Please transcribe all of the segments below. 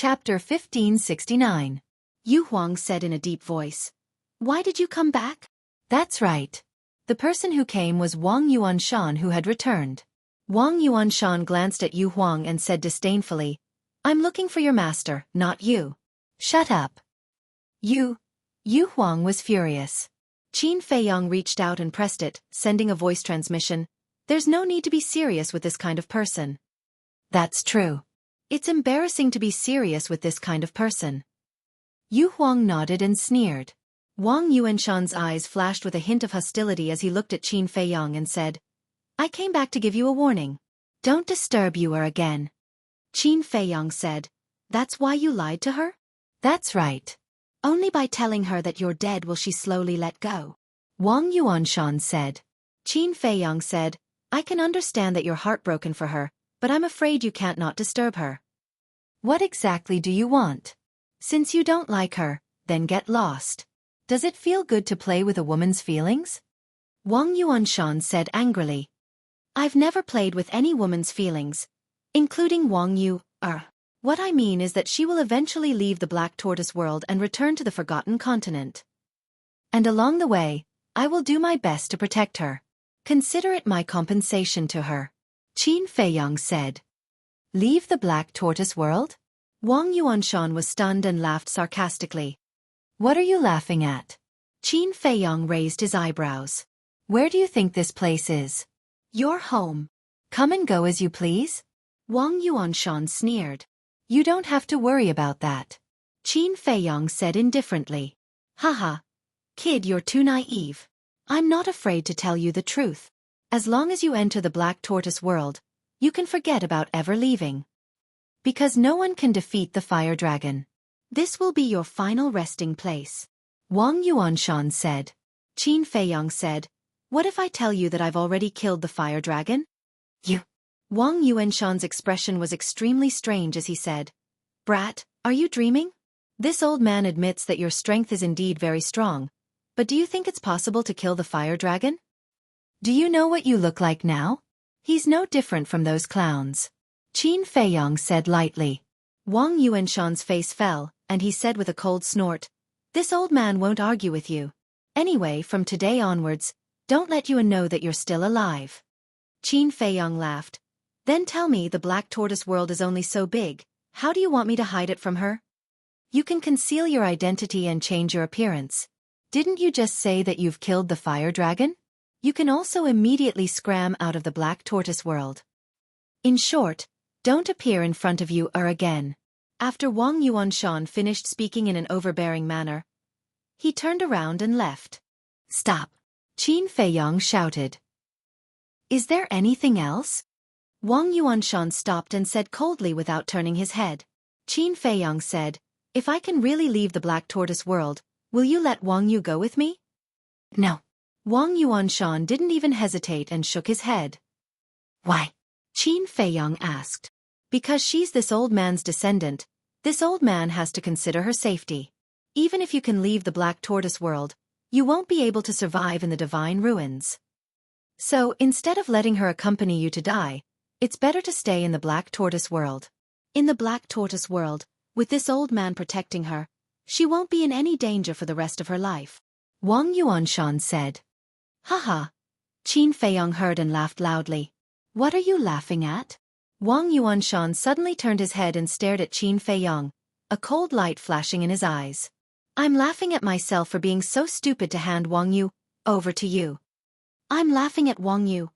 Chapter 1569. Yu Huang said in a deep voice. Why did you come back? That's right. The person who came was Wang Yuanshan, who had returned. Wang Yuanshan glanced at Yu Huang and said disdainfully, I'm looking for your master, not you. Shut up. Yu Huang was furious. Qin Feiyang reached out and pressed it, sending a voice transmission. There's no need to be serious with this kind of person. That's true. It's embarrassing to be serious with this kind of person. Yu Huang nodded and sneered. Wang Yuanshan's eyes flashed with a hint of hostility as he looked at Qin Feiyang and said, I came back to give you a warning. Don't disturb Yuer again. Qin Feiyang said, That's why you lied to her? That's right. Only by telling her that you're dead will she slowly let go. Wang Yuanshan said. Qin Feiyang said, I can understand that you're heartbroken for her, but I'm afraid you can't not disturb her. What exactly do you want? Since you don't like her, then get lost. Does it feel good to play with a woman's feelings? Wang Yuanshan said angrily. I've never played with any woman's feelings, including Wang Yu. What I mean is that she will eventually leave the Black Tortoise world and return to the Forgotten Continent. And along the way, I will do my best to protect her. Consider it my compensation to her. Qin Feiyang said. Leave the Black Tortoise world? Wang Yuanshan was stunned and laughed sarcastically. What are you laughing at? Qin Feiyang raised his eyebrows. Where do you think this place is? Your home. Come and go as you please? Wang Yuanshan sneered. You don't have to worry about that. Qin Feiyang said indifferently. Haha. Kid, you're too naive. I'm not afraid to tell you the truth. As long as you enter the Black Tortoise world, you can forget about ever leaving. Because no one can defeat the fire dragon. This will be your final resting place. Wang Yuanshan said. Qin Feiyang said, What if I tell you that I've already killed the fire dragon? You. Wang Yuanshan's expression was extremely strange as he said, Brat, are you dreaming? This old man admits that your strength is indeed very strong, but do you think it's possible to kill the fire dragon? Do you know what you look like now? He's no different from those clowns. Qin Feiyang said lightly. Wang Yuanshan's face fell, and he said with a cold snort, This old man won't argue with you. Anyway, from today onwards, don't let Yuan know that you're still alive. Qin Feiyang laughed. Then tell me, the Black Tortoise world is only so big, how do you want me to hide it from her? You can conceal your identity and change your appearance. Didn't you just say that you've killed the fire dragon? You can also immediately scram out of the Black Tortoise world. In short, don't appear in front of you again. After Wang Yuanshan finished speaking in an overbearing manner, he turned around and left. Stop! Qin Feiyang shouted. Is there anything else? Wang Yuanshan stopped and said coldly without turning his head. Qin Feiyang said, If I can really leave the Black Tortoise world, will you let Wang Yu go with me? No. Wang Yuanshan didn't even hesitate and shook his head. Why? Qin Feiyang asked. Because she's this old man's descendant, this old man has to consider her safety. Even if you can leave the Black Tortoise world, you won't be able to survive in the divine ruins. So, instead of letting her accompany you to die, it's better to stay in the Black Tortoise world. In the Black Tortoise world, with this old man protecting her, she won't be in any danger for the rest of her life. Wang Yuanshan said. Haha. Qin Feiyang heard and laughed loudly. What are you laughing at? Wang Yuanshan suddenly turned his head and stared at Qin Feiyang, a cold light flashing in his eyes. I'm laughing at myself for being so stupid to hand Wang Yu over to you. I'm laughing at Wang Yu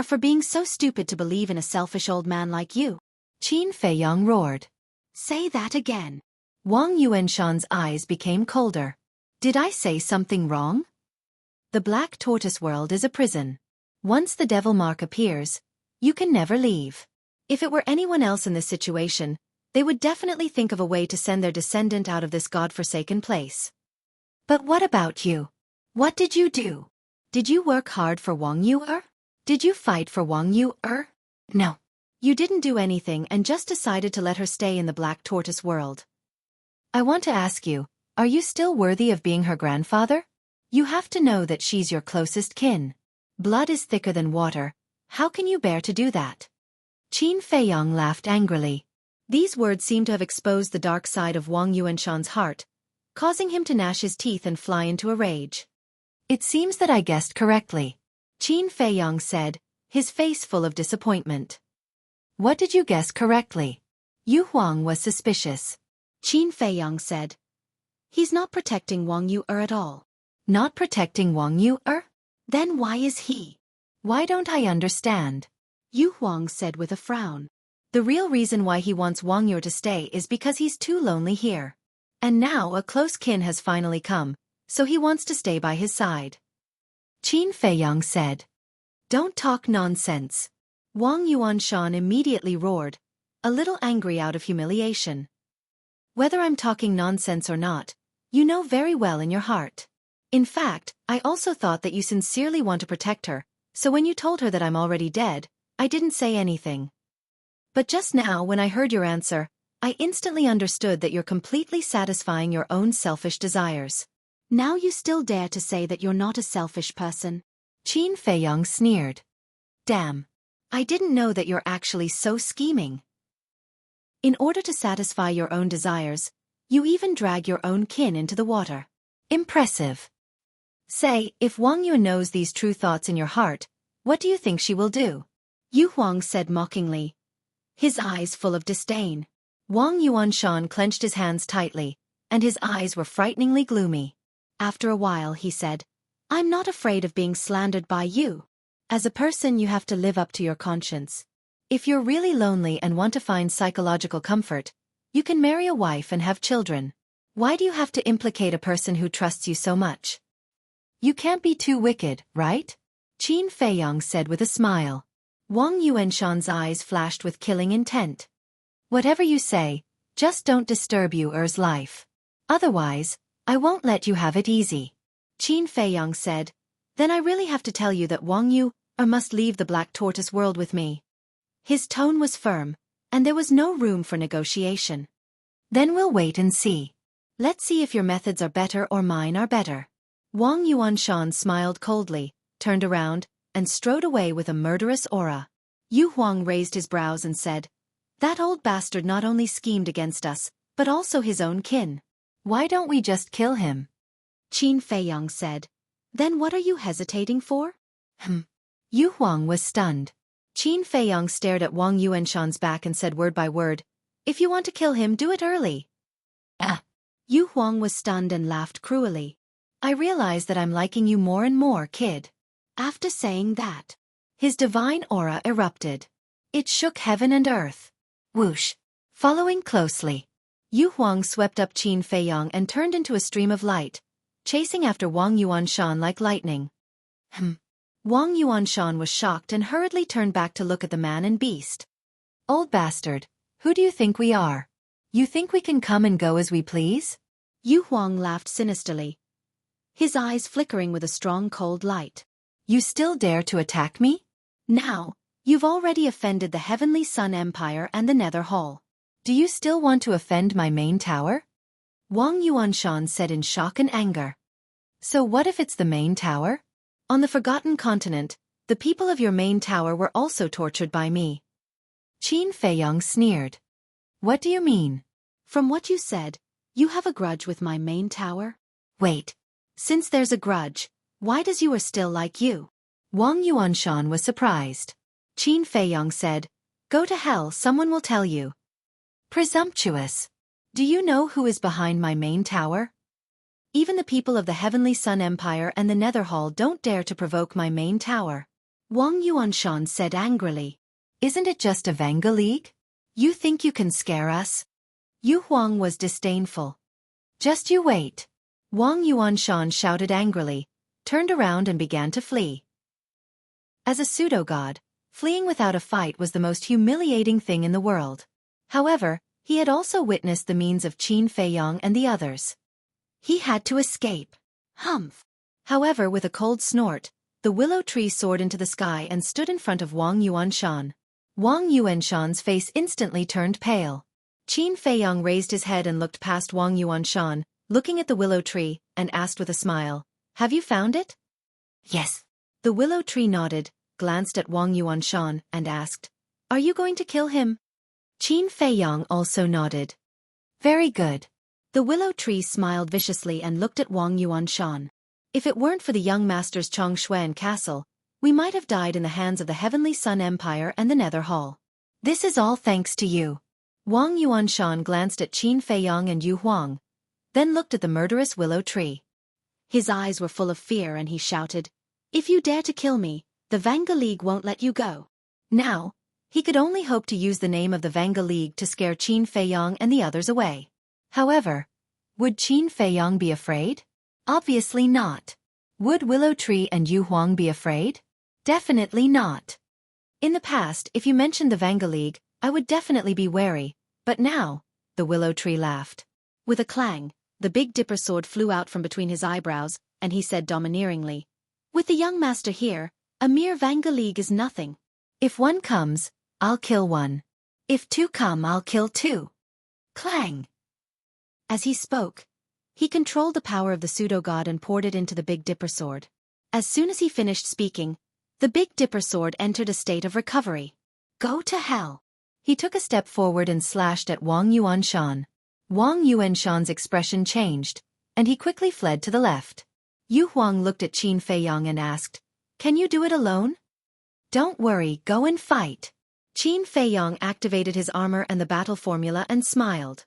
for being so stupid to believe in a selfish old man like you. Qin Feiyang roared. Say that again. Wang Yuanshan's eyes became colder. Did I say something wrong? The Black Tortoise world is a prison. Once the devil mark appears, you can never leave. If it were anyone else in this situation, they would definitely think of a way to send their descendant out of this godforsaken place. But what about you? What did you do? Did you work hard for Wang Yu? Did you fight for Wang Yu? No. You didn't do anything and just decided to let her stay in the Black Tortoise world. I want to ask you, are you still worthy of being her grandfather? You have to know that she's your closest kin. Blood is thicker than water. How can you bear to do that? Qin Feiyang laughed angrily. These words seemed to have exposed the dark side of Wang Yuanshan's heart, causing him to gnash his teeth and fly into a rage. It seems that I guessed correctly, Qin Feiyang said, his face full of disappointment. What did you guess correctly? Yu Huang was suspicious. Qin Feiyang said. He's not protecting Wang Yu at all. Not protecting Wang Yu? Then why is he? Why don't I understand? Yu Huang said with a frown. The real reason why he wants Wang Yu to stay is because he's too lonely here. And now a close kin has finally come, so he wants to stay by his side. Qin Feiyang said. Don't talk nonsense. Wang Yuanshan immediately roared, a little angry out of humiliation. Whether I'm talking nonsense or not, you know very well in your heart. In fact, I also thought that you sincerely want to protect her, so when you told her that I'm already dead, I didn't say anything. But just now when I heard your answer, I instantly understood that you're completely satisfying your own selfish desires. Now you still dare to say that you're not a selfish person? Qin Feiyang sneered. Damn. I didn't know that you're actually so scheming. In order to satisfy your own desires, you even drag your own kin into the water. Impressive. Say, if Wang Yu knows these true thoughts in your heart, what do you think she will do? Yu Huang said mockingly, his eyes full of disdain. Wang Yuanshan clenched his hands tightly, and his eyes were frighteningly gloomy. After a while he said, I'm not afraid of being slandered by you. As a person you have to live up to your conscience. If you're really lonely and want to find psychological comfort, you can marry a wife and have children. Why do you have to implicate a person who trusts you so much? You can't be too wicked, right? Qin Feiyang said with a smile. Wang Yuanshan's eyes flashed with killing intent. Whatever you say, just don't disturb Yu's life. Otherwise, I won't let you have it easy. Qin Feiyang said, then I really have to tell you that Wang Yu must leave the Black Tortoise world with me. His tone was firm, and there was no room for negotiation. Then we'll wait and see. Let's see if your methods are better or mine are better. Wang Yuanshan smiled coldly, turned around, and strode away with a murderous aura. Yu Huang raised his brows and said, that old bastard not only schemed against us, but also his own kin. Why don't we just kill him? Qin Feiyang said, then what are you hesitating for? Yu Huang was stunned. Qin Feiyang stared at Wang Yuanshan's back and said word by word, if you want to kill him, do it early. Yu Huang was stunned and laughed cruelly. I realize that I'm liking you more and more, kid. After saying that, his divine aura erupted. It shook heaven and earth. Whoosh. Following closely, Yu Huang swept up Qin Feiyang and turned into a stream of light, chasing after Wang Yuanshan like lightning. Wang Yuanshan was shocked and hurriedly turned back to look at the man and beast. Old bastard, who do you think we are? You think we can come and go as we please? Yu Huang laughed sinisterly, his eyes flickering with a strong cold light. You still dare to attack me? Now, you've already offended the Heavenly Sun Empire and the Nether Hall. Do you still want to offend my main tower? Wang Yuanshan said in shock and anger. So what if it's the main tower? On the Forgotten Continent, the people of your main tower were also tortured by me. Qin Feiyang sneered. What do you mean? From what you said, you have a grudge with my main tower? Wait. Since there's a grudge, why does you still like you? Wang Yuanshan was surprised. Qin Feiyang said, go to hell, someone will tell you. Presumptuous. Do you know who is behind my main tower? Even the people of the Heavenly Sun Empire and the Nether Hall don't dare to provoke my main tower. Wang Yuanshan said angrily. Isn't it just a Vanga League? You think you can scare us? Yu Huang was disdainful. Just you wait. Wang Yuanshan shouted angrily, turned around and began to flee. As a pseudo-god, fleeing without a fight was the most humiliating thing in the world. However, he had also witnessed the means of Qin Feiyang and the others. He had to escape. Humph. However, with a cold snort, the willow tree soared into the sky and stood in front of Wang Yuanshan. Wang Yuanshan's face instantly turned pale. Qin Feiyang raised his head and looked past Wang Yuanshan, looking at the willow tree, and asked with a smile, have you found it? Yes. The willow tree nodded, glanced at Wang Yuanshan, and asked, are you going to kill him? Qin Feiyong also nodded. Very good. The willow tree smiled viciously and looked at Wang Yuanshan. If it weren't for the young master's Chongshuan castle, we might have died in the hands of the Heavenly Sun Empire and the Nether Hall. This is all thanks to you. Wang Yuanshan glanced at Qin Feiyong and Yu Huang, then looked at the murderous willow tree. His eyes were full of fear and he shouted, "If you dare to kill me, the Vanga League won't let you go." Now, he could only hope to use the name of the Vanga League to scare Qin Feiyong and the others away. However, would Qin Feiyong be afraid? Obviously not. Would Willow Tree and Yu Huang be afraid? Definitely not. In the past, if you mentioned the Vanga League, I would definitely be wary, but now, the Willow Tree laughed. With a clang, the Big Dipper sword flew out from between his eyebrows, and he said domineeringly, "With the young master here, a mere Vanga League is nothing. If one comes, I'll kill one. If two come, I'll kill two." Clang! As he spoke, he controlled the power of the pseudo-god and poured it into the Big Dipper sword. As soon as he finished speaking, the Big Dipper sword entered a state of recovery. Go to hell! He took a step forward and slashed at Wang Yuanshan. Wang Yuanshan's expression changed, and he quickly fled to the left. Yu Huang looked at Qin Feiyong and asked, "Can you do it alone?" "Don't worry, go and fight." Qin Feiyong activated his armor and the battle formula and smiled.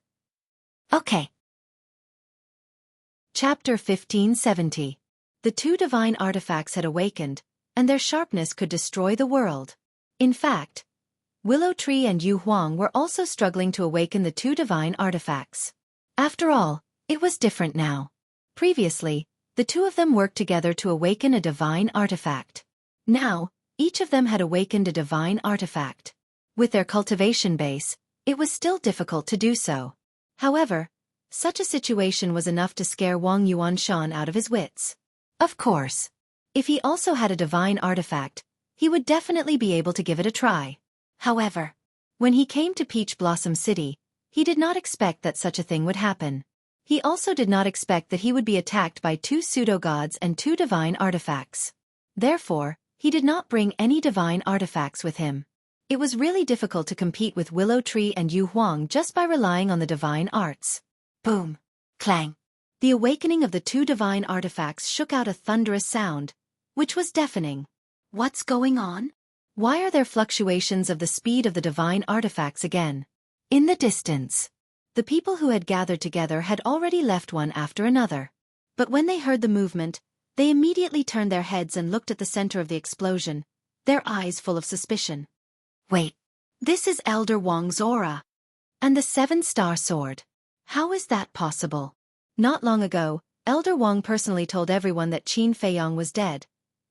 Okay. Chapter 1570. The two divine artifacts had awakened, and their sharpness could destroy the world. In fact, Willow Tree and Yu Huang were also struggling to awaken the two divine artifacts. After all, it was different now. Previously, the two of them worked together to awaken a divine artifact. Now, each of them had awakened a divine artifact. With their cultivation base, it was still difficult to do so. However, such a situation was enough to scare Wang Yuanshan out of his wits. Of course. If he also had a divine artifact, he would definitely be able to give it a try. However, when he came to Peach Blossom City, he did not expect that such a thing would happen. He also did not expect that he would be attacked by two pseudo-gods and two divine artifacts. Therefore, he did not bring any divine artifacts with him. It was really difficult to compete with Willow Tree and Yu Huang just by relying on the divine arts. Boom! Clang! The awakening of the two divine artifacts shook out a thunderous sound, which was deafening. What's going on? Why are there fluctuations of the speed of the divine artifacts again? In the distance, the people who had gathered together had already left one after another. But when they heard the movement, they immediately turned their heads and looked at the center of the explosion, their eyes full of suspicion. Wait, this is Elder Wang's aura. And the seven-star sword. How is that possible? Not long ago, Elder Wang personally told everyone that Qin Feiyong was dead.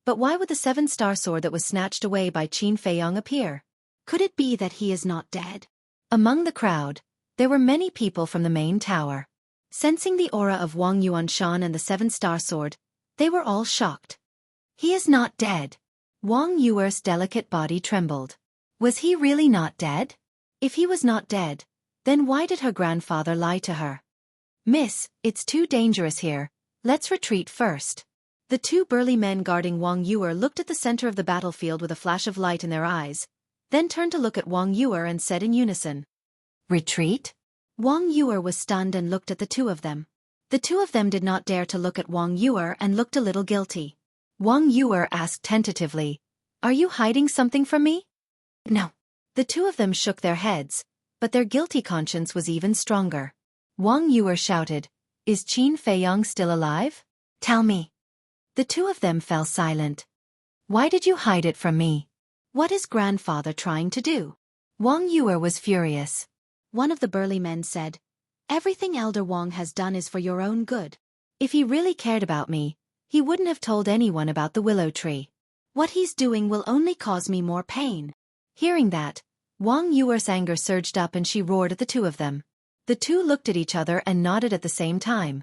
But why would the seven-star sword that was snatched away by Qin Feiyong appear? Could it be that he is not dead? Among the crowd, there were many people from the main tower. Sensing the aura of Wang Yuanshan and the seven-star sword, they were all shocked. He is not dead. Wang Yuer's delicate body trembled. Was he really not dead? If he was not dead, then why did her grandfather lie to her? "Miss, it's too dangerous here. Let's retreat first." The two burly men guarding Wang Yuer looked at the center of the battlefield with a flash of light in their eyes, then turned to look at Wang Yuer and said in unison, "Retreat?" Wang Yuer was stunned and looked at the two of them. The two of them did not dare to look at Wang Yuer and looked a little guilty. Wang Yuer asked tentatively, "Are you hiding something from me?" "No." The two of them shook their heads, but their guilty conscience was even stronger. Wang Yuer shouted, "Is Qin Feiyong still alive? Tell me." The two of them fell silent. "Why did you hide it from me? What is grandfather trying to do?" Wang Yuer was furious. One of the burly men said, "Everything Elder Wang has done is for your own good. If he really cared about me, he wouldn't have told anyone about the willow tree. What he's doing will only cause me more pain." Hearing that, Wang Yuer's anger surged up and she roared at the two of them. The two looked at each other and nodded at the same time.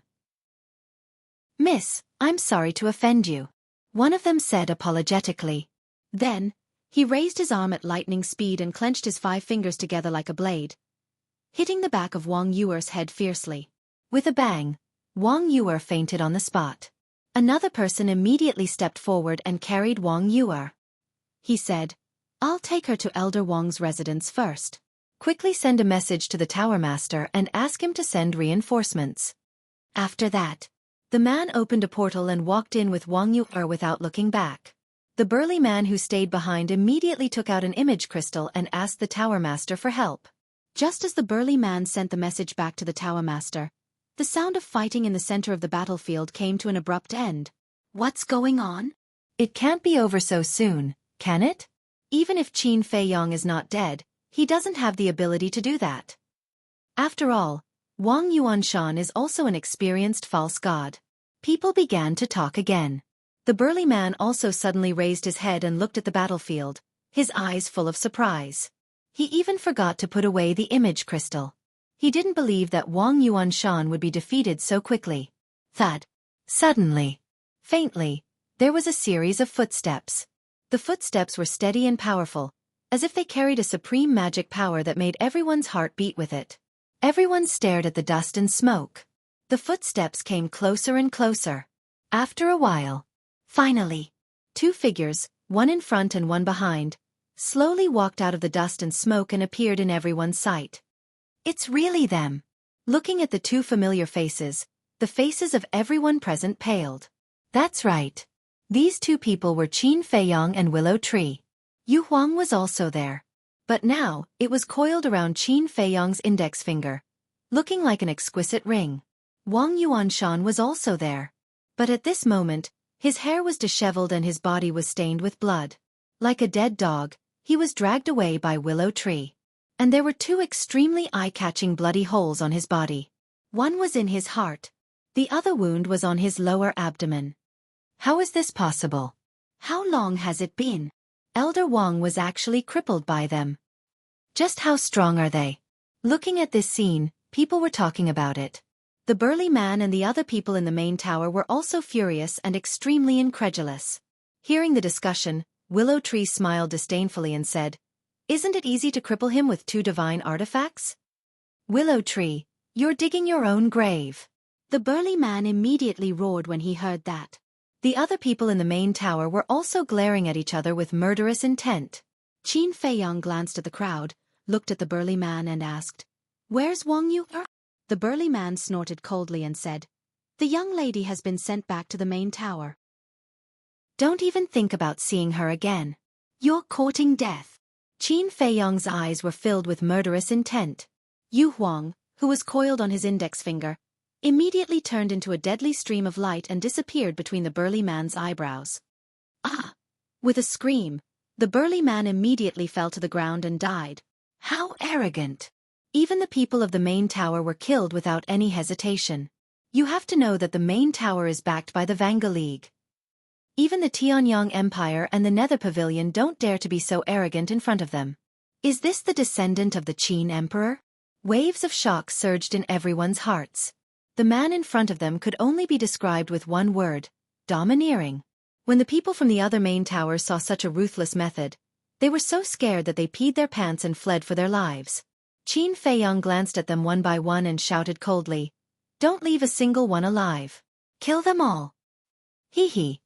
"Miss, I'm sorry to offend you," one of them said apologetically. Then, he raised his arm at lightning speed and clenched his 5 fingers together like a blade, hitting the back of Wang Yuer's head fiercely. With a bang, Wang Yuer fainted on the spot. Another person immediately stepped forward and carried Wang Yuer. He said, "I'll take her to Elder Wang's residence first." Quickly send a message to the Tower Master and ask him to send reinforcements. After that, the man opened a portal and walked in with Wang Yu without looking back. The burly man who stayed behind immediately took out an image crystal and asked the Tower Master for help. Just as the burly man sent the message back to the Tower Master, the sound of fighting in the center of the battlefield came to an abrupt end. What's going on? It can't be over so soon, can it? Even if Qin Feiyong is not dead, he doesn't have the ability to do that. After all, Wang Yuanshan is also an experienced false god. People began to talk again. The burly man also suddenly raised his head and looked at the battlefield, his eyes full of surprise. He even forgot to put away the image crystal. He didn't believe that Wang Yuanshan would be defeated so quickly. Thud. Suddenly, faintly, there was a series of footsteps. The footsteps were steady and powerful, as if they carried a supreme magic power that made everyone's heart beat with it. Everyone stared at the dust and smoke. The footsteps came closer and closer. After a while, finally, two figures, one in front and one behind, slowly walked out of the dust and smoke and appeared in everyone's sight. It's really them. Looking at the two familiar faces, the faces of everyone present paled. That's right. These two people were Qin Feiyong and Willow Tree. Yu Huang was also there. But now, it was coiled around Qin Feiyong's index finger, looking like an exquisite ring. Wang Yuanshan was also there. But at this moment, his hair was disheveled and his body was stained with blood. Like a dead dog, he was dragged away by Willow Tree. And there were two extremely eye-catching bloody holes on his body. One was in his heart. The other wound was on his lower abdomen. How is this possible? How long has it been? Elder Wang was actually crippled by them. Just how strong are they? Looking at this scene, people were talking about it. The burly man and the other people in the main tower were also furious and extremely incredulous. Hearing the discussion, Willow Tree smiled disdainfully and said, "Isn't it easy to cripple him with two divine artifacts?" Willow Tree, you're digging your own grave. The burly man immediately roared when he heard that. The other people in the main tower were also glaring at each other with murderous intent. Qin Feiyong glanced at the crowd, looked at the burly man and asked, "Where's Wang Yu?" The burly man snorted coldly and said, "The young lady has been sent back to the main tower. Don't even think about seeing her again. You're courting death." Qin Feiyong's eyes were filled with murderous intent. Yu Huang, who was coiled on his index finger, immediately turned into a deadly stream of light and disappeared between the burly man's eyebrows. Ah! With a scream, the burly man immediately fell to the ground and died. How arrogant! Even the people of the main tower were killed without any hesitation. You have to know that the main tower is backed by the Vanga League. Even the Tianyang Empire and the Nether Pavilion don't dare to be so arrogant in front of them. Is this the descendant of the Qin Emperor? Waves of shock surged in everyone's hearts. The man in front of them could only be described with one word: domineering. When the people from the other main towers saw such a ruthless method, they were so scared that they peed their pants and fled for their lives. Qin Feiyong glanced at them one by one and shouted coldly, "Don't leave a single one alive. Kill them all." Hee hee.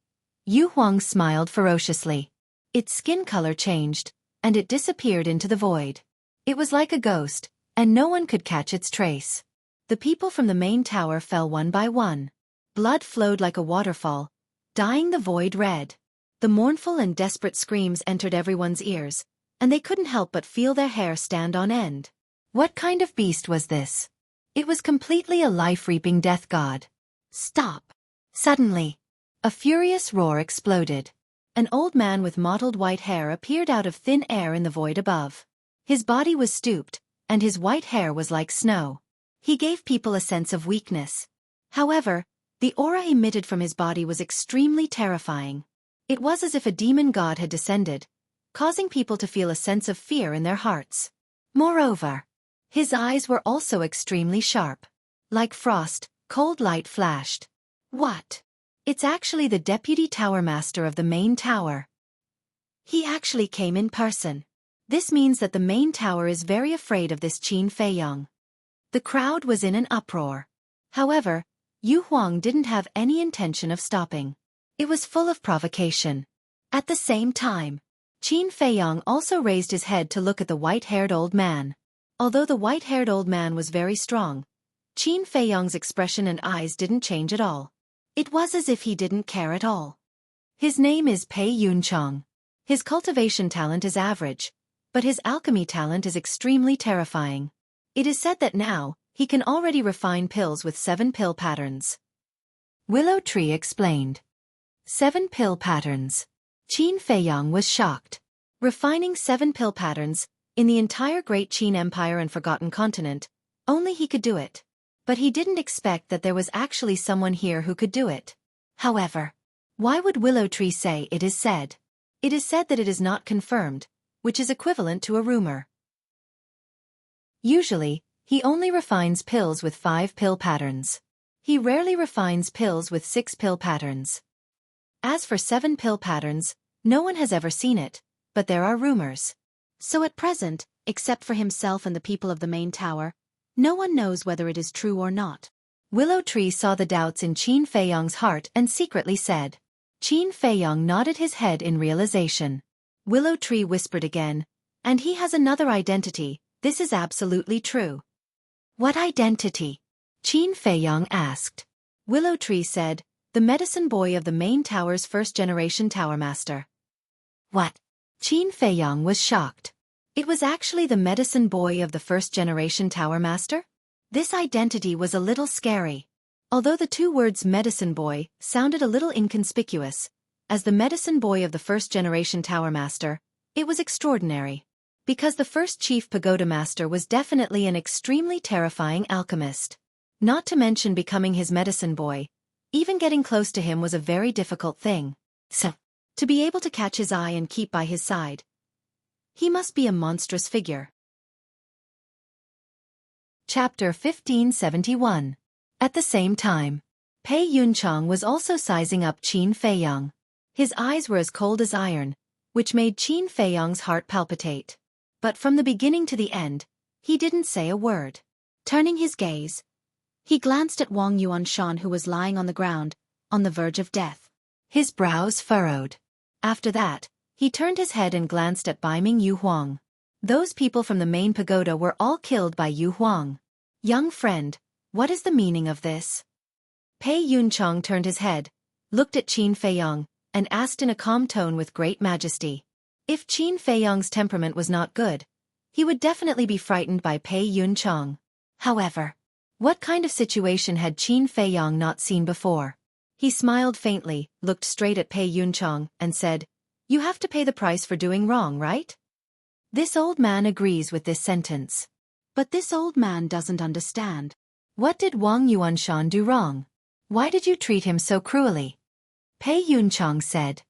Yu Huang smiled ferociously. Its skin color changed, and it disappeared into the void. It was like a ghost, and no one could catch its trace. The people from the main tower fell one by one. Blood flowed like a waterfall, dyeing the void red. The mournful and desperate screams entered everyone's ears, and they couldn't help but feel their hair stand on end. What kind of beast was this? It was completely a life-reaping death god. Stop! Suddenly, a furious roar exploded. An old man with mottled white hair appeared out of thin air in the void above. His body was stooped, and his white hair was like snow. He gave people a sense of weakness. However, the aura emitted from his body was extremely terrifying. It was as if a demon god had descended, causing people to feel a sense of fear in their hearts. Moreover, his eyes were also extremely sharp. Like frost, cold light flashed. What? It's actually the deputy tower master of the main tower. He actually came in person. This means that the main tower is very afraid of this Qin Feiyong. The crowd was in an uproar. However, Yu Huang didn't have any intention of stopping. It was full of provocation. At the same time, Qin Feiyong also raised his head to look at the white-haired old man. Although the white-haired old man was very strong, Qin Feiyong's expression and eyes didn't change at all. It was as if he didn't care at all. His name is Pei Yunchang. His cultivation talent is average, but his alchemy talent is extremely terrifying. It is said that now, he can already refine pills with 7 pill patterns. Willow Tree explained. 7 pill patterns. Qin Feiyong was shocked. Refining 7 pill patterns, in the entire Great Qin Empire and Forgotten Continent, only he could do it. But he didn't expect that there was actually someone here who could do it. However, why would Willow Tree say it is said? It is said that it is not confirmed, which is equivalent to a rumor. Usually, he only refines pills with 5 pill patterns. He rarely refines pills with 6 pill patterns. As for 7 pill patterns, no one has ever seen it, but there are rumors. So at present, except for himself and the people of the main tower, no one knows whether it is true or not. Willow Tree saw the doubts in Qin Feiyong's heart and secretly said. Qin Feiyong nodded his head in realization. Willow Tree whispered again, and he has another identity, this is absolutely true. What identity? Qin Feiyong asked. Willow Tree said, the medicine boy of the main tower's first-generation tower master. What? Qin Feiyong was shocked. It was actually the medicine boy of the first-generation tower master? This identity was a little scary. Although the 2 words medicine boy sounded a little inconspicuous, as the medicine boy of the first-generation tower master, it was extraordinary. Because the first chief pagoda master was definitely an extremely terrifying alchemist. Not to mention becoming his medicine boy, even getting close to him was a very difficult thing. So, to be able to catch his eye and keep by his side, he must be a monstrous figure. Chapter 1571. At the same time, Pei Yunchang was also sizing up Qin Feiyong. His eyes were as cold as iron, which made Qin Feiyong's heart palpitate. But from the beginning to the end, he didn't say a word. Turning his gaze, he glanced at Wang Yuanshan who was lying on the ground, on the verge of death. His brows furrowed. After that, he turned his head and glanced at Baiming Yu Huang. Those people from the main pagoda were all killed by Yu Huang. Young friend, what is the meaning of this? Pei Yunchang turned his head, looked at Qin Feiyong, and asked in a calm tone with great majesty. If Qin Feiyong's temperament was not good, he would definitely be frightened by Pei Yunchang. However, what kind of situation had Qin Feiyong not seen before? He smiled faintly, looked straight at Pei Yunchang, and said, you have to pay the price for doing wrong, right? This old man agrees with this sentence. But this old man doesn't understand. What did Wang Yuanshan do wrong? Why did you treat him so cruelly? Pei Yunchang said.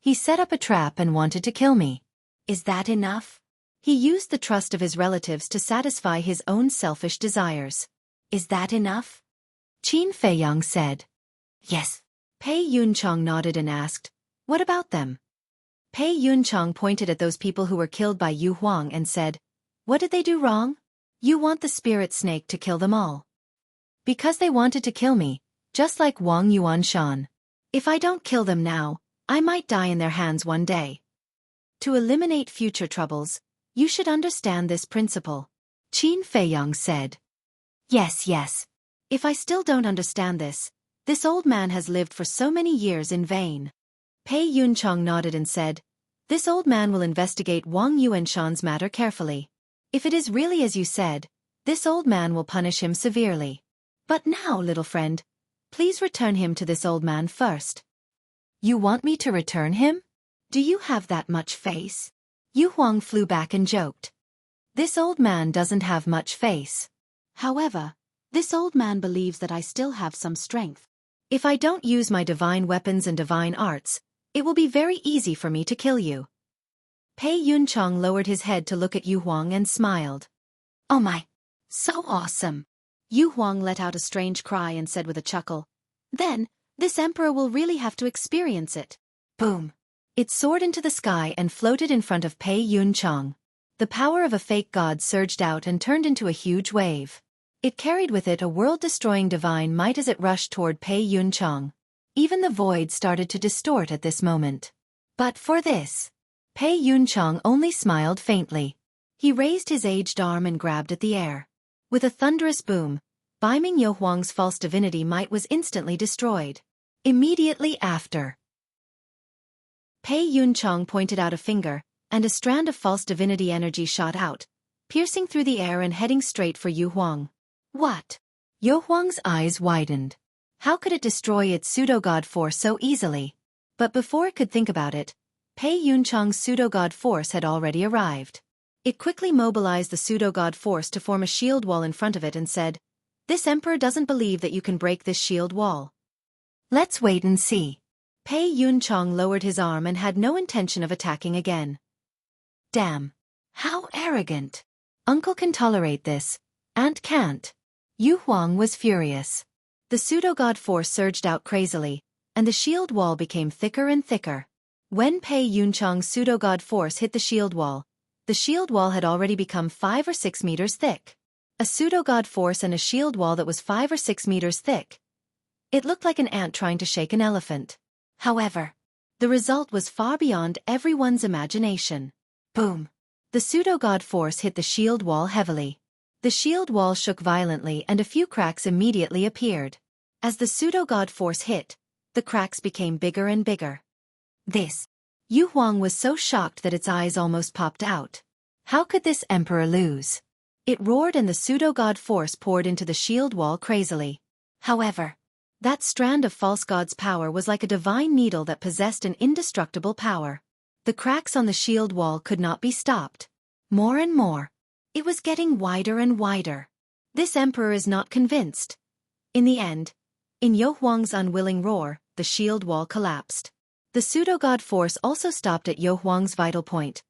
He set up a trap and wanted to kill me. Is that enough? He used the trust of his relatives to satisfy his own selfish desires. Is that enough? Qin Feiyong said. Yes. Pei Yunchang nodded and asked, what about them? Pei Yunchang pointed at those people who were killed by Yu Huang and said, what did they do wrong? You want the spirit snake to kill them all. Because they wanted to kill me, just like Wang Yuanshan. If I don't kill them now, I might die in their hands one day. To eliminate future troubles, you should understand this principle. Qin Feiyong said. Yes, yes. If I still don't understand this old man has lived for so many years in vain. Pei Yunchang nodded and said, this old man will investigate Wang Yuanshan's matter carefully. If it is really as you said, this old man will punish him severely. But now, little friend, please return him to this old man first. You want me to return him? Do you have that much face? Yu Huang flew back and joked. This old man doesn't have much face. However, this old man believes that I still have some strength. If I don't use my divine weapons and divine arts, it will be very easy for me to kill you. Pei Yunchang lowered his head to look at Yu Huang and smiled. Oh my! So awesome! Yu Huang let out a strange cry and said with a chuckle, then, this emperor will really have to experience it. Boom! It soared into the sky and floated in front of Pei Yunchang. The power of a fake god surged out and turned into a huge wave. It carried with it a world-destroying divine might as it rushed toward Pei Yunchang. Even the void started to distort at this moment. But for this, Pei Yunchang only smiled faintly. He raised his aged arm and grabbed at the air. With a thunderous boom, Baiming Yo Huang's false divinity might was instantly destroyed. Immediately after, Pei Yunchang pointed out a finger, and a strand of false divinity energy shot out, piercing through the air and heading straight for Yu Huang. What? Yo Huang's eyes widened. How could it destroy its pseudo-god force so easily? But before it could think about it, Pei Yunchang's pseudo-god force had already arrived. It quickly mobilized the pseudo-god force to form a shield wall in front of it and said, "This emperor doesn't believe that you can break this shield wall. Let's wait and see." Pei Yunchang lowered his arm and had no intention of attacking again. Damn. How arrogant. Uncle can tolerate this. Aunt can't. Yu Huang was furious. The pseudo-god force surged out crazily, and the shield wall became thicker and thicker. When Pei Yunchang's pseudo-god force hit the shield wall had already become 5 or 6 meters thick. A pseudo-god force and a shield wall that was 5 or 6 meters thick. It looked like an ant trying to shake an elephant. However, the result was far beyond everyone's imagination. Boom! The pseudo-god force hit the shield wall heavily. The shield wall shook violently and a few cracks immediately appeared. As the pseudo-god force hit, the cracks became bigger and bigger. Yu Huang was so shocked that its eyes almost popped out. How could this emperor lose? It roared and the pseudo-god force poured into the shield wall crazily. However, that strand of false god's power was like a divine needle that possessed an indestructible power. The cracks on the shield wall could not be stopped. More and more. It was getting wider and wider. This emperor is not convinced. In the end, in Yo Huang's unwilling roar, the shield wall collapsed. The pseudo-god force also stopped at Yo Huang's vital point,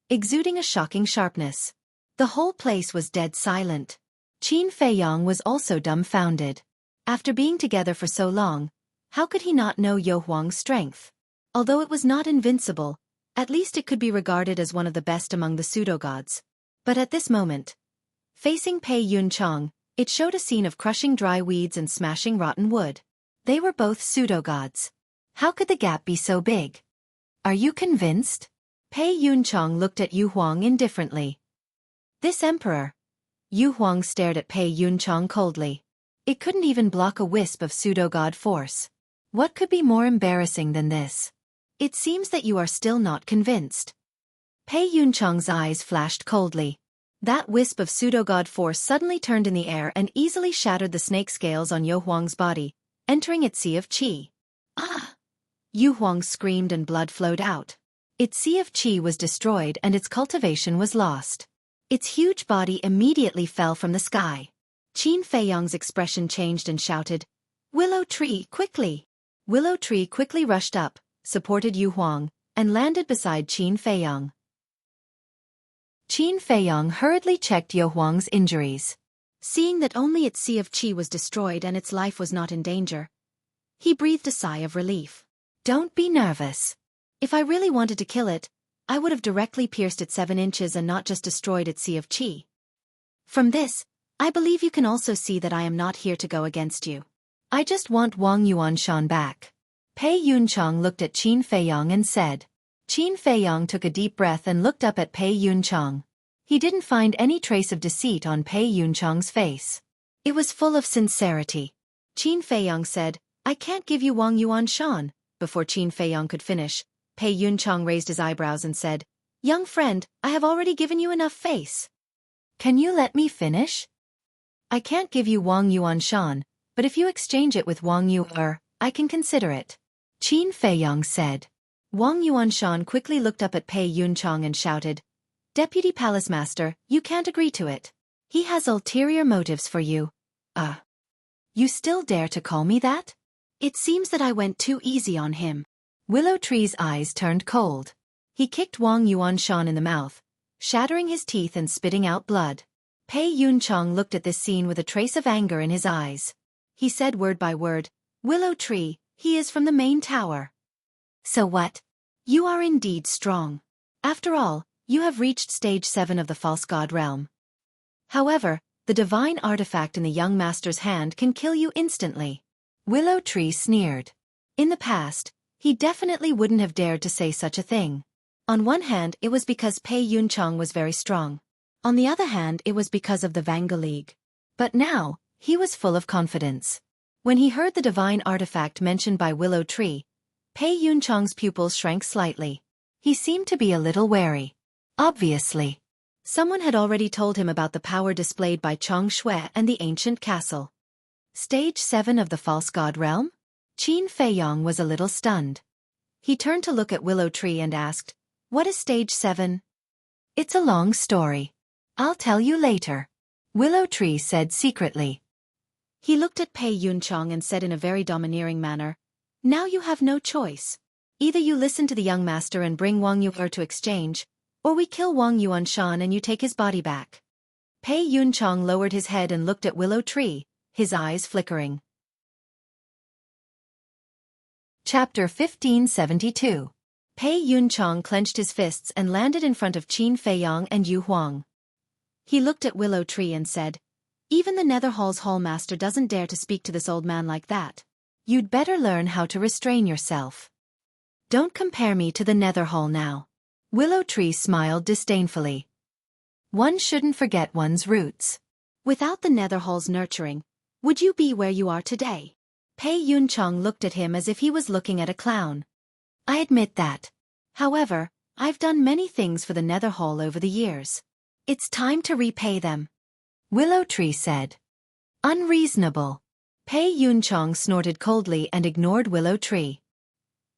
exuding a shocking sharpness. The whole place was dead silent. Qin Feiyang was also dumbfounded. After being together for so long, how could he not know Yo Huang's strength? Although it was not invincible, at least it could be regarded as one of the best among the pseudo-gods. But at this moment, facing Pei Yunchang, it showed a scene of crushing dry weeds and smashing rotten wood. They were both pseudo-gods. How could the gap be so big? Are you convinced? Pei Yunchang looked at Yu Huang indifferently. This emperor. Yu Huang stared at Pei Yunchang coldly. It couldn't even block a wisp of pseudo-god force. What could be more embarrassing than this? It seems that you are still not convinced. Pei Yunchang's eyes flashed coldly. That wisp of pseudo-god force suddenly turned in the air and easily shattered the snake scales on Yo Huang's body, entering its sea of qi. Ah! Yu Huang screamed and blood flowed out. Its sea of qi was destroyed and its cultivation was lost. Its huge body immediately fell from the sky. Qin Feiyang's expression changed and shouted, "Willow Tree, quickly!" Willow Tree quickly rushed up, supported Yu Huang, and landed beside Qin Feiyang. Qin Feiyang hurriedly checked Yo Huang's injuries. Seeing that only its sea of qi was destroyed and its life was not in danger, he breathed a sigh of relief. Don't be nervous. If I really wanted to kill it, I would have directly pierced it 7 inches and not just destroyed its sea of qi. From this, I believe you can also see that I am not here to go against you. I just want Wang Yuanshan back. Pei Yunchang looked at Qin Feiyang and said. Qin Feiyang took a deep breath and looked up at Pei Yunchang. He didn't find any trace of deceit on Pei Yunchang's face. It was full of sincerity. Qin Feiyang said, "I can't give you Wang Yuanshan." Before Qin Feiyang could finish, Pei Yunchang raised his eyebrows and said, "Young friend, I have already given you enough face. Can you let me finish? I can't give you Wang Yuanshan, but if you exchange it with Wang Yu, I can consider it." Qin Feiyang said. Wang Yuanshan quickly looked up at Pei Yunchang and shouted, "Deputy Palace Master, you can't agree to it. He has ulterior motives for you. You still dare to call me that? It seems that I went too easy on him." Willow Tree's eyes turned cold. He kicked Wang Yuanshan in the mouth, shattering his teeth and spitting out blood. Pei Yunchang looked at this scene with a trace of anger in his eyes. He said word by word, "Willow Tree, he is from the main tower. So what? You are indeed strong. After all, you have reached stage 7 of the false god realm. However, the divine artifact in the young master's hand can kill you instantly." Willow Tree sneered. In the past, he definitely wouldn't have dared to say such a thing. On one hand, it was because Pei Yunchang was very strong. On the other hand, it was because of the Vanga League. But now, he was full of confidence. When he heard the divine artifact mentioned by Willow Tree, Pei Yunchang's pupils shrank slightly. He seemed to be a little wary. Obviously, someone had already told him about the power displayed by Chong Shui and the ancient castle. Stage 7 of the false god realm? Qin Feiyong was a little stunned. He turned to look at Willow Tree and asked, "What is stage 7? "It's a long story. I'll tell you later," Willow Tree said secretly. He looked at Pei Yunchang and said in a very domineering manner, "Now you have no choice. Either you listen to the young master and bring Wang Yuer to exchange, or we kill Wang Yuanshan and you take his body back." Pei Yunchang lowered his head and looked at Willow Tree, his eyes flickering. Chapter 1572. Pei Yunchang clenched his fists and landed in front of Qin Feiyong and Yu Huang. He looked at Willow Tree and said, "Even the Netherhall's hallmaster doesn't dare to speak to this old man like that. You'd better learn how to restrain yourself." "Don't compare me to the Netherhall now." Willow Tree smiled disdainfully. "One shouldn't forget one's roots. Without the Netherhall's nurturing, would you be where you are today?" Pei Yunchang looked at him as if he was looking at a clown. "I admit that. However, I've done many things for the Netherhall over the years. It's time to repay them," Willow Tree said. "Unreasonable." Pei Yunchang snorted coldly and ignored Willow Tree.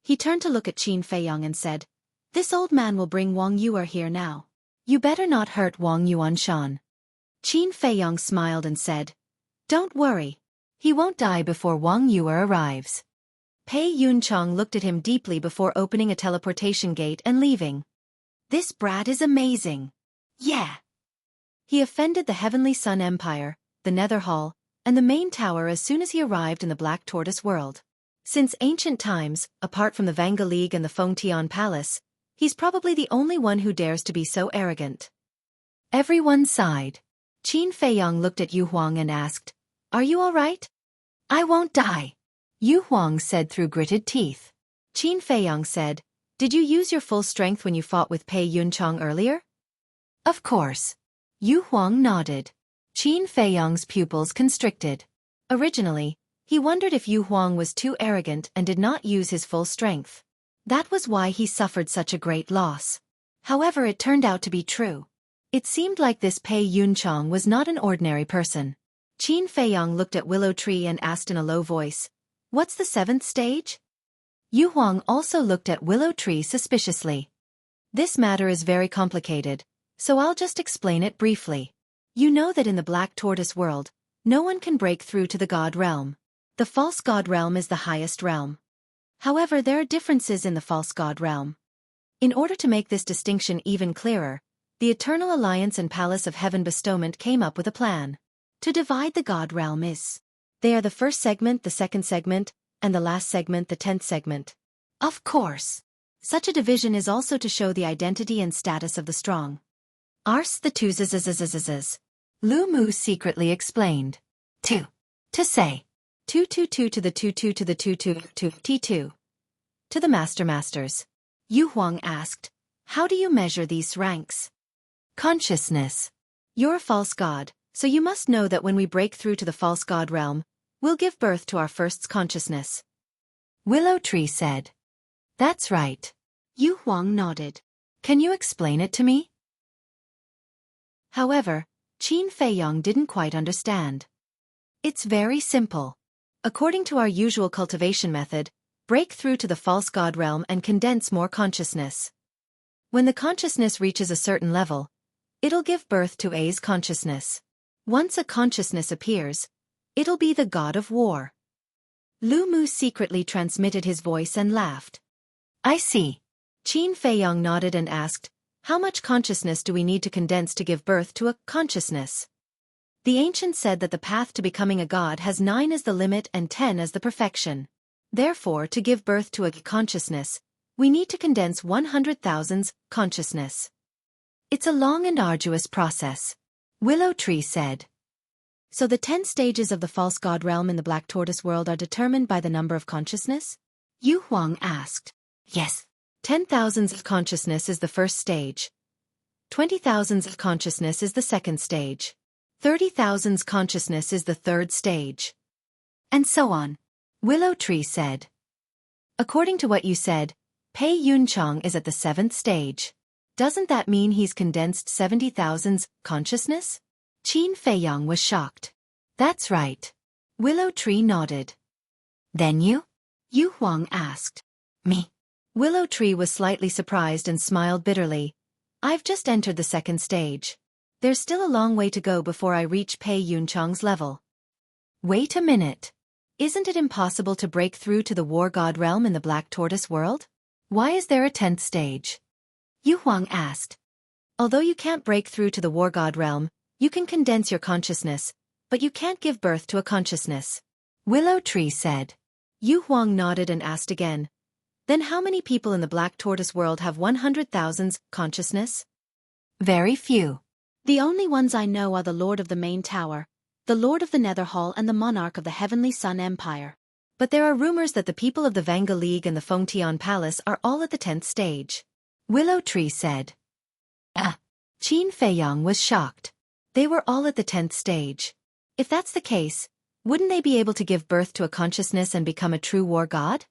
He turned to look at Qin Feiyong and said, "This old man will bring Wang Yuer here now. You better not hurt Wang Yuanshan." Qin Feiyong smiled and said, "Don't worry. He won't die before Wang Yuer arrives." Pei Yunchang looked at him deeply before opening a teleportation gate and leaving. "This brat is amazing. Yeah." He offended the Heavenly Sun Empire, the Netherhall, and the main tower as soon as he arrived in the Black Tortoise world. Since ancient times, apart from the Vanga League and the Fengtian Palace, he's probably the only one who dares to be so arrogant. Everyone sighed. Qin Feiyong looked at Yu Huang and asked, "Are you all right?" "I won't die," Yu Huang said through gritted teeth. Qin Feiyong said, "Did you use your full strength when you fought with Pei Yunchang earlier?" "Of course." Yu Huang nodded. Qin Feiyong's pupils constricted. Originally, he wondered if Yu Huang was too arrogant and did not use his full strength. That was why he suffered such a great loss. However, it turned out to be true. It seemed like this Pei Yunchang was not an ordinary person. Qin Feiyong looked at Willow Tree and asked in a low voice, "What's the 7th stage?" Yu Huang also looked at Willow Tree suspiciously. "This matter is very complicated, so I'll just explain it briefly. You know that in the Black Tortoise world, no one can break through to the God realm. The false God realm is the highest realm. However, there are differences in the false God realm. In order to make this distinction even clearer, the Eternal Alliance and Palace of Heaven Bestowment came up with a plan. To divide the God realm is. They are the first segment, the second segment, and the last segment, the 10th segment. Of course. Such a division is also to show the identity and status of the strong. Ars the two zzzzzzzzzz. Lu Mu secretly explained. To say. 222 to the 22 to the 22 T2. To the masters. Yu Huang asked, "How do you measure these ranks?" "Consciousness. You're a false god. So you must know that when we break through to the false god realm, we'll give birth to our first consciousness," Willow Tree said. "That's right." Yu Huang nodded. "Can you explain it to me?" However, Qin Feiyong didn't quite understand. "It's very simple. According to our usual cultivation method, break through to the false god realm and condense more consciousness. When the consciousness reaches a certain level, it'll give birth to A's consciousness. Once a consciousness appears, it'll be the god of war." Lu Mu secretly transmitted his voice and laughed. "I see." Qin Feiyong nodded and asked, "How much consciousness do we need to condense to give birth to a consciousness?" The ancients said that the path to becoming a god has 9 as the limit and 10 as the perfection. Therefore, to give birth to a consciousness, we need to condense 100,000 consciousness. It's a long and arduous process, Willow Tree said. So the 10 stages of the false god realm in the Black Tortoise world are determined by the number of consciousness? Yu Huang asked. Yes. 10,000 of consciousness is the first stage. 20,000 consciousness is the second stage. 30,000 consciousness is the third stage. And so on. Willow Tree said. According to what you said, Pei Yunchang is at the seventh stage. Doesn't that mean he's condensed 70,000 consciousness? Qin Feiyang was shocked. That's right. Willow Tree nodded. Then you? Yu Huang asked. Me. Willow Tree was slightly surprised and smiled bitterly. I've just entered the second stage. There's still a long way to go before I reach Pei Yunchang's level. Wait a minute. Isn't it impossible to break through to the War God realm in the Black Tortoise world? Why is there a 10th stage? Yu Huang asked. Although you can't break through to the War God realm, you can condense your consciousness, but you can't give birth to a consciousness. Willow Tree said. Yu Huang nodded and asked again. Then how many people in the Black Tortoise world have 100,000 consciousness? Very few. The only ones I know are the Lord of the Main Tower, the Lord of the Nether Hall and the Monarch of the Heavenly Sun Empire. But there are rumors that the people of the Vanga League and the Fengtian Palace are all at the 10th stage. Willow Tree said. Qin Feiyang was shocked. They were all at the 10th stage. If that's the case, wouldn't they be able to give birth to a consciousness and become a true war god?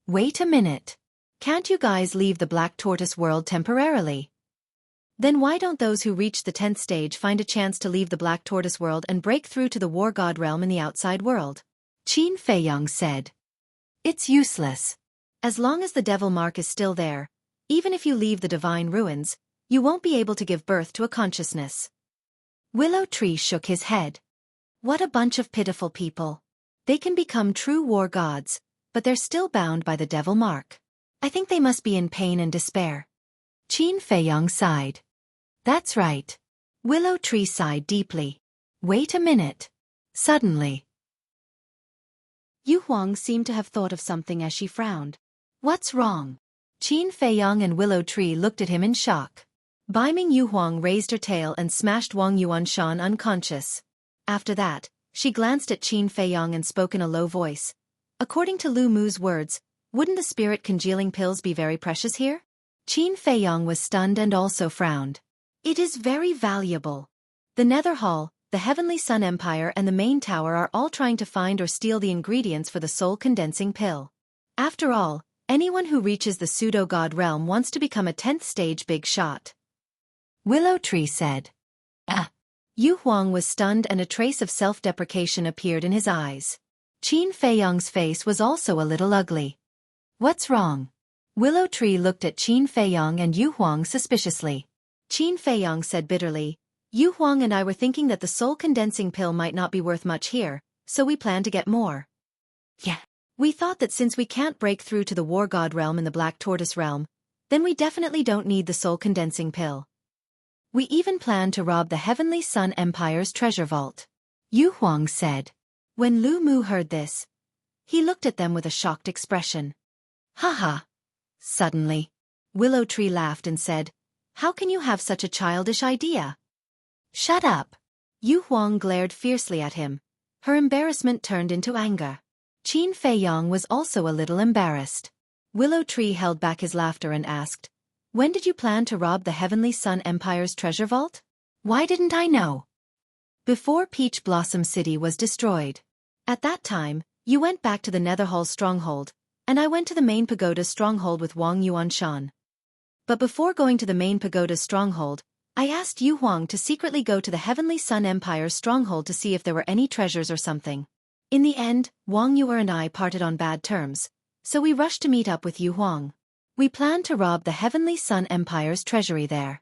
Wait a minute. Can't you guys leave the Black Tortoise world temporarily? Then why don't those who reach the 10th stage find a chance to leave the Black Tortoise world and break through to the War God realm in the outside world? Qin Feiyang said. It's useless. As long as the devil mark is still there, even if you leave the divine ruins, you won't be able to give birth to a consciousness. Willow Tree shook his head. What a bunch of pitiful people. They can become true war gods, but they're still bound by the devil mark. I think they must be in pain and despair. Qin Feiyang sighed. That's right. Willow Tree sighed deeply. Wait a minute. Suddenly, Yu Huang seemed to have thought of something as she frowned. What's wrong? Qin Feiyang and Willow Tree looked at him in shock. Beiming Yu Huang raised her tail and smashed Wang Yuanshan unconscious. After that, she glanced at Qin Feiyang and spoke in a low voice. According to Lu Mu's words, wouldn't the spirit congealing pills be very precious here? Qin Feiyang was stunned and also frowned. It is very valuable. The Nether Hall, the Heavenly Sun Empire and the Main Tower are all trying to find or steal the ingredients for the soul-condensing pill. After all, anyone who reaches the pseudo-god realm wants to become a 10th stage big shot. Willow Tree said. Yu Huang was stunned and a trace of self-deprecation appeared in his eyes. Qin Feiyang's face was also a little ugly. What's wrong? Willow Tree looked at Qin Feiyang and Yu Huang suspiciously. Qin Feiyang said bitterly, Yu Huang and I were thinking that the soul-condensing pill might not be worth much here, so we planned to get more. Yeah. We thought that since we can't break through to the War God realm in the Black Tortoise realm, then we definitely don't need the soul-condensing pill. We even planned to rob the Heavenly Sun Empire's treasure vault. Yu Huang said. When Lu Mu heard this, he looked at them with a shocked expression. Haha. Suddenly, Willow Tree laughed and said, How can you have such a childish idea? Shut up. Yu Huang glared fiercely at him. Her embarrassment turned into anger. Qin Feiyang was also a little embarrassed. Willow Tree held back his laughter and asked, When did you plan to rob the Heavenly Sun Empire's treasure vault? Why didn't I know? Before Peach Blossom City was destroyed. At that time, you went back to the Netherhall stronghold, and I went to the main pagoda's stronghold with Wang Yuanshan. But before going to the main pagoda's stronghold, I asked Yu Huang to secretly go to the Heavenly Sun Empire's stronghold to see if there were any treasures or something. In the end, Wang Yuer and I parted on bad terms, so we rushed to meet up with Yu Huang. We planned to rob the Heavenly Sun Empire's treasury there.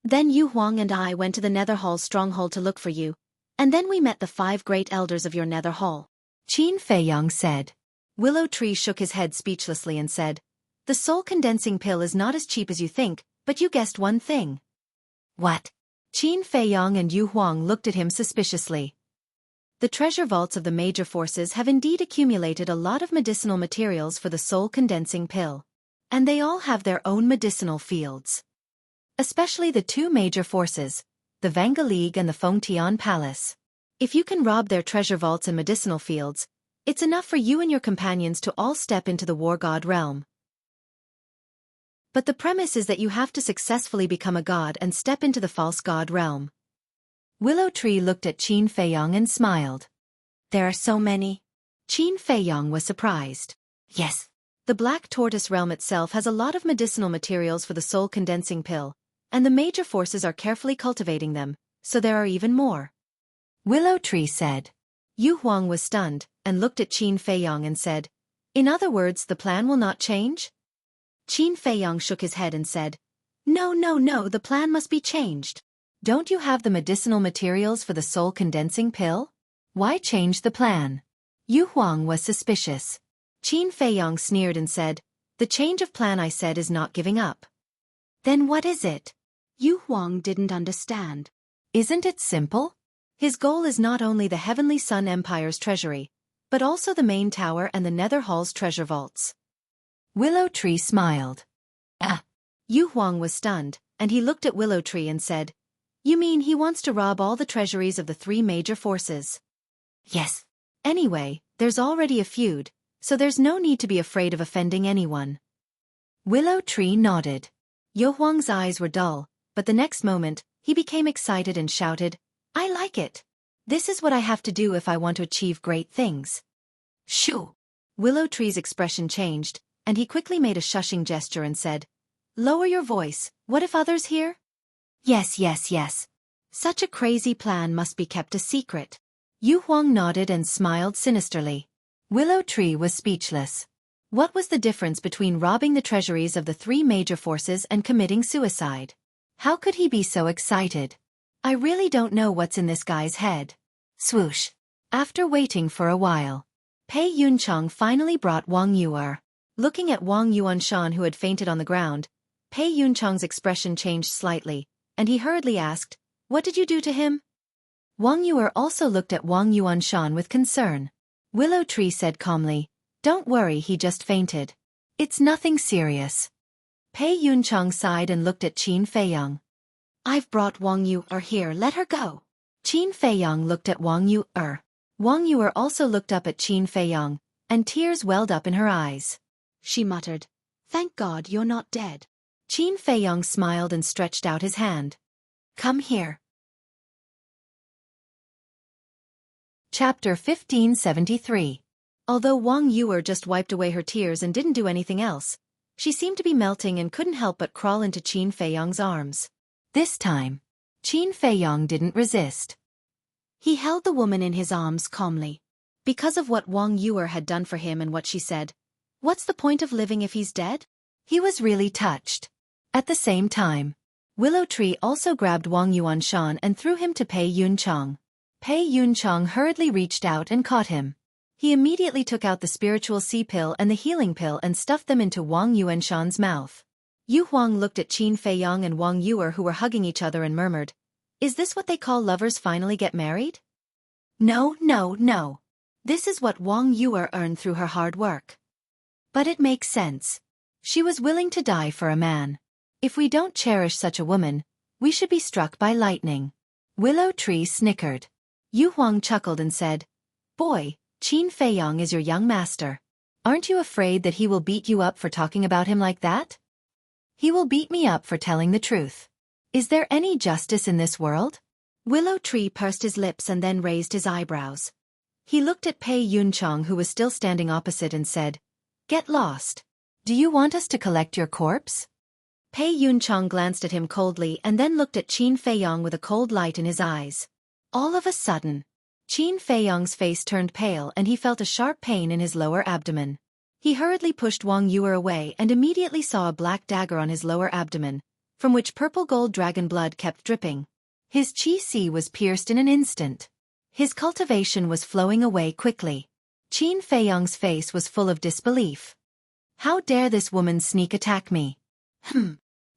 Then Yu Huang and I went to the Netherhall's stronghold to look for you, and then we met the 5 great elders of your Netherhall. Qin Feiyang said. Willow Tree shook his head speechlessly and said, The soul-condensing pill is not as cheap as you think, but you guessed one thing. What? Qin Feiyang and Yu Huang looked at him suspiciously. The treasure vaults of the major forces have indeed accumulated a lot of medicinal materials for the soul-condensing pill. And they all have their own medicinal fields. Especially the 2 major forces, the Vanga League and the Fengtian Palace. If you can rob their treasure vaults and medicinal fields, it's enough for you and your companions to all step into the War God realm. But the premise is that you have to successfully become a god and step into the false god realm. Willow Tree looked at Qin Feiyong and smiled. There are so many. Qin Feiyong was surprised. Yes. The Black Tortoise realm itself has a lot of medicinal materials for the soul condensing pill, and the major forces are carefully cultivating them, so there are even more. Willow Tree said. Yu Huang was stunned, and looked at Qin Feiyong and said, in other words, the plan will not change? Qin Feiyong shook his head and said, no, the plan must be changed. Don't you have the medicinal materials for the soul condensing pill? Why change the plan? Yu Huang was suspicious. Qin Feiyong sneered and said, the change of plan I said is not giving up. Then what is it? Yu Huang didn't understand. Isn't it simple? His goal is not only the Heavenly Sun Empire's treasury, but also the main tower and the Nether Hall's treasure vaults. Willow Tree smiled. Yu Huang was stunned, and he looked at Willow Tree and said, you mean he wants to rob all the treasuries of the three major forces? Yes. Anyway, there's already a feud, so there's no need to be afraid of offending anyone. Willow Tree nodded. Yu Huang's eyes were dull, but the next moment, he became excited and shouted, I like it. This is what I have to do if I want to achieve great things. Shoo! Willow Tree's expression changed, and he quickly made a shushing gesture and said, lower your voice, what if others hear? Yes. Such a crazy plan must be kept a secret. Yu Huang nodded and smiled sinisterly. Willow Tree was speechless. What was the difference between robbing the treasuries of the three major forces and committing suicide? How could he be so excited? I really don't know what's in this guy's head. Swoosh. After waiting for a while, Pei Yuncheng finally brought Wang Yuer. Looking at Wang Yuanshan who had fainted on the ground, Pei Yuncheng's expression changed slightly, and he hurriedly asked, what did you do to him? Wang Yuer also looked at Wang Yuanshan with concern. Willow Tree said calmly, don't worry, he just fainted. It's nothing serious. Pei Yuncheng sighed and looked at Qin Feiyong. I've brought Wang Yuer here, let her go. Qin Feiyong looked at Wang Yuer. Wang Yuer also looked up at Qin Feiyong, and tears welled up in her eyes. She muttered, thank God you're not dead. Qin Feiyong smiled and stretched out his hand. Come here. Chapter 1573. Although Wang Yuer just wiped away her tears and didn't do anything else, she seemed to be melting and couldn't help but crawl into Qin Feiyong's arms. This time, Qin Feiyong didn't resist. He held the woman in his arms calmly. Because of what Wang Yuer had done for him and what she said, what's the point of living if he's dead? He was really touched. At the same time, Willow Tree also grabbed Wang Yuanshan and threw him to Pei Yuncheng. Pei Yuncheng hurriedly reached out and caught him. He immediately took out the spiritual sea pill and the healing pill and stuffed them into Wang Yuanshan's mouth. Yu Huang looked at Qin Feiyong and Wang Yuer who were hugging each other and murmured, is this what they call lovers finally get married? No. This is what Wang Yuer earned through her hard work. But it makes sense. She was willing to die for a man. If we don't cherish such a woman, we should be struck by lightning. Willow Tree snickered. Yu Huang chuckled and said, boy, Qin Feiyong is your young master. Aren't you afraid that he will beat you up for talking about him like that? He will beat me up for telling the truth. Is there any justice in this world? Willow Tree pursed his lips and then raised his eyebrows. He looked at Pei Yuncheng who was still standing opposite and said, get lost. Do you want us to collect your corpse? Pei Yuncheng glanced at him coldly and then looked at Qin Feiyong with a cold light in his eyes. All of a sudden, Qin Feiyong's face turned pale and he felt a sharp pain in his lower abdomen. He hurriedly pushed Wang Yuer away and immediately saw a black dagger on his lower abdomen, from which purple-gold dragon blood kept dripping. His chi-si was pierced in an instant. His cultivation was flowing away quickly. Qin Feiyong's face was full of disbelief. How dare this woman sneak attack me?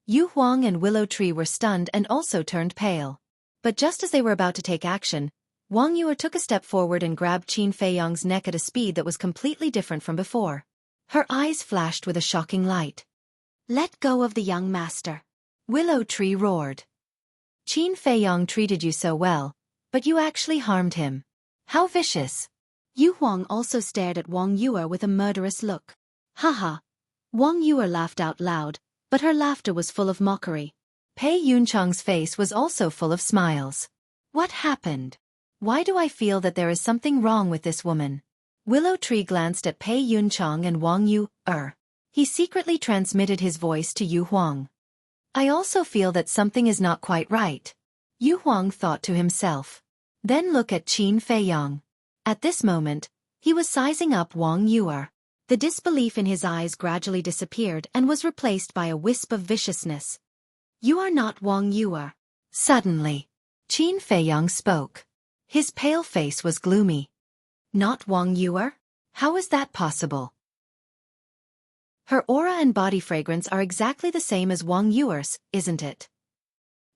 Yu Huang and Willow Tree were stunned and also turned pale. But just as they were about to take action, Wang Yuer took a step forward and grabbed Qin Feiyong's neck at a speed that was completely different from before. Her eyes flashed with a shocking light. Let go of the young master. Willow Tree roared. Qin Feiyong treated you so well, but you actually harmed him. How vicious. Yu Huang also stared at Wang Yuer with a murderous look. Haha. Wang Yuer laughed out loud, but her laughter was full of mockery. Pei Yunchang's face was also full of smiles. What happened? Why do I feel that there is something wrong with this woman? Willow Tree glanced at Pei Yunchang and Wang Yu. He secretly transmitted his voice to Yu Huang. I also feel that something is not quite right. Yu Huang thought to himself. Then look at Qin Feiyang. At this moment, he was sizing up Wang Yu. The disbelief in his eyes gradually disappeared and was replaced by a wisp of viciousness. You are not Wang Yu. Suddenly, Qin Feiyang spoke. His pale face was gloomy. Not Wang Yu? How is that possible? Her aura and body fragrance are exactly the same as Wang Yu's, isn't it?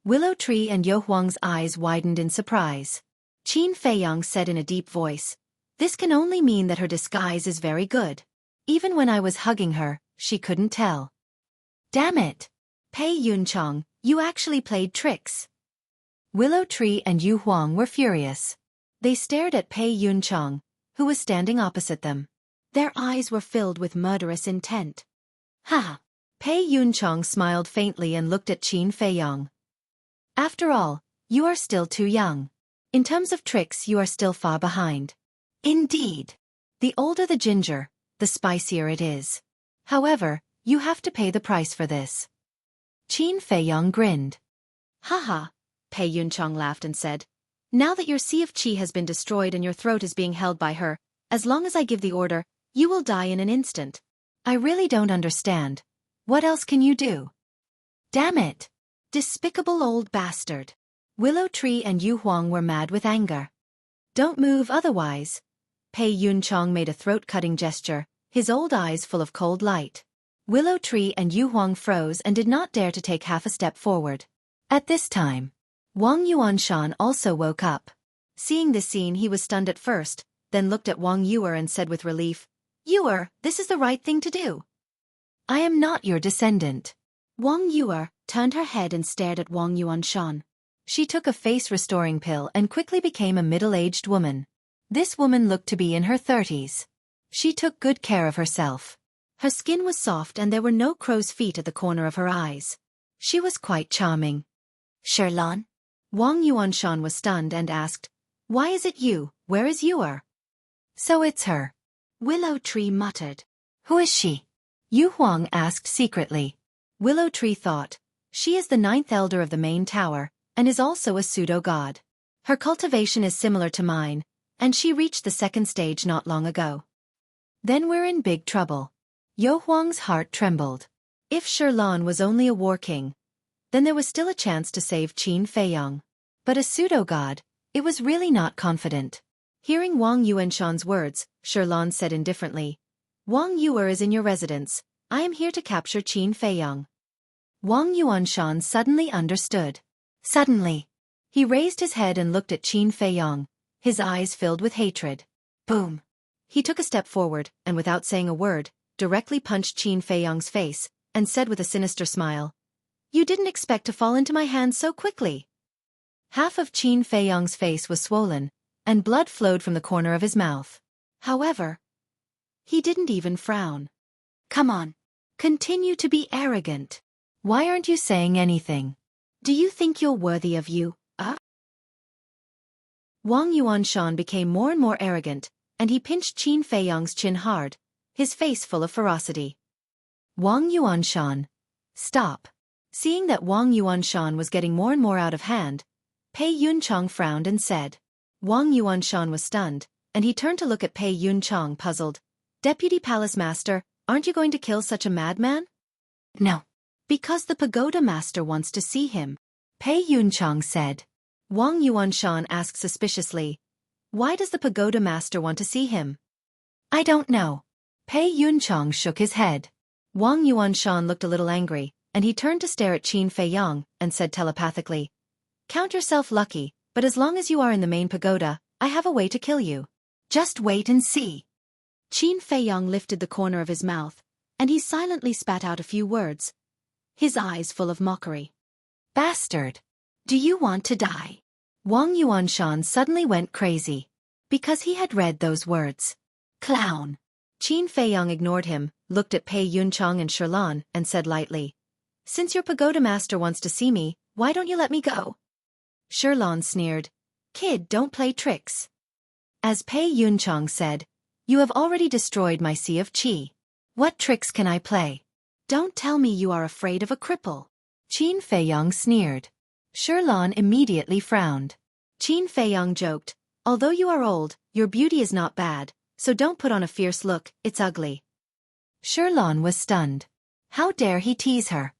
Willow Tree and Yu Huang's eyes widened in surprise. Qin Feiyang said in a deep voice, "This can only mean that her disguise is very good. Even when I was hugging her, she couldn't tell." Damn it! Pei Yunchang, you actually played tricks. Willow Tree and Yu Huang were furious. They stared at Pei Yunchang, who was standing opposite them. Their eyes were filled with murderous intent. Ha! Pei Yunchang smiled faintly and looked at Qin Feiyang. After all, you are still too young. In terms of tricks, you are still far behind. Indeed. The older the ginger, the spicier it is. However, you have to pay the price for this. Qin Feiyang grinned. Haha, Pei Yunchang laughed and said, now that your Sea of Qi has been destroyed and your throat is being held by her, as long as I give the order, you will die in an instant. I really don't understand. What else can you do? Damn it! Despicable old bastard. Willow Tree and Yu Huang were mad with anger. Don't move otherwise. Pei Yunchang made a throat-cutting gesture, his old eyes full of cold light. Willow Tree and Yu Huang froze and did not dare to take half a step forward. At this time, Wang Yuanshan also woke up. Seeing this scene, he was stunned at first, then looked at Wang Yuer and said with relief, Yuer, this is the right thing to do. I am not your descendant. Wang Yuer turned her head and stared at Wang Yuanshan. She took a face-restoring pill and quickly became a middle-aged woman. This woman looked to be in her 30s. She took good care of herself. Her skin was soft and there were no crow's feet at the corner of her eyes. She was quite charming. Sherlan? Wang Yuanshan was stunned and asked, Why is it you? Where is Yuer? So it's her. Willow Tree muttered. Who is she? Yu Huang asked secretly. Willow Tree thought, she is the 9th elder of the main tower, and is also a pseudo-god. Her cultivation is similar to mine, and she reached the 2nd stage not long ago. Then we're in big trouble. Yu Huang's heart trembled. If Sherlan was only a war king, then there was still a chance to save Qin Feiyang. But a pseudo-god, it was really not confident. Hearing Wang Yuanshan's words, Sherlan said indifferently, Wang Yuer is in your residence. I am here to capture Qin Feiyang. Wang Yuanshan suddenly understood. Suddenly, he raised his head and looked at Qin Feiyang, his eyes filled with hatred. Boom! He took a step forward, and without saying a word, directly punched Qin Feiyang's face, and said with a sinister smile, You didn't expect to fall into my hands so quickly. Half of Qin Feiyang's face was swollen, and blood flowed from the corner of his mouth. However, he didn't even frown. Come on. Continue to be arrogant. Why aren't you saying anything? Do you think you're worthy of you, Wang Yuanshan became more and more arrogant, and he pinched Qin Feiyang's chin hard, his face full of ferocity. Wang Yuanshan, stop. Seeing that Wang Yuanshan was getting more and more out of hand, Pei Yunchang frowned and said. Wang Yuanshan was stunned, and he turned to look at Pei Yunchang puzzled. Deputy Palace Master, aren't you going to kill such a madman? No. Because the Pagoda Master wants to see him, Pei Yunchang said. Wang Yuanshan asked suspiciously, Why does the Pagoda Master want to see him? I don't know. Pei Yunchang shook his head. Wang Yuanshan looked a little angry, and he turned to stare at Qin Feiyang, and said telepathically, Count yourself lucky, but as long as you are in the main pagoda, I have a way to kill you. Just wait and see. Qin Feiyang lifted the corner of his mouth, and he silently spat out a few words, his eyes full of mockery. Bastard! Do you want to die? Wang Yuanshan suddenly went crazy, because he had read those words. Clown! Qin Feiyang ignored him, looked at Pei Yunchang and Sherlan, and said lightly, Since your pagoda master wants to see me, why don't you let me go? Xueqi sneered. Kid, don't play tricks. As Pei Yunchang said, you have already destroyed my sea of qi. What tricks can I play? Don't tell me you are afraid of a cripple. Qin Feiyang sneered. Xueqi immediately frowned. Qin Feiyang joked, although you are old, your beauty is not bad, so don't put on a fierce look, it's ugly. Xueqi was stunned. How dare he tease her?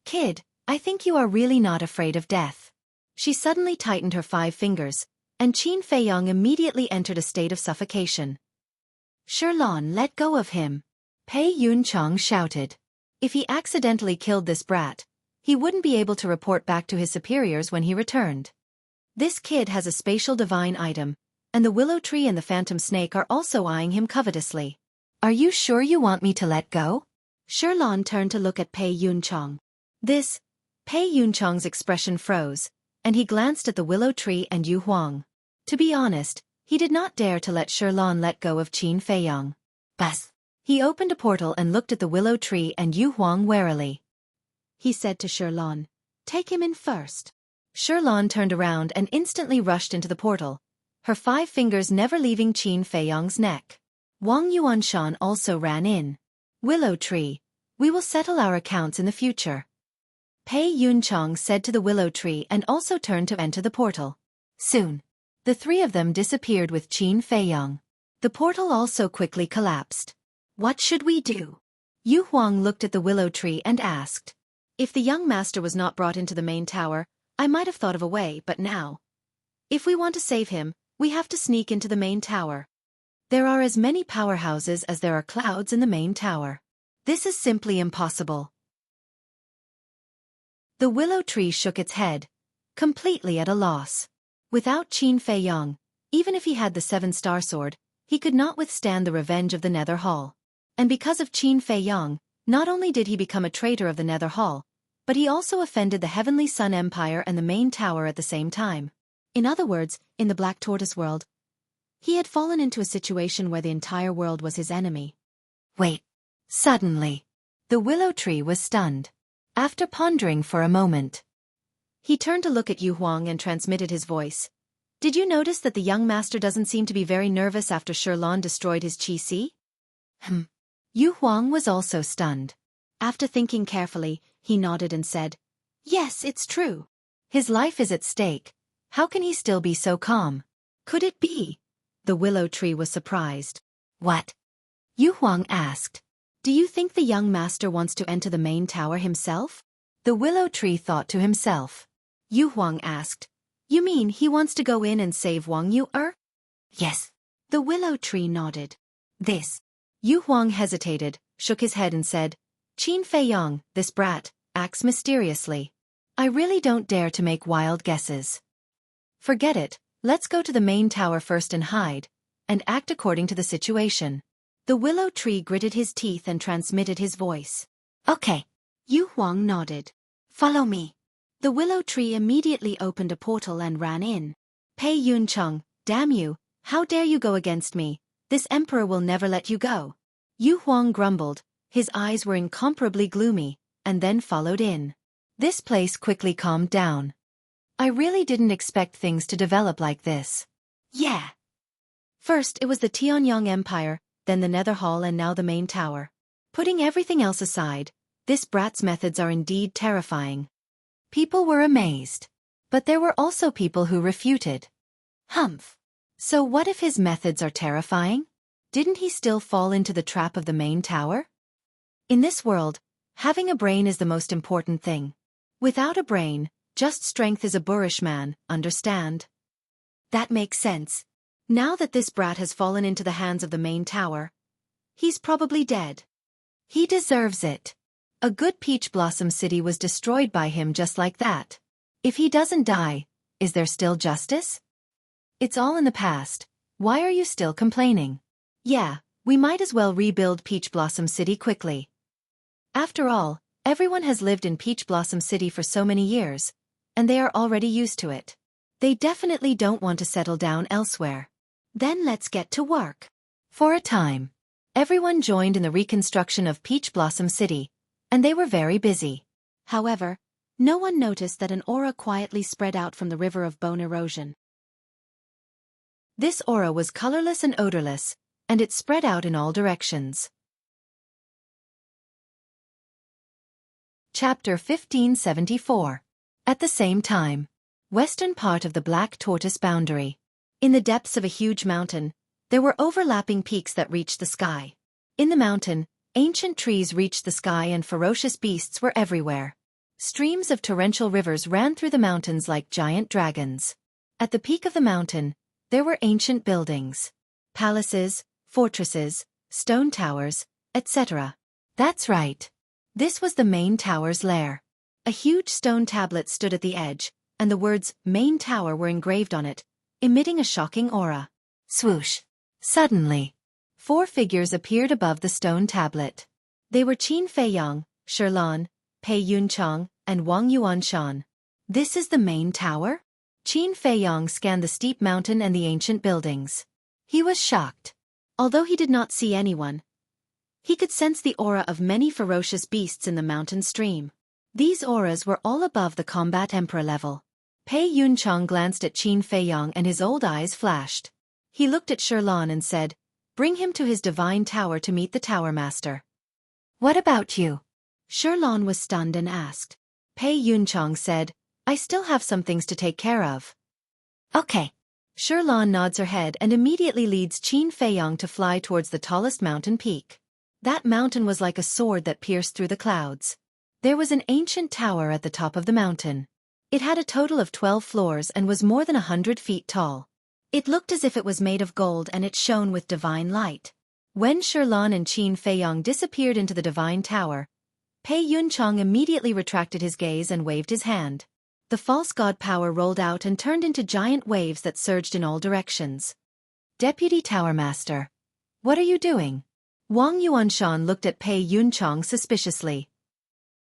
Kid, I think you are really not afraid of death. She suddenly tightened her 5 fingers, and Qin Feiyang immediately entered a state of suffocation. Xueqi, let go of him. Pei Yunchang shouted. If he accidentally killed this brat, he wouldn't be able to report back to his superiors when he returned. This kid has a spatial divine item, and the willow tree and the phantom snake are also eyeing him covetously. Are you sure you want me to let go? Xueqi turned to look at Pei Yunchang. Pei Yunchang's expression froze, and he glanced at the willow tree and Yu Huang. To be honest, he did not dare to let Xueqi let go of Qin Feiyang. Bas. He opened a portal and looked at the willow tree and Yu Huang warily. He said to Xueqi, take him in first. Xueqi turned around and instantly rushed into the portal, her 5 fingers never leaving Qin Feiyang's neck. Wang Yuanshan also ran in. Willow tree, we will settle our accounts in the future. Pei Yunchang said to the willow tree and also turned to enter the portal. Soon, the 3 of them disappeared with Qin Feiyang. The portal also quickly collapsed. What should we do? Yu Huang looked at the willow tree and asked. If the young master was not brought into the main tower, I might have thought of a way, but now. If we want to save him, we have to sneak into the main tower. There are as many powerhouses as there are clouds in the main tower. This is simply impossible. The willow tree shook its head, completely at a loss. Without Qin Feiyang, even if he had the 7-star sword, he could not withstand the revenge of the Nether Hall. And because of Qin Feiyang, not only did he become a traitor of the Nether Hall, but he also offended the Heavenly Sun Empire and the main tower at the same time. In other words, in the Black Tortoise world, he had fallen into a situation where the entire world was his enemy. Wait. Suddenly, the willow tree was stunned. After pondering for a moment, he turned to look at Yu Huang and transmitted his voice. Did you notice that the young master doesn't seem to be very nervous after Xueqi destroyed his Qi Si? Yu Huang was also stunned. After thinking carefully, he nodded and said, yes, it's true. His life is at stake. How can he still be so calm? Could it be? The willow tree was surprised. What? Yu Huang asked. Do you think the young master wants to enter the main tower himself? The willow tree thought to himself. Yu Huang asked. You mean he wants to go in and save Wang Yu? Yes. The willow tree nodded. Yu Huang hesitated, shook his head and said, Qin Feiyang, this brat, acts mysteriously. I really don't dare to make wild guesses. Forget it, let's go to the main tower first and hide, and act according to the situation. The willow tree gritted his teeth and transmitted his voice. Okay. Yu Huang nodded. Follow me. The willow tree immediately opened a portal and ran in. Pei Yunchang, damn you, how dare you go against me? This emperor will never let you go. Yu Huang grumbled, his eyes were incomparably gloomy, and then followed in. This place quickly calmed down. I really didn't expect things to develop like this. Yeah. First it was the Tianyang Empire, then the Nether Hall and now the main tower. Putting everything else aside, this brat's methods are indeed terrifying. People were amazed. But there were also people who refuted. Humph. So what if his methods are terrifying? Didn't he still fall into the trap of the main tower? In this world, having a brain is the most important thing. Without a brain, just strength is a boorish man, understand? That makes sense. Now that this brat has fallen into the hands of the main tower, he's probably dead. He deserves it. A good peach blossom city was destroyed by him just like that. If he doesn't die, is there still justice? It's all in the past. Why are you still complaining? Yeah, we might as well rebuild Peach Blossom City quickly. After all, everyone has lived in Peach Blossom City for so many years, and they are already used to it. They definitely don't want to settle down elsewhere. Then let's get to work. For a time, everyone joined in the reconstruction of Peach Blossom City, and they were very busy. However, no one noticed that an aura quietly spread out from the river of bone erosion. This aura was colorless and odorless, and it spread out in all directions. Chapter 1574. At the same time. Western part of the Black Tortoise boundary. In the depths of a huge mountain, there were overlapping peaks that reached the sky. In the mountain, ancient trees reached the sky and ferocious beasts were everywhere. Streams of torrential rivers ran through the mountains like giant dragons. At the peak of the mountain, there were ancient buildings. Palaces, fortresses, stone towers, etc. That's right. This was the main tower's lair. A huge stone tablet stood at the edge, and the words "Main Tower" were engraved on it, emitting a shocking aura. Swoosh! Suddenly, 4 figures appeared above the stone tablet. They were Qin Feiyang, Sherlan, Pei Yunchang, and Wang Yuanshan. This is the main tower? Qin Feiyang scanned the steep mountain and the ancient buildings. He was shocked. Although he did not see anyone, he could sense the aura of many ferocious beasts in the mountain stream. These auras were all above the combat emperor level. Pei Yunchang glanced at Qin Feiyang and his old eyes flashed. He looked at Sherlan and said, "Bring him to his divine tower to meet the tower master." "What about you?" Sherlan was stunned and asked. Pei Yunchang said, "I still have some things to take care of." "Okay." Sherlan nods her head and immediately leads Qin Feiyang to fly towards the tallest mountain peak. That mountain was like a sword that pierced through the clouds. There was an ancient tower at the top of the mountain. It had a total of 12 floors and was more than 100 feet tall. It looked as if it was made of gold and it shone with divine light. When Sherlan and Qin Feiyang disappeared into the divine tower, Pei Yunchang immediately retracted his gaze and waved his hand. The false god power rolled out and turned into giant waves that surged in all directions. "Deputy Tower Master, what are you doing?" Wang Yuanshan looked at Pei Yunchang suspiciously.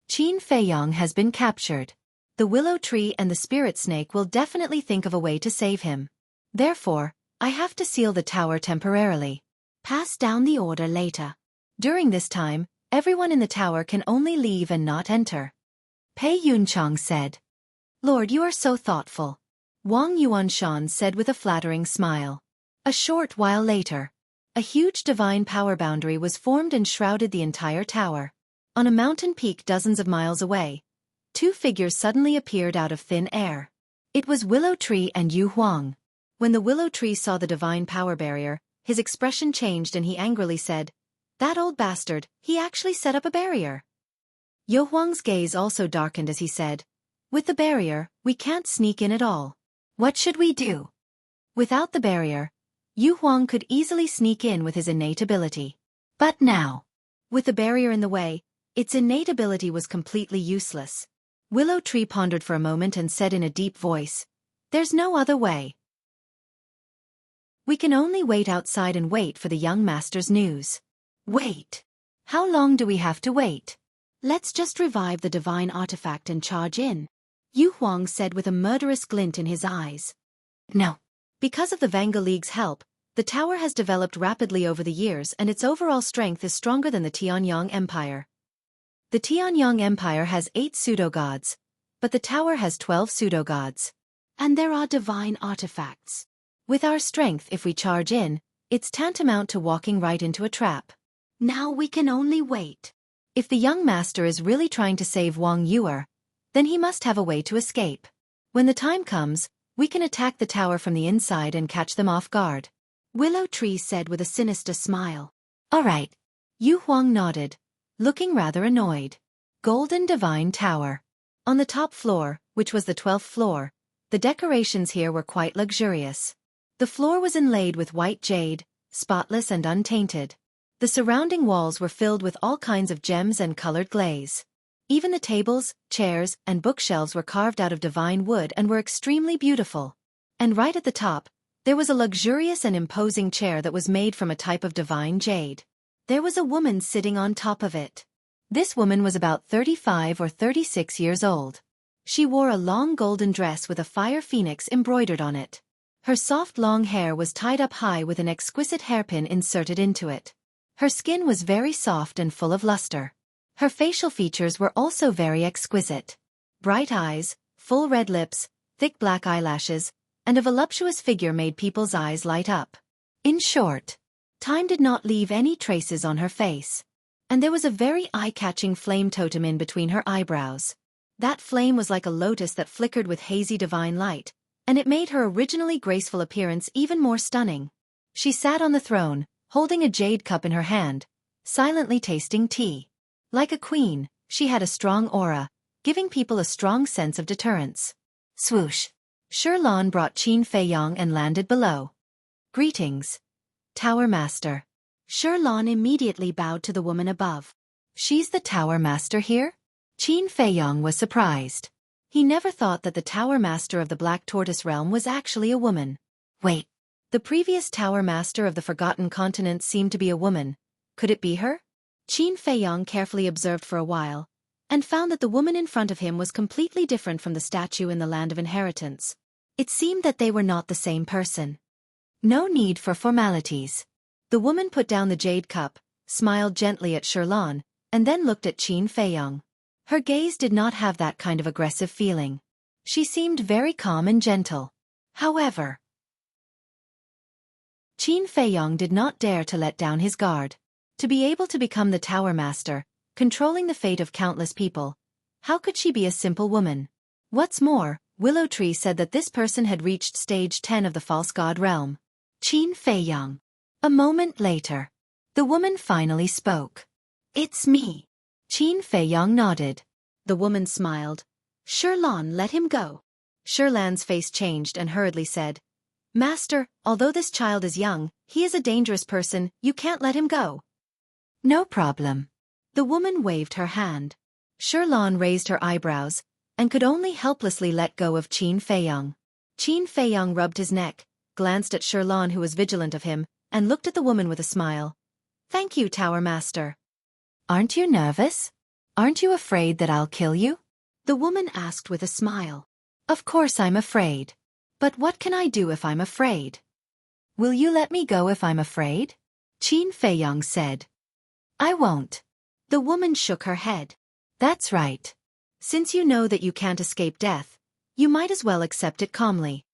"Qin Feiyang has been captured. The willow tree and the spirit snake will definitely think of a way to save him. Therefore, I have to seal the tower temporarily. Pass down the order later. During this time, everyone in the tower can only leave and not enter." Pei Yunchang said. "Lord, you are so thoughtful," Wang Yuanshan said with a flattering smile. A short while later, a huge divine power boundary was formed and shrouded the entire tower. On a mountain peak dozens of miles away, 2 figures suddenly appeared out of thin air. It was Willow Tree and Yu Huang. When the Willow Tree saw the divine power barrier, his expression changed and he angrily said, "That old bastard, he actually set up a barrier." Yu Huang's gaze also darkened as he said, "With the barrier, we can't sneak in at all. What should we do?" Without the barrier, Yu Huang could easily sneak in with his innate ability. But now, with the barrier in the way, its innate ability was completely useless. Willow Tree pondered for a moment and said in a deep voice, "There's no other way. We can only wait outside and wait for the young master's news." "Wait? How long do we have to wait?" "Let's just revive the divine artifact and charge in," Yu Huang said with a murderous glint in his eyes. "No." Because of the Vanga League's help, the tower has developed rapidly over the years and its overall strength is stronger than the Tianyang Empire. The Tianyang Empire has 8 pseudo-gods, but the tower has 12 pseudo-gods. And there are divine artifacts. With our strength, if we charge in, it's tantamount to walking right into a trap. Now we can only wait. If the young master is really trying to save Wang Yuer, then he must have a way to escape. When the time comes, we can attack the tower from the inside and catch them off guard," Willow Tree said with a sinister smile. "All right." Yu Huang nodded, looking rather annoyed. Golden Divine Tower. On the top floor, which was the 12th floor, the decorations here were quite luxurious. The floor was inlaid with white jade, spotless and untainted. The surrounding walls were filled with all kinds of gems and colored glaze. Even the tables, chairs, and bookshelves were carved out of divine wood and were extremely beautiful. And right at the top, there was a luxurious and imposing chair that was made from a type of divine jade. There was a woman sitting on top of it. This woman was about 35 or 36 years old. She wore a long golden dress with a fire phoenix embroidered on it. Her soft long hair was tied up high with an exquisite hairpin inserted into it. Her skin was very soft and full of luster. Her facial features were also very exquisite. Bright eyes, full red lips, thick black eyelashes, and a voluptuous figure made people's eyes light up. In short, time did not leave any traces on her face. And there was a very eye-catching flame totem in between her eyebrows. That flame was like a lotus that flickered with hazy divine light, and it made her originally graceful appearance even more stunning. She sat on the throne, holding a jade cup in her hand, silently tasting tea. Like a queen, she had a strong aura, giving people a strong sense of deterrence. Swoosh! Xueqi brought Qin Feiyong and landed below. Greetings, Tower Master. Xueqi immediately bowed to the woman above. She's the Tower Master here? Qin Feiyong was surprised. He never thought that the Tower Master of the Black Tortoise Realm was actually a woman. Wait. The previous Tower Master of the Forgotten Continent seemed to be a woman. Could it be her? Qin Feiyong carefully observed for a while, and found that the woman in front of him was completely different from the statue in the Land of Inheritance. It seemed that they were not the same person. No need for formalities. The woman put down the jade cup, smiled gently at Xueqi, and then looked at Qin Feiyong. Her gaze did not have that kind of aggressive feeling. She seemed very calm and gentle. However, Qin Feiyong did not dare to let down his guard. To be able to become the Tower Master, controlling the fate of countless people, how could she be a simple woman? What's more, Willow Tree said that this person had reached stage 10 of the false god realm. Qin Feiyong. A moment later, the woman finally spoke. It's me. Qin Feiyong nodded. The woman smiled. Xueqi, let him go. Xueqi's face changed and hurriedly said, Master, although this child is young, he is a dangerous person, you can't let him go. No problem. The woman waved her hand. Xueqi raised her eyebrows, and could only helplessly let go of Qin Feiyong. Qin Feiyong rubbed his neck, glanced at Xueqi who was vigilant of him, and looked at the woman with a smile. Thank you, Tower Master. Aren't you nervous? Aren't you afraid that I'll kill you? The woman asked with a smile. Of course I'm afraid. But what can I do if I'm afraid? Will you let me go if I'm afraid? Qin Feiyong said. I won't. The woman shook her head. That's right. Since you know that you can't escape death, you might as well accept it calmly.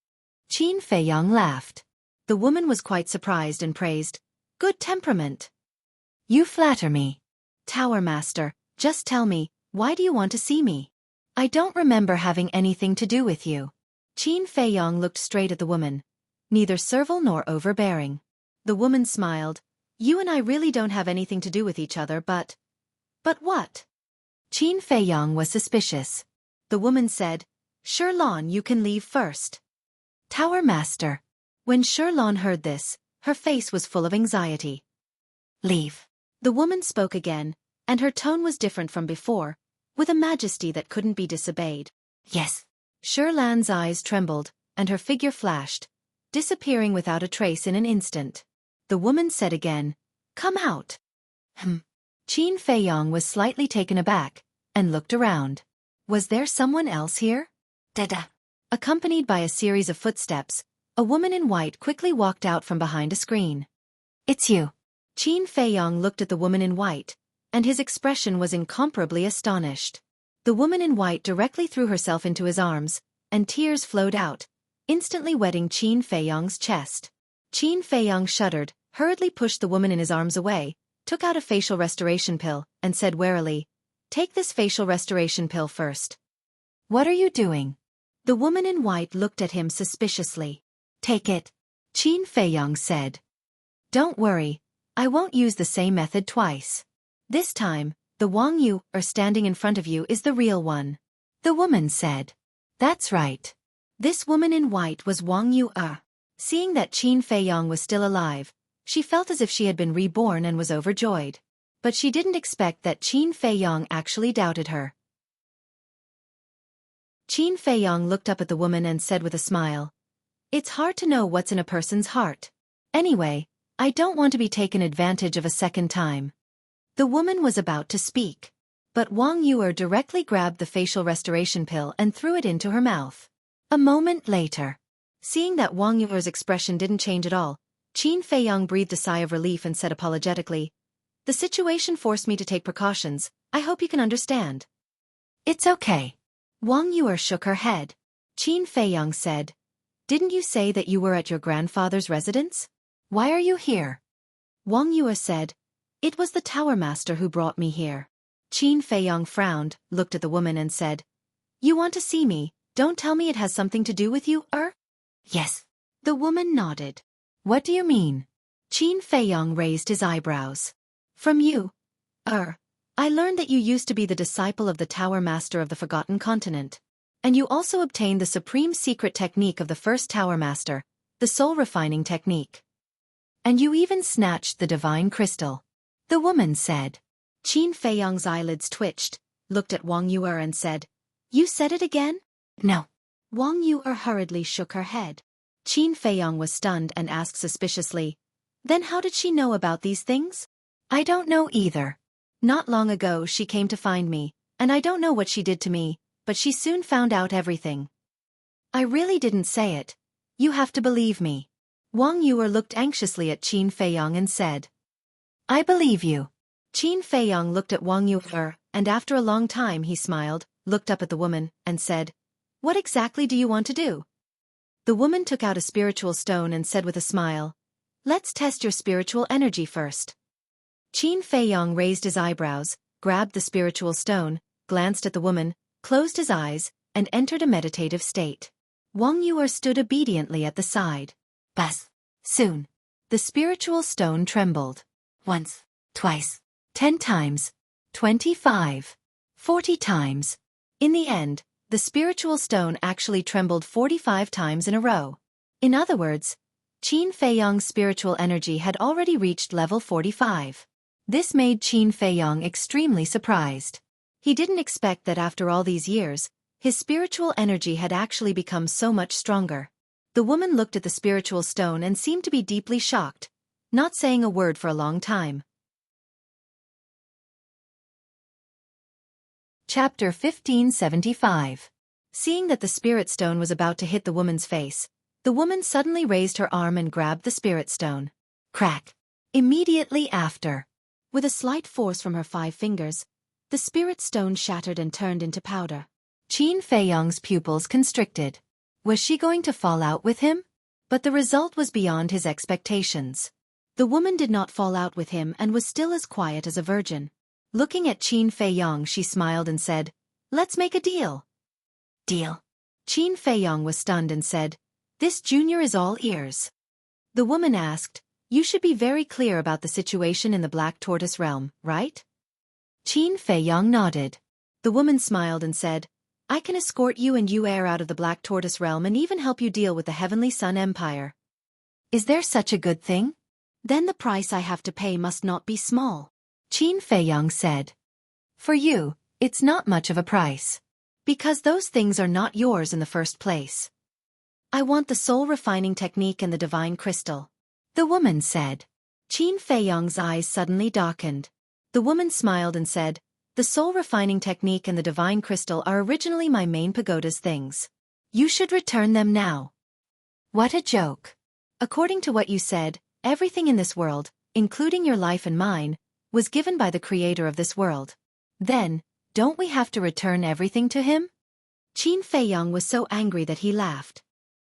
Qin Feiyong laughed. The woman was quite surprised and praised. Good temperament. You flatter me. Tower Master, just tell me, why do you want to see me? I don't remember having anything to do with you. Qin Feiyong looked straight at the woman, neither servile nor overbearing. The woman smiled. You and I really don't have anything to do with each other, but what? Qin Feiyong was suspicious. The woman said, Xueqi, you can leave first. Tower Master. When Xueqi heard this, her face was full of anxiety. Leave. The woman spoke again, and her tone was different from before, with a majesty that couldn't be disobeyed. Yes. Xueqi's eyes trembled, and her figure flashed, disappearing without a trace in an instant. The woman said again, Come out. Qin Feiyong was slightly taken aback, and looked around. Was there someone else here? Dada. Accompanied by a series of footsteps, a woman in white quickly walked out from behind a screen. It's you. Qin Feiyong looked at the woman in white, and his expression was incomparably astonished. The woman in white directly threw herself into his arms, and tears flowed out, instantly wetting Qin Feiyong's chest. Qin Feiyong shuddered, hurriedly pushed the woman in his arms away, took out a facial restoration pill, and said warily, Take this facial restoration pill first. What are you doing? The woman in white looked at him suspiciously. Take it. Qin Feiyong said. Don't worry, I won't use the same method twice. This time, the Wang you are standing in front of you is the real one. The woman said. That's right. This woman in white was Wang Yu. Seeing that Qin Feiyong was still alive, she felt as if she had been reborn and was overjoyed. But she didn't expect that Qin Feiyong actually doubted her. Qin Feiyong looked up at the woman and said with a smile, It's hard to know what's in a person's heart. Anyway, I don't want to be taken advantage of a second time. The woman was about to speak, but Wang Yuer directly grabbed the facial restoration pill and threw it into her mouth. A moment later, seeing that Wang Yuer's expression didn't change at all, Qin Feiyong breathed a sigh of relief and said apologetically, The situation forced me to take precautions, I hope you can understand. It's okay. Wang Yuer shook her head. Qin Feiyang said, Didn't you say that you were at your grandfather's residence? Why are you here? Wang Yuer said, It was the tower master who brought me here. Qin Feiyang frowned, looked at the woman and said, You want to see me, don't tell me it has something to do with you, Yes. The woman nodded. What do you mean? Qin Feiyang raised his eyebrows. From you. I learned that you used to be the disciple of the Tower Master of the Forgotten Continent. And you also obtained the supreme secret technique of the first Tower Master, the soul refining technique. And you even snatched the divine crystal. The woman said. Qin Feiyang's eyelids twitched, looked at Wang Yuer and said, You said it again? No. Wang Yuer hurriedly shook her head. Qin Feiyang was stunned and asked suspiciously, Then how did she know about these things? I don't know either. Not long ago she came to find me, and I don't know what she did to me, but she soon found out everything. I really didn't say it. You have to believe me. Wang Yuer looked anxiously at Qin Feiyang and said, I believe you. Qin Feiyang looked at Wang Yuer, and after a long time he smiled, looked up at the woman, and said, What exactly do you want to do? The woman took out a spiritual stone and said with a smile, Let's test your spiritual energy first. Qin Feiyang raised his eyebrows, grabbed the spiritual stone, glanced at the woman, closed his eyes, and entered a meditative state. Wang Yuer stood obediently at the side. Buzz. Soon. The spiritual stone trembled. Once, twice, 10 times, 25, 40 times. In the end, the spiritual stone actually trembled 45 times in a row. In other words, Qin Feiyang's spiritual energy had already reached level 45. This made Qin Feiyang extremely surprised. He didn't expect that after all these years, his spiritual energy had actually become so much stronger. The woman looked at the spiritual stone and seemed to be deeply shocked, not saying a word for a long time. Chapter 1575. Seeing that the spirit stone was about to hit the woman's face, the woman suddenly raised her arm and grabbed the spirit stone. Crack! Immediately after, with a slight force from her 5 fingers, the spirit stone shattered and turned into powder. Qin Feiyang's pupils constricted. Was she going to fall out with him? But the result was beyond his expectations. The woman did not fall out with him and was still as quiet as a virgin. Looking at Qin Feiyang, she smiled and said, Let's make a deal. Deal? Qin Feiyang was stunned and said, This junior is all ears. The woman asked, You should be very clear about the situation in the Black Tortoise realm, right? Qin Feiyang nodded. The woman smiled and said, I can escort you and Yuer out of the Black Tortoise realm and even help you deal with the Heavenly Sun Empire. Is there such a good thing? Then the price I have to pay must not be small. Qin Feiyang said. For you, it's not much of a price. Because those things are not yours in the first place. I want the soul refining technique and the divine crystal. The woman said. Qin Feiyang's eyes suddenly darkened. The woman smiled and said, The soul refining technique and the divine crystal are originally my main pagoda's things. You should return them now. What a joke. According to what you said, everything in this world, including your life and mine, was given by the creator of this world. Then, don't we have to return everything to him? Qin Feiyang was so angry that he laughed.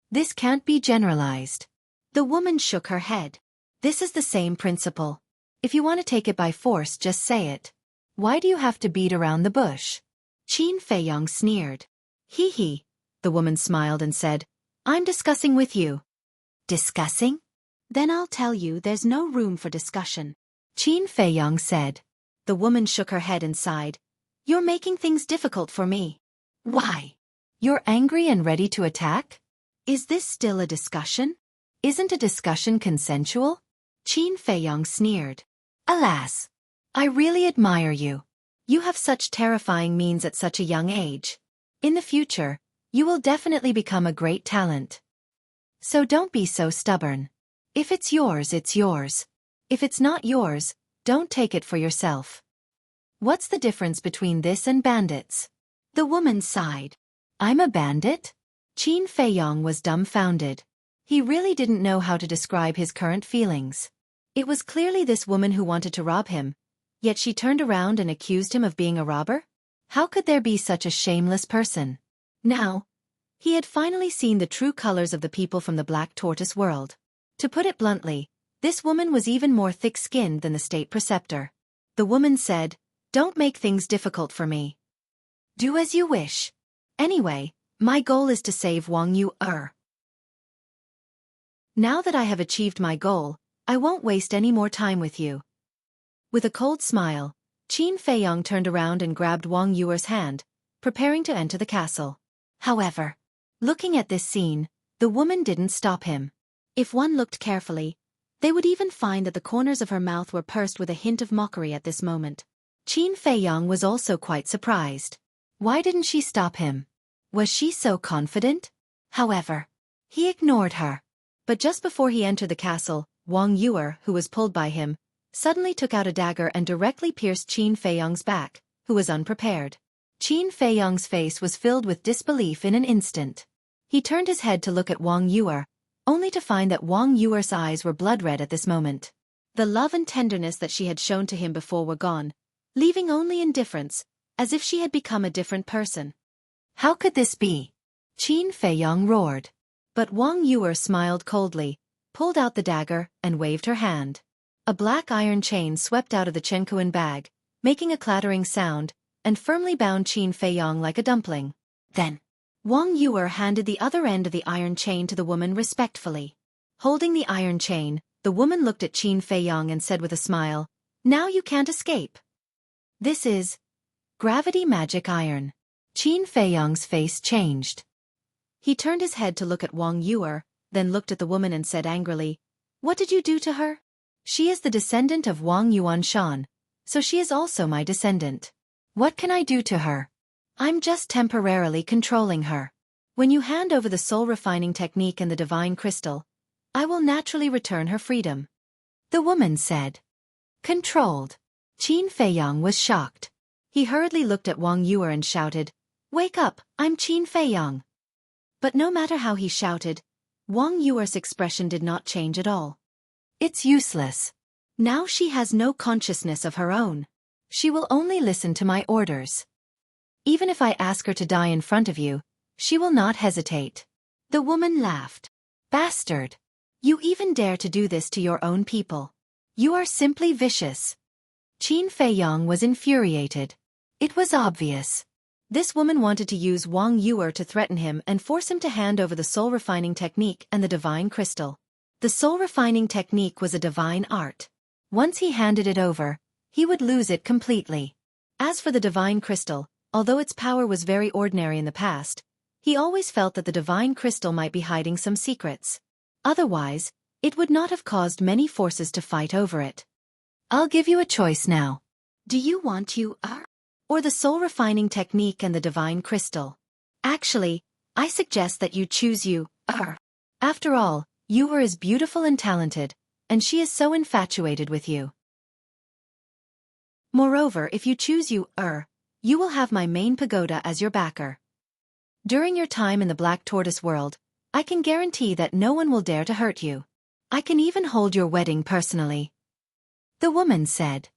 This can't be generalized. The woman shook her head. This is the same principle. If you want to take it by force, just say it. Why do you have to beat around the bush? Qin Feiyang sneered. Hee hee. The woman smiled and said, I'm discussing with you. Discussing? Then I'll tell you there's no room for discussion. Qin Feiyang said. The woman shook her head and sighed. You're making things difficult for me. Why? You're angry and ready to attack? Is this still a discussion? Isn't a discussion consensual? Qin Feiyang sneered. Alas! I really admire you. You have such terrifying means at such a young age. In the future, you will definitely become a great talent. So don't be so stubborn. If it's yours, it's yours. If it's not yours, don't take it for yourself. What's the difference between this and bandits? The woman sighed. I'm a bandit? Qin Feiyang was dumbfounded. He really didn't know how to describe his current feelings. It was clearly this woman who wanted to rob him, Yet she turned around and accused him of being a robber? How could there be such a shameless person? Now, he had finally seen the true colors of the people from the Black Tortoise world. To put it bluntly, this woman was even more thick-skinned than the state preceptor. The woman said, "Don't make things difficult for me. Do as you wish. Anyway, my goal is to save Wang Yu. Now that I have achieved my goal, I won't waste any more time with you." With a cold smile, Qin Feiyong turned around and grabbed Wang Yuer's hand, preparing to enter the castle. However, looking at this scene, the woman didn't stop him. If one looked carefully, they would even find that the corners of her mouth were pursed with a hint of mockery at this moment. Qin Feiyong was also quite surprised. Why didn't she stop him? Was she so confident? However, he ignored her. But just before he entered the castle, Wang Yuer, who was pulled by him, suddenly took out a dagger and directly pierced Qin Feiyong's back, who was unprepared. Qin Feiyong's face was filled with disbelief in an instant. He turned his head to look at Wang Yuer, only to find that Wang Yuer's eyes were blood-red at this moment. The love and tenderness that she had shown to him before were gone, leaving only indifference, as if she had become a different person. How could this be? Qin Feiyong roared. But Wang Yuer smiled coldly, pulled out the dagger, and waved her hand. A black iron chain swept out of the Chenkuan bag, making a clattering sound, and firmly bound Qin Feiyong like a dumpling. Then, Wang Yuer handed the other end of the iron chain to the woman respectfully. Holding the iron chain, the woman looked at Qin Feiyong and said with a smile, "Now you can't escape. This is gravity magic iron." Qin Feiyong's face changed. He turned his head to look at Wang Yuer, then looked at the woman and said angrily, "What did you do to her? She is the descendant of Wang Yuanshan, so she is also my descendant. What can I do to her? I'm just temporarily controlling her. When you hand over the soul refining technique and the divine crystal, I will naturally return her freedom." The woman said. Controlled. Qin Feiyong was shocked. He hurriedly looked at Wang Yuer and shouted, "Wake up, I'm Qin Feiyong." But no matter how he shouted, Wang Yuer's expression did not change at all. It's useless. Now she has no consciousness of her own. She will only listen to my orders. Even if I ask her to die in front of you, she will not hesitate. The woman laughed. Bastard! You even dare to do this to your own people. You are simply vicious. Qin Feiyong was infuriated. It was obvious. This woman wanted to use Wang Yuer to threaten him and force him to hand over the soul refining technique and the divine crystal. The soul refining technique was a divine art. Once he handed it over, he would lose it completely. As for the divine crystal, although its power was very ordinary in the past, he always felt that the divine crystal might be hiding some secrets. Otherwise, it would not have caused many forces to fight over it. I'll give you a choice now. Do you want or the soul refining technique and the divine crystal? Actually, I suggest that you choose After all, you are as beautiful and talented, and she is so infatuated with you. Moreover, if you choose you will have my main pagoda as your backer. During your time in the Black Tortoise world, I can guarantee that no one will dare to hurt you. I can even hold your wedding personally. The woman said.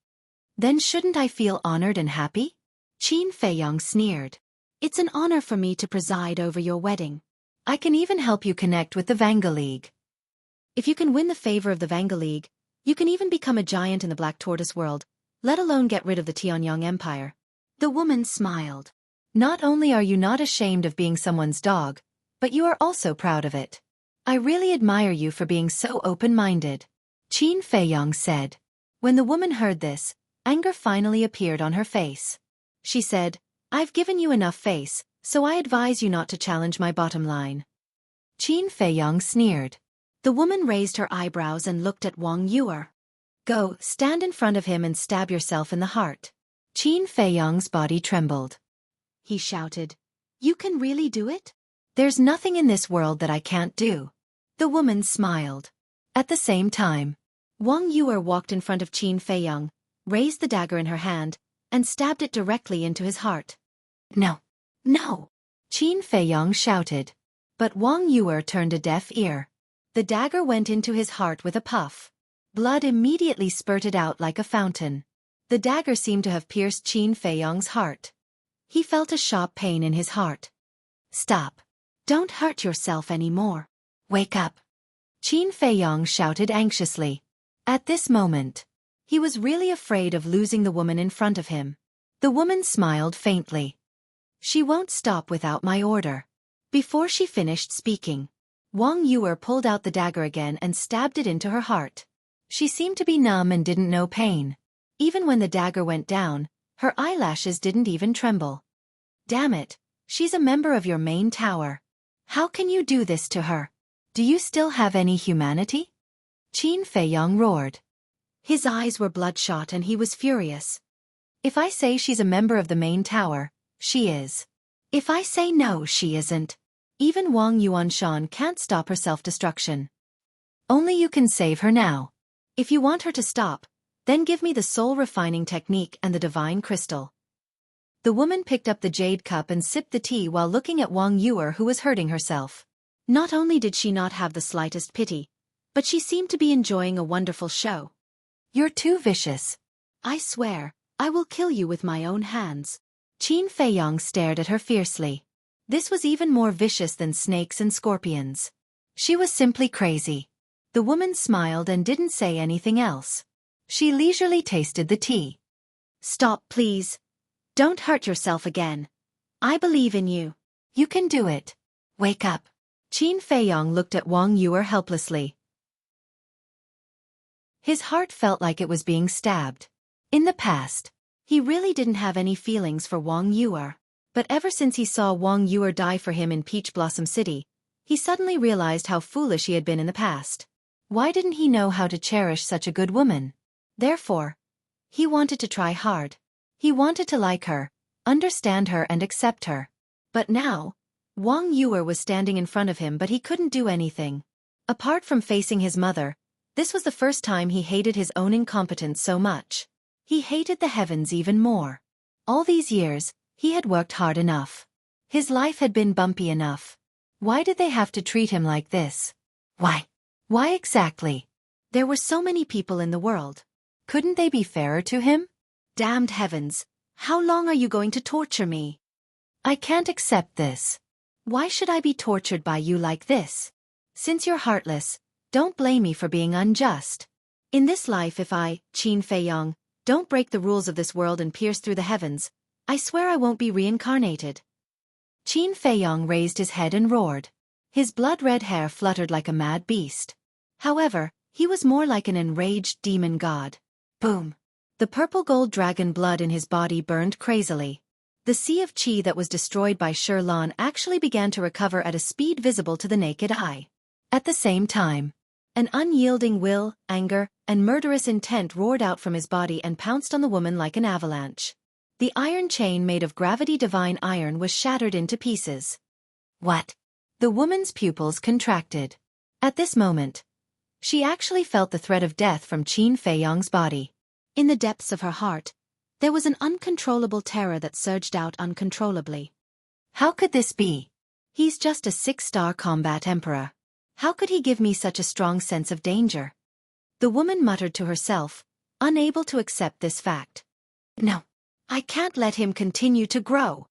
Then shouldn't I feel honored and happy? Qin Feiyong sneered. It's an honor for me to preside over your wedding. I can even help you connect with the Vanga League. If you can win the favor of the Vanga League, you can even become a giant in the Black Tortoise world, let alone get rid of the Tianyang Empire. The woman smiled. Not only are you not ashamed of being someone's dog, but you are also proud of it. I really admire you for being so open-minded. Qin Feiyong said. When the woman heard this, anger finally appeared on her face. She said, I've given you enough face, so I advise you not to challenge my bottom line. Qin Feiyong sneered. The woman raised her eyebrows and looked at Wang Yuer. Go, stand in front of him and stab yourself in the heart. Qin Feiyong's body trembled. He shouted, You can really do it? There's nothing in this world that I can't do. The woman smiled. At the same time, Wang Yuer walked in front of Qin Feiyong, raised the dagger in her hand, and stabbed it directly into his heart. No! No! Qin Feiyong shouted. But Wang Yuer turned a deaf ear. The dagger went into his heart with a puff. Blood immediately spurted out like a fountain. The dagger seemed to have pierced Qin Feiyong's heart. He felt a sharp pain in his heart. Stop. Don't hurt yourself anymore. Wake up. Qin Feiyong shouted anxiously. At this moment, he was really afraid of losing the woman in front of him. The woman smiled faintly. She won't stop without my order. Before she finished speaking, Wang Yuer pulled out the dagger again and stabbed it into her heart. She seemed to be numb and didn't know pain. Even when the dagger went down, her eyelashes didn't even tremble. Damn it, she's a member of your main tower. How can you do this to her? Do you still have any humanity? Qin Feiyong roared. His eyes were bloodshot and he was furious. If I say she's a member of the main tower, she is. If I say no, she isn't. Even Wang Yuanshan can't stop her self-destruction. Only you can save her now. If you want her to stop, then give me the soul refining technique and the divine crystal. The woman picked up the jade cup and sipped the tea while looking at Wang Yuer, who was hurting herself. Not only did she not have the slightest pity, but she seemed to be enjoying a wonderful show. You're too vicious. I swear, I will kill you with my own hands. Qin Feiyong stared at her fiercely. This was even more vicious than snakes and scorpions. She was simply crazy. The woman smiled and didn't say anything else. She leisurely tasted the tea. Stop, please. Don't hurt yourself again. I believe in you. You can do it. Wake up. Qin Feiyong looked at Wang Yuer helplessly. His heart felt like it was being stabbed. In the past, he really didn't have any feelings for Wang Yuer. But ever since he saw Wang Yuer die for him in Peach Blossom City, he suddenly realized how foolish he had been in the past. Why didn't he know how to cherish such a good woman? Therefore, he wanted to try hard. He wanted to like her, understand her and accept her. But now, Wang Yuer was standing in front of him but he couldn't do anything. Apart from facing his mother, this was the first time he hated his own incompetence so much. He hated the heavens even more. All these years, he had worked hard enough. His life had been bumpy enough. Why did they have to treat him like this? Why? Why exactly? There were so many people in the world. Couldn't they be fairer to him? Damned heavens, how long are you going to torture me? I can't accept this. Why should I be tortured by you like this? Since you're heartless, don't blame me for being unjust. In this life, if I, Qin Feiyong, don't break the rules of this world and pierce through the heavens, I swear I won't be reincarnated. Qin Feiyong raised his head and roared. His blood-red hair fluttered like a mad beast. However, he was more like an enraged demon god. Boom! The purple-gold dragon blood in his body burned crazily. The sea of qi that was destroyed by Sherlan actually began to recover at a speed visible to the naked eye. At the same time, an unyielding will, anger, and murderous intent roared out from his body and pounced on the woman like an avalanche. The iron chain made of gravity divine iron was shattered into pieces. What? The woman's pupils contracted. At this moment, she actually felt the threat of death from Qin Feiyong's body. In the depths of her heart, there was an uncontrollable terror that surged out uncontrollably. How could this be? He's just a 6-star combat emperor. How could he give me such a strong sense of danger? The woman muttered to herself, unable to accept this fact. No, I can't let him continue to grow.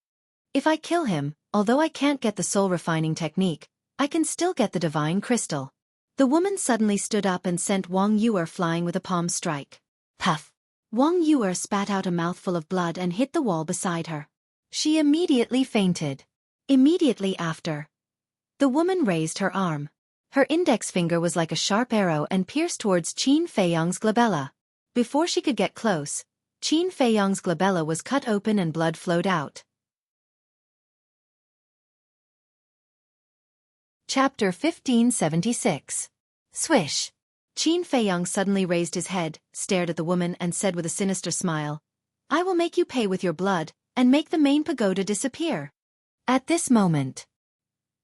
If I kill him, although I can't get the soul refining technique, I can still get the divine crystal. The woman suddenly stood up and sent Wang Yuer flying with a palm strike. Puff! Wang Yuer spat out a mouthful of blood and hit the wall beside her. She immediately fainted. Immediately after, the woman raised her arm. Her index finger was like a sharp arrow and pierced towards Qin Feiyong's glabella. Before she could get close, Qin Feiyong's glabella was cut open and blood flowed out. Chapter 1576. Swish! Qin Feiyong suddenly raised his head, stared at the woman and said with a sinister smile, I will make you pay with your blood, and make the main pagoda disappear. At this moment,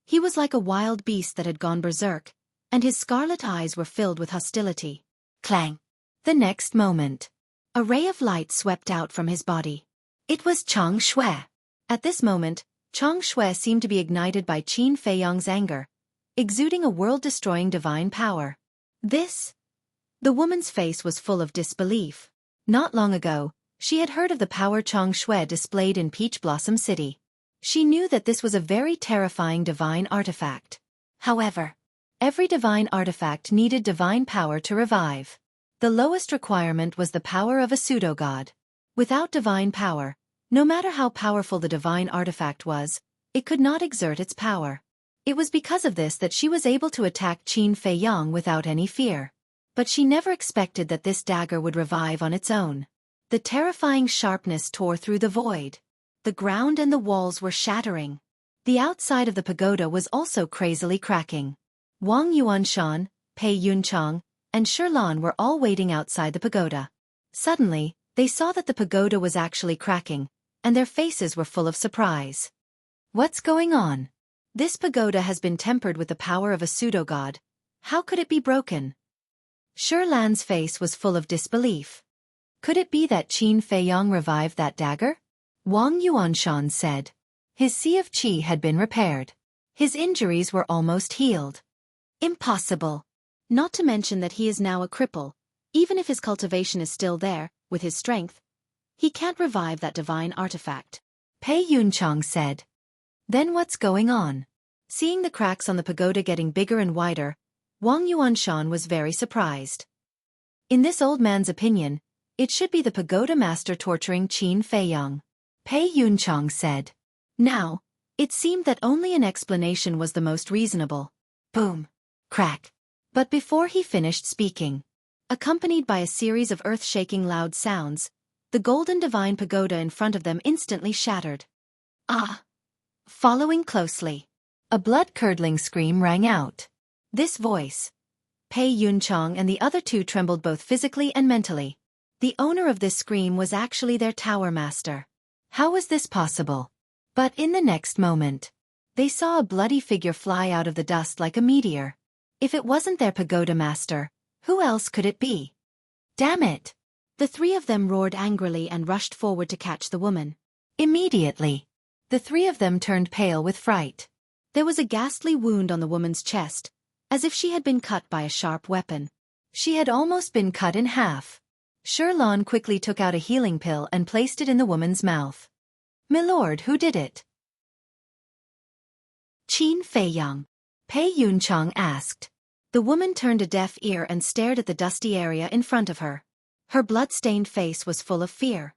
he was like a wild beast that had gone berserk, and his scarlet eyes were filled with hostility. Clang! The next moment, a ray of light swept out from his body. It was Chang Shui. At this moment, Chang Shui seemed to be ignited by Qin Feiyong's anger, exuding a world-destroying divine power. This? The woman's face was full of disbelief. Not long ago, She had heard of the power Chang Shui displayed in Peach Blossom City. She knew that this was a very terrifying divine artifact. However, every divine artifact needed divine power to revive. The lowest requirement was the power of a pseudo-god. Without divine power, no matter how powerful the divine artifact was, it could not exert its power. It was because of this that she was able to attack Qin Fei Yang without any fear. But she never expected that this dagger would revive on its own. The terrifying sharpness tore through the void. The ground and the walls were shattering. The outside of the pagoda was also crazily cracking. Wang Yuanshan, Pei Yunchang, and Shirlan were all waiting outside the pagoda. Suddenly, they saw that the pagoda was actually cracking, and their faces were full of surprise. What's going on? This pagoda has been tempered with the power of a pseudo-god. How could it be broken? Shirlan's face was full of disbelief. Could it be that Qin Fei Yang revived that dagger? Wang Yuanshan said. His sea of qi had been repaired. His injuries were almost healed. Impossible. Not to mention that he is now a cripple. Even if his cultivation is still there, with his strength, he can't revive that divine artifact. Pei Yunchang said. Then what's going on? Seeing the cracks on the pagoda getting bigger and wider, Wang Yuanshan was very surprised. In this old man's opinion, it should be the pagoda master torturing Qin Fei Yang. Pei Yunchang said. Now, it seemed that only an explanation was the most reasonable. Boom. Crack. But before he finished speaking, accompanied by a series of earth-shaking loud sounds, the golden divine pagoda in front of them instantly shattered. Ah! Following closely, a blood-curdling scream rang out. This voice. Pei Yunchang and the other two trembled both physically and mentally. The owner of this scream was actually their tower master. How was this possible? But in the next moment, they saw a bloody figure fly out of the dust like a meteor. If it wasn't their pagoda master, who else could it be? Damn it! The three of them roared angrily and rushed forward to catch the woman. Immediately, the three of them turned pale with fright. There was a ghastly wound on the woman's chest, as if she had been cut by a sharp weapon. She had almost been cut in half. Shirlan quickly took out a healing pill and placed it in the woman's mouth. "Milord, who did it?" "Qin Fei Yang," Pei Yunchang asked. The woman turned a deaf ear and stared at the dusty area in front of her. Her blood-stained face was full of fear.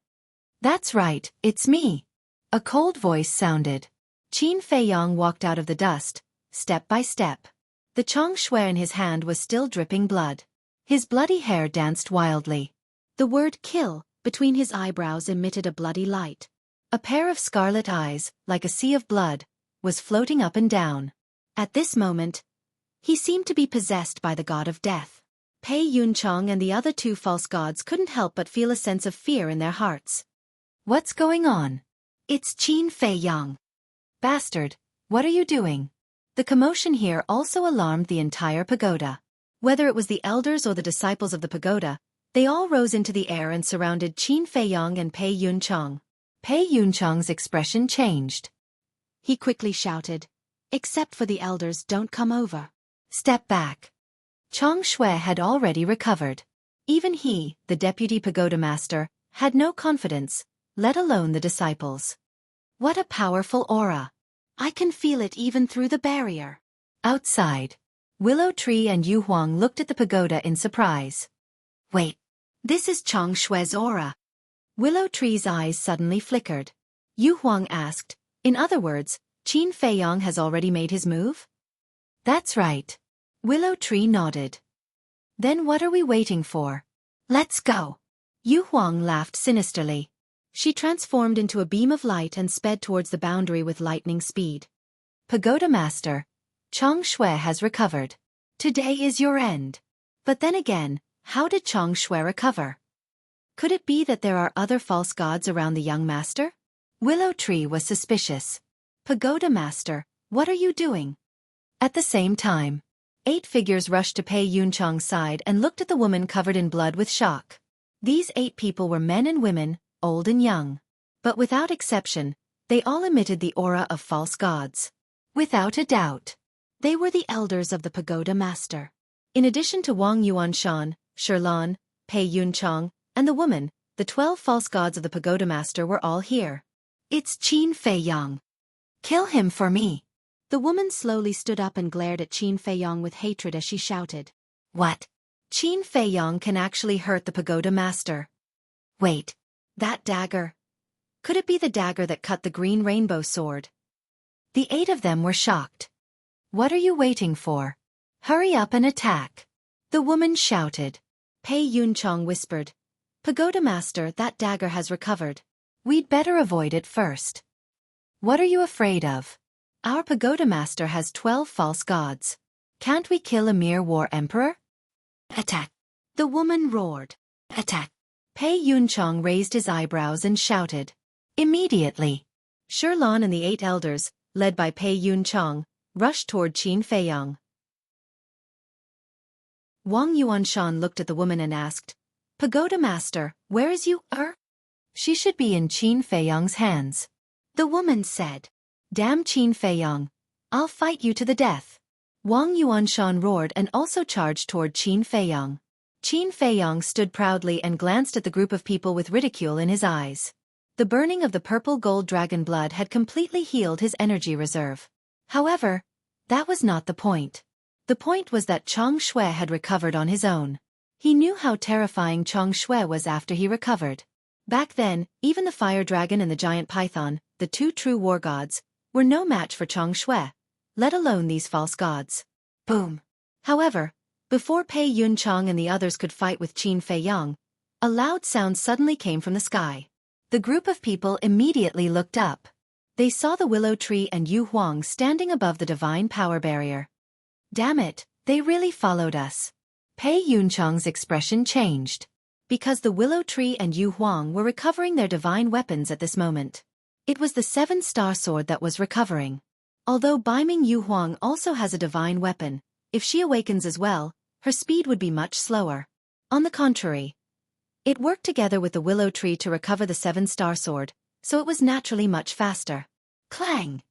"That's right, it's me," a cold voice sounded. Qin Fei Yang walked out of the dust, step by step. The Chang Shui in his hand was still dripping blood. His bloody hair danced wildly. The word "kill" between his eyebrows emitted a bloody light. A pair of scarlet eyes, like a sea of blood, was floating up and down. At this moment, he seemed to be possessed by the god of death. Pei Yunchang and the other two false gods couldn't help but feel a sense of fear in their hearts. "What's going on?" "It's Qin Fei Yang." "Bastard, what are you doing?" The commotion here also alarmed the entire pagoda. Whether it was the elders or the disciples of the pagoda, they all rose into the air and surrounded Qin Fei Yang and Pei Yunchang. Pei Yunchang's expression changed. He quickly shouted, "Except for the elders, don't come over. Step back." Chang Shui had already recovered. Even he, the deputy pagoda master, had no confidence, let alone the disciples. What a powerful aura! I can feel it even through the barrier. Outside, Willow Tree and Yu Huang looked at the pagoda in surprise. Wait, this is Chang Shui's aura. Willow Tree's eyes suddenly flickered. Yu Huang asked, in other words, Qin Fei Yang has already made his move? That's right. Willow Tree nodded. Then what are we waiting for? Let's go. Yu Huang laughed sinisterly. She transformed into a beam of light and sped towards the boundary with lightning speed. Pagoda Master, Chang Shui has recovered. Today is your end. But then again, how did Chang Shui recover? Could it be that there are other false gods around the young master? Willow Tree was suspicious. Pagoda Master, what are you doing? At the same time, 8 figures rushed to Pei Yunchang's side and looked at the woman covered in blood with shock. These 8 people were men and women, old and young. But without exception, they all emitted the aura of false gods. Without a doubt, they were the elders of the Pagoda Master. In addition to Wang Yuanshan, Shirlan, Pei Yunchang, and the woman, the 12 false gods of the pagoda master were all here. It's Qin Feiyong. Kill him for me. The woman slowly stood up and glared at Qin Feiyong with hatred as she shouted. What? Qin Feiyong can actually hurt the pagoda master. Wait. That dagger. Could it be the dagger that cut the green rainbow sword? The 8 of them were shocked. What are you waiting for? Hurry up and attack. The woman shouted. Pei Yunchong whispered. Pagoda master, that dagger has recovered. We'd better avoid it first. What are you afraid of? Our pagoda master has 12 false gods. Can't we kill a mere war emperor? Attack. The woman roared. Attack. Pei Yunchong raised his eyebrows and shouted. Immediately. Sherlan and the 8 elders, led by Pei Yunchong, rushed toward Qin Feiyong. Wang Yuanshan looked at the woman and asked, Pagoda master, where is her? She should be in Qin Feiyong's hands. The woman said. Damn Qin Feiyong. I'll fight you to the death. Wang Yuanshan roared and also charged toward Qin Feiyong. Qin Feiyong stood proudly and glanced at the group of people with ridicule in his eyes. The burning of the purple gold dragon blood had completely healed his energy reserve. However, that was not the point. The point was that Chang Shui had recovered on his own. He knew how terrifying Chang Shui was after he recovered. Back then, even the fire dragon and the giant python, the 2 true war gods, were no match for Chang Shui, let alone these false gods. Boom. However, before Pei Yunchong and the others could fight with Qin Feiyong, a loud sound suddenly came from the sky. The group of people immediately looked up. They saw the willow tree and Yu Huang standing above the divine power barrier. Damn it, they really followed us. Pei Yunchong's expression changed. Because the willow tree and Yu Huang were recovering their divine weapons at this moment. It was the 7-star sword that was recovering. Although Baiming Yu Huang also has a divine weapon, if she awakens as well, her speed would be much slower. On the contrary, it worked together with the willow tree to recover the 7-star sword, so it was naturally much faster. Clang!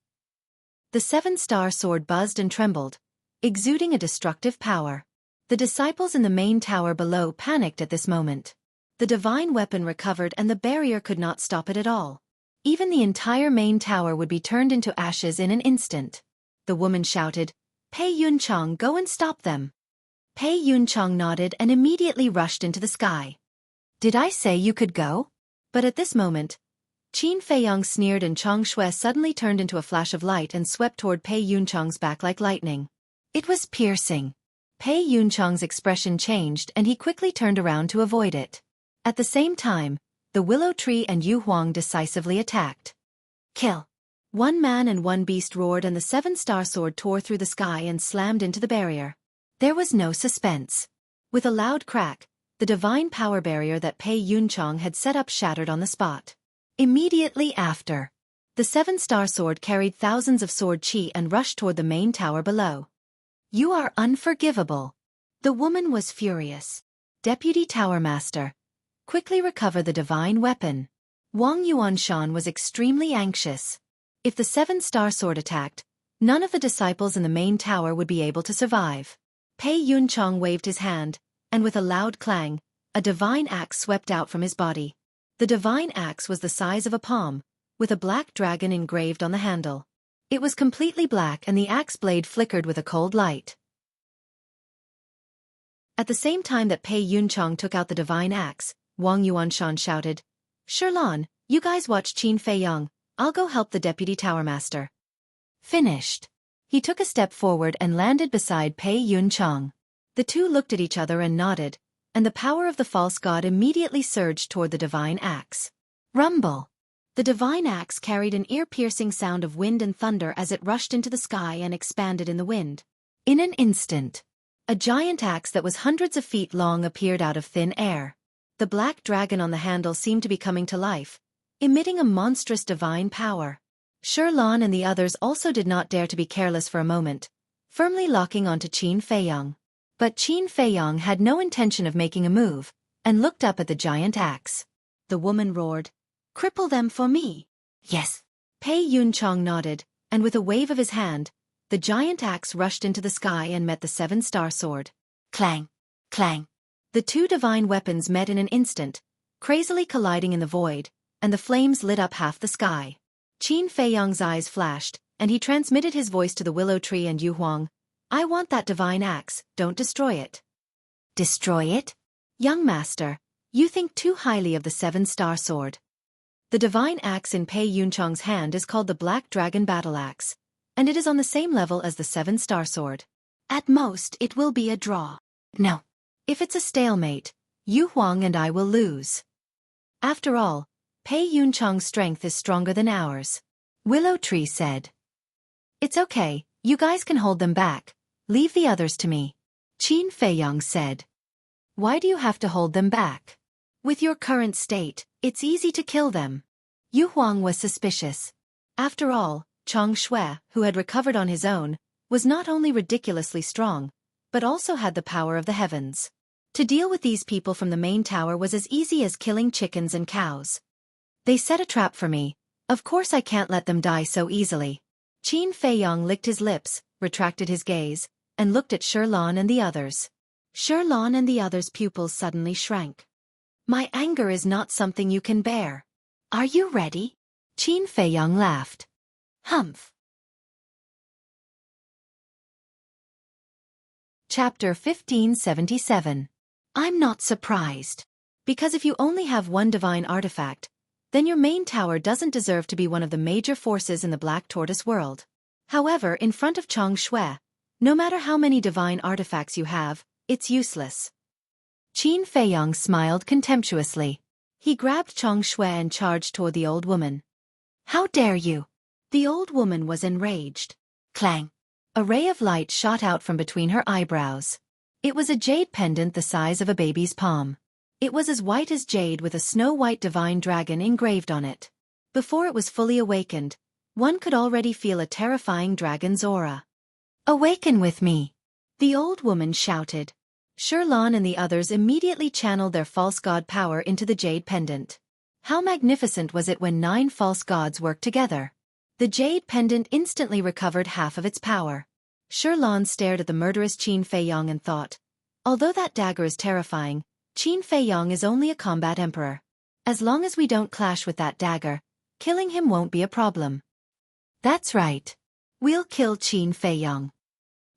The 7-star sword buzzed and trembled, exuding a destructive power. The disciples in the main tower below panicked at this moment. The divine weapon recovered and the barrier could not stop it at all. Even the entire main tower would be turned into ashes in an instant. The woman shouted, Pei Yunchong, go and stop them. Pei Yunchong nodded and immediately rushed into the sky. Did I say you could go? But at this moment, Qin Feiyong sneered and Chang Shui suddenly turned into a flash of light and swept toward Pei Yunchong's back like lightning. It was piercing. Pei Yunchong's expression changed and he quickly turned around to avoid it. At the same time, the willow tree and Yu Huang decisively attacked. Kill! 1 man and 1 beast roared and the 7-star sword tore through the sky and slammed into the barrier. There was no suspense. With a loud crack, the divine power barrier that Pei Yunchong had set up shattered on the spot. Immediately after, the 7-star sword carried thousands of sword qi and rushed toward the main tower below. You are unforgivable. The woman was furious. Deputy Tower Master, quickly recover the divine weapon. Wang Yuanshan was extremely anxious. If the 7-star sword attacked, none of the disciples in the main tower would be able to survive. Pei Yunchong waved his hand, and with a loud clang, a divine axe swept out from his body. The divine axe was the size of a palm, with a black dragon engraved on the handle. It was completely black and the axe blade flickered with a cold light. At the same time that Pei Yunchong took out the divine axe, Wang Yuanshan shouted, Sherlan, you guys watch Qin Feiyong, I'll go help the deputy tower master. Finished. He took a step forward and landed beside Pei Yunchong. The two looked at each other and nodded, and the power of the false god immediately surged toward the divine axe. Rumble! The divine axe carried an ear-piercing sound of wind and thunder as it rushed into the sky and expanded in the wind. In an instant, a giant axe that was hundreds of feet long appeared out of thin air. The black dragon on the handle seemed to be coming to life, emitting a monstrous divine power. Sherlan and the others also did not dare to be careless for a moment, firmly locking onto Qin Feiyong. But Qin Feiyong had no intention of making a move, and looked up at the giant axe. The woman roared, Cripple them for me. Yes. Pei Yunchong nodded, and with a wave of his hand, the giant axe rushed into the sky and met the 7-star sword. Clang! Clang! The two divine weapons met in an instant, crazily colliding in the void, and the flames lit up half the sky. Qin Feiyang's eyes flashed, and he transmitted his voice to the willow tree and Yu Huang. I want that divine axe, don't destroy it. Destroy it? Young master, you think too highly of the 7-star sword. The divine axe in Pei Yunchang's hand is called the Black Dragon Battle Axe, and it is on the same level as the 7-star sword. At most, it will be a draw. No. If it's a stalemate, Yu Huang and I will lose. After all, Pei Yunchang's strength is stronger than ours. Willow Tree said. It's okay, you guys can hold them back. Leave the others to me. Qin Feiyang said. Why do you have to hold them back? With your current state, it's easy to kill them. Yu Huang was suspicious. After all, Chang Shui, who had recovered on his own, was not only ridiculously strong, but also had the power of the heavens. To deal with these people from the main tower was as easy as killing chickens and cows. They set a trap for me. Of course I can't let them die so easily. Qin Feiyang licked his lips, retracted his gaze, and looked at Sherlan and the others. Sherlan and the others' pupils suddenly shrank. My anger is not something you can bear. Are you ready? Qin Feiyang laughed. Humph. Chapter 1577. I'm not surprised. Because if you only have one divine artifact, then your main tower doesn't deserve to be one of the major forces in the Black Tortoise world. However, in front of Chang Shui, no matter how many divine artifacts you have, it's useless. Qin Feiyang smiled contemptuously. He grabbed Chang Shui and charged toward the old woman. How dare you? The old woman was enraged. Clang. A ray of light shot out from between her eyebrows. It was a jade pendant the size of a baby's palm. It was as white as jade with a snow-white divine dragon engraved on it. Before it was fully awakened, one could already feel a terrifying dragon's aura. Awaken with me! The old woman shouted. Sherlan and the others immediately channeled their false god power into the jade pendant. How magnificent was it when 9 false gods worked together! The jade pendant instantly recovered half of its power. Sherlan stared at the murderous Qin Feiyang and thought, although that dagger is terrifying, Qin Feiyang is only a combat emperor. As long as we don't clash with that dagger, killing him won't be a problem. That's right. We'll kill Qin Feiyang.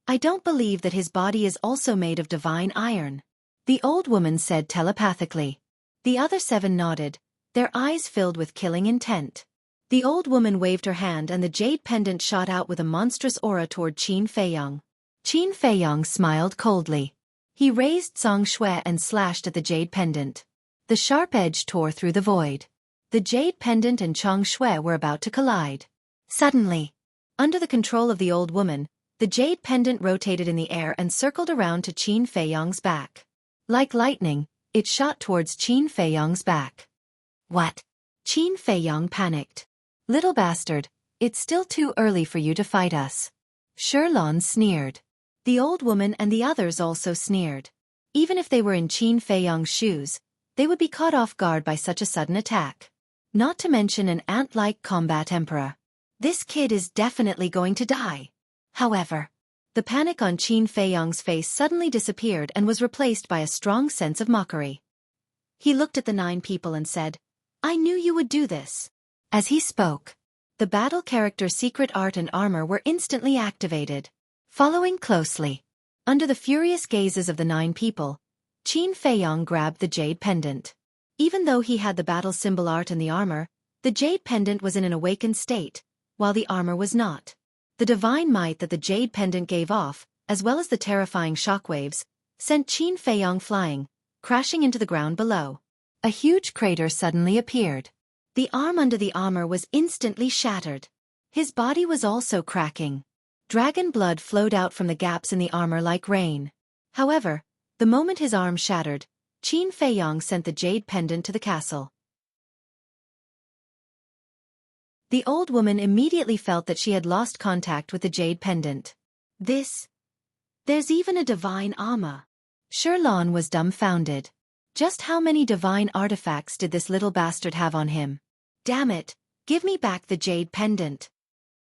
I don't believe that his body is also made of divine iron. The old woman said telepathically. The other 7 nodded, their eyes filled with killing intent. The old woman waved her hand and the jade pendant shot out with a monstrous aura toward Qin Feiyang. Qin Feiyang smiled coldly. He raised Chang Shui and slashed at the jade pendant. The sharp edge tore through the void. The jade pendant and Chang Shui were about to collide. Suddenly, under the control of the old woman, the jade pendant rotated in the air and circled around to Qin Feiyang's back. Like lightning, it shot towards Qin Feiyang's back. What? Qin Feiyang panicked. Little bastard, it's still too early for you to fight us. Sherlan sneered. The old woman and the others also sneered. Even if they were in Qin Feiyang's shoes, they would be caught off guard by such a sudden attack. Not to mention an ant-like combat emperor. This kid is definitely going to die. However, the panic on Qin Feiyang's face suddenly disappeared and was replaced by a strong sense of mockery. He looked at the 9 people and said, I knew you would do this. As he spoke, the battle character's secret art and armor were instantly activated. Following closely, under the furious gazes of the 9 people, Qin Feiyang grabbed the jade pendant. Even though he had the battle symbol art and the armor, the jade pendant was in an awakened state, while the armor was not. The divine might that the jade pendant gave off, as well as the terrifying shockwaves, sent Qin Feiyang flying, crashing into the ground below. A huge crater suddenly appeared. The arm under the armor was instantly shattered. His body was also cracking. Dragon blood flowed out from the gaps in the armor like rain. However, the moment his arm shattered, Qin Feiyang sent the jade pendant to the castle. The old woman immediately felt that she had lost contact with the jade pendant. There's even a divine armor. Sherlan was dumbfounded. Just how many divine artifacts did this little bastard have on him? Damn it, give me back the jade pendant.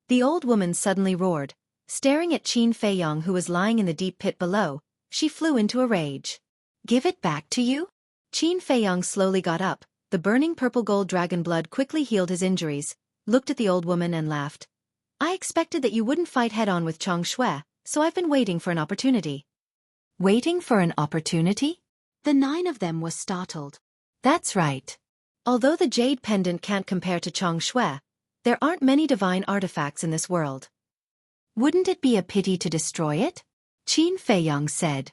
The old woman suddenly roared. Staring at Qin Feiyang who was lying in the deep pit below, she flew into a rage. Give it back to you? Qin Feiyang slowly got up, the burning purple gold dragon blood quickly healed his injuries, looked at the old woman and laughed. I expected that you wouldn't fight head-on with Chang Xue, so I've been waiting for an opportunity. Waiting for an opportunity? The 9 of them was startled. That's right. Although the jade pendant can't compare to Chang Xue, there aren't many divine artifacts in this world. Wouldn't it be a pity to destroy it? Qin Feiyang said.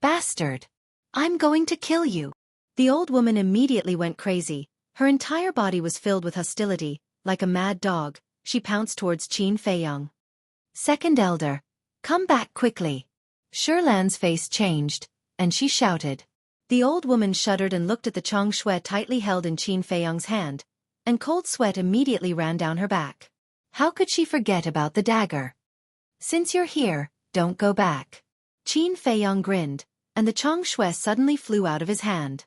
Bastard! I'm going to kill you. The old woman immediately went crazy. Her entire body was filled with hostility. Like a mad dog, she pounced towards Qin Feiyang. Second Elder, come back quickly. Shilan's face changed, and she shouted. The old woman shuddered and looked at the Chang Xue tightly held in Qin Feiyang's hand, and cold sweat immediately ran down her back. How could she forget about the dagger? Since you're here, don't go back. Qin Feiyang grinned, and the Chang Xue suddenly flew out of his hand.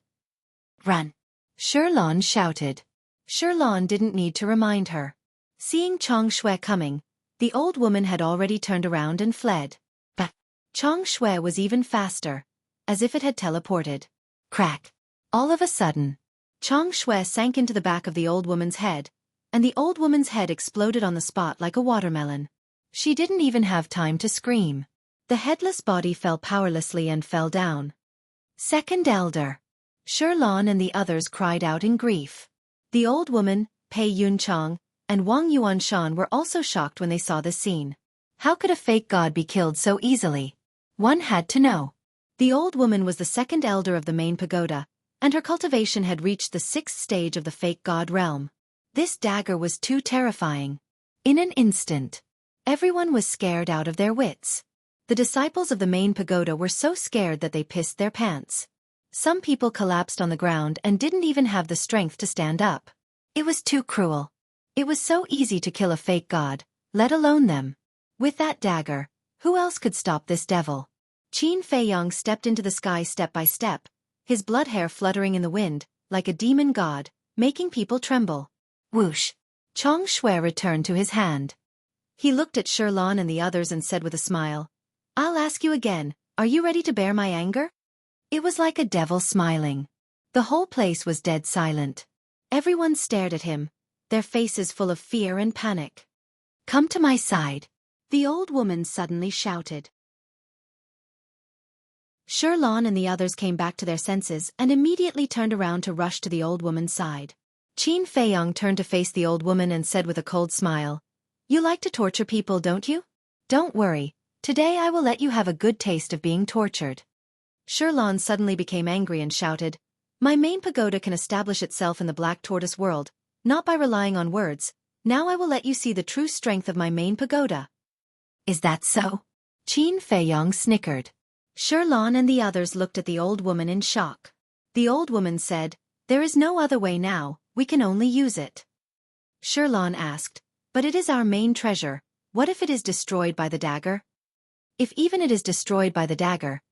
Run! Shilan shouted. Shilan didn't need to remind her. Seeing Chang Xue coming, the old woman had already turned around and fled. But Chang Xue was even faster, as if it had teleported. Crack! All of a sudden, Chang Xue sank into the back of the old woman's head, and the old woman's head exploded on the spot like a watermelon. She didn't even have time to scream. The headless body fell powerlessly and fell down. Second Elder! Shilan and the others cried out in grief. The old woman, Pei Yunchang, and Wang Yuanshan were also shocked when they saw this scene. How could a fake god be killed so easily? One had to know. The old woman was the second elder of the main pagoda, and her cultivation had reached the 6th stage of the fake god realm. This dagger was too terrifying. In an instant, everyone was scared out of their wits. The disciples of the main pagoda were so scared that they pissed their pants. Some people collapsed on the ground and didn't even have the strength to stand up. It was too cruel. It was so easy to kill a fake god, let alone them. With that dagger, who else could stop this devil? Qin Feiyang stepped into the sky step by step, his blood hair fluttering in the wind, like a demon god, making people tremble. Whoosh! Chang Xue returned to his hand. He looked at Shilan and the others and said with a smile, I'll ask you again, are you ready to bear my anger? It was like a devil smiling. The whole place was dead silent. Everyone stared at him, their faces full of fear and panic. Come to my side, the old woman suddenly shouted. Shilan and the others came back to their senses and immediately turned around to rush to the old woman's side. Qin Feiyang turned to face the old woman and said with a cold smile, You like to torture people, don't you? Don't worry, today I will let you have a good taste of being tortured. Shilan suddenly became angry and shouted, My main pagoda can establish itself in the Black Tortoise world, not by relying on words. Now I will let you see the true strength of my main pagoda. Is that so? Qin Feiyang snickered. Shilan and the others looked at the old woman in shock. The old woman said, There is no other way now, we can only use it. Shilan asked, But it is our main treasure, what if it is destroyed by the dagger? If even it is destroyed by the dagger,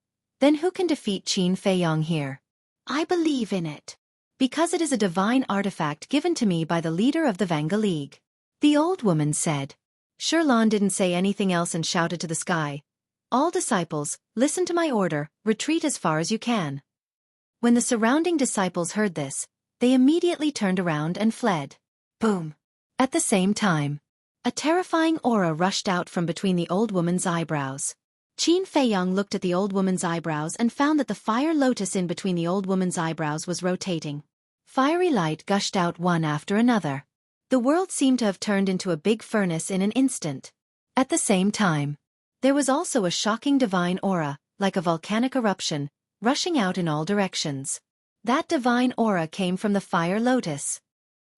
then who can defeat Qin Feiyang here? I believe in it. Because it is a divine artifact given to me by the leader of the Vanga League. The old woman said. Shilan didn't say anything else and shouted to the sky. All disciples, listen to my order, retreat as far as you can. When the surrounding disciples heard this, they immediately turned around and fled. Boom! At the same time, a terrifying aura rushed out from between the old woman's eyebrows. Qin Feiyang looked at the old woman's eyebrows and found that the fire lotus in between the old woman's eyebrows was rotating. Fiery light gushed out one after another. The world seemed to have turned into a big furnace in an instant. At the same time, there was also a shocking divine aura, like a volcanic eruption, rushing out in all directions. That divine aura came from the fire lotus.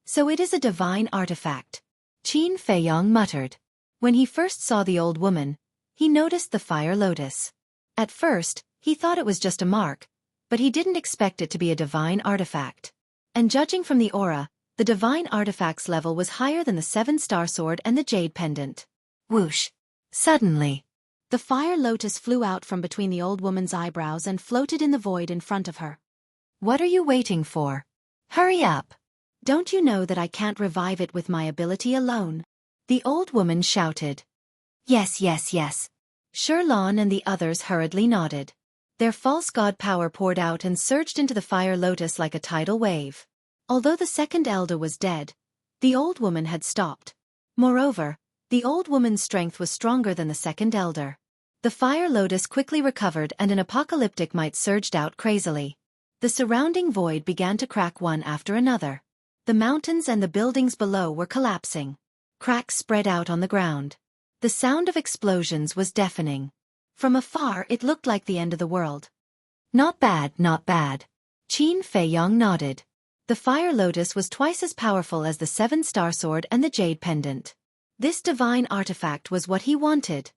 So it is a divine artifact. Qin Feiyang muttered. When he first saw the old woman, he noticed the fire lotus. At first, he thought it was just a mark, but he didn't expect it to be a divine artifact. And judging from the aura, the divine artifact's level was higher than the 7-star sword and the jade pendant. Whoosh! Suddenly, the fire lotus flew out from between the old woman's eyebrows and floated in the void in front of her. What are you waiting for? Hurry up! Don't you know that I can't revive it with my ability alone? The old woman shouted. Yes, yes, yes. Shilan and the others hurriedly nodded. Their false god power poured out and surged into the fire lotus like a tidal wave. Although the second elder was dead, the old woman had stopped. Moreover, the old woman's strength was stronger than the second elder. The fire lotus quickly recovered and an apocalyptic might surged out crazily. The surrounding void began to crack one after another. The mountains and the buildings below were collapsing. Cracks spread out on the ground. The sound of explosions was deafening. From afar it looked like the end of the world. Not bad, not bad. Qin Feiyong nodded. The fire lotus was twice as powerful as the seven-star sword and the jade pendant. This divine artifact was what he wanted.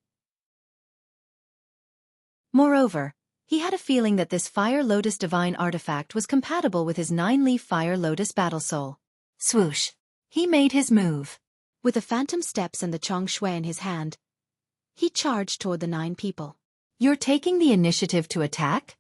Moreover, he had a feeling that this fire lotus divine artifact was compatible with his 9-leaf fire lotus battle soul. Swoosh! He made his move. With the phantom steps and the Xueqi in his hand, he charged toward the 9 people. You're taking the initiative to attack?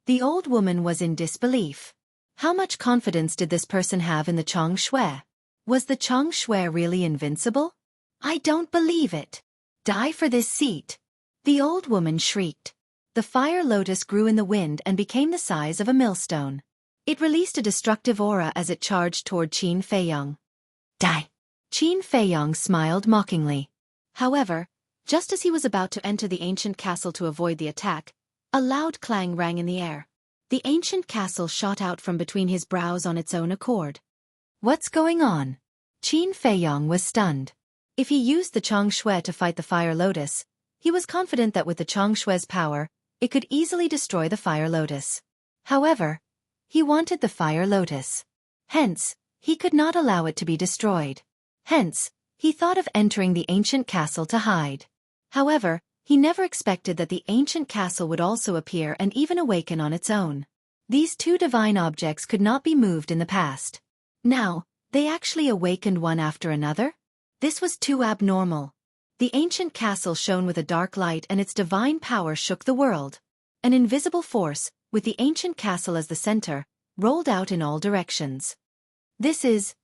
The old woman was in disbelief. How much confidence did this person have in the Xueqi? Was the Xueqi really invincible? I don't believe it. Die for this seat. The old woman shrieked. The fire lotus grew in the wind and became the size of a millstone. It released a destructive aura as it charged toward Qin Feiyong. Die! Qin Feiyong smiled mockingly. However, just as he was about to enter the ancient castle to avoid the attack, a loud clang rang in the air. The ancient castle shot out from between his brows on its own accord. What's going on? Qin Feiyong was stunned. If he used the Xueqi to fight the fire lotus, he was confident that with the Xueqi's power, it could easily destroy the fire lotus. However, he wanted the fire lotus. Hence, he could not allow it to be destroyed. Hence, he thought of entering the ancient castle to hide. However, he never expected that the ancient castle would also appear and even awaken on its own. These 2 divine objects could not be moved in the past. Now, they actually awakened one after another? This was too abnormal. The ancient castle shone with a dark light and its divine power shook the world. An invisible force, with the ancient castle as the center, rolled out in all directions. This is...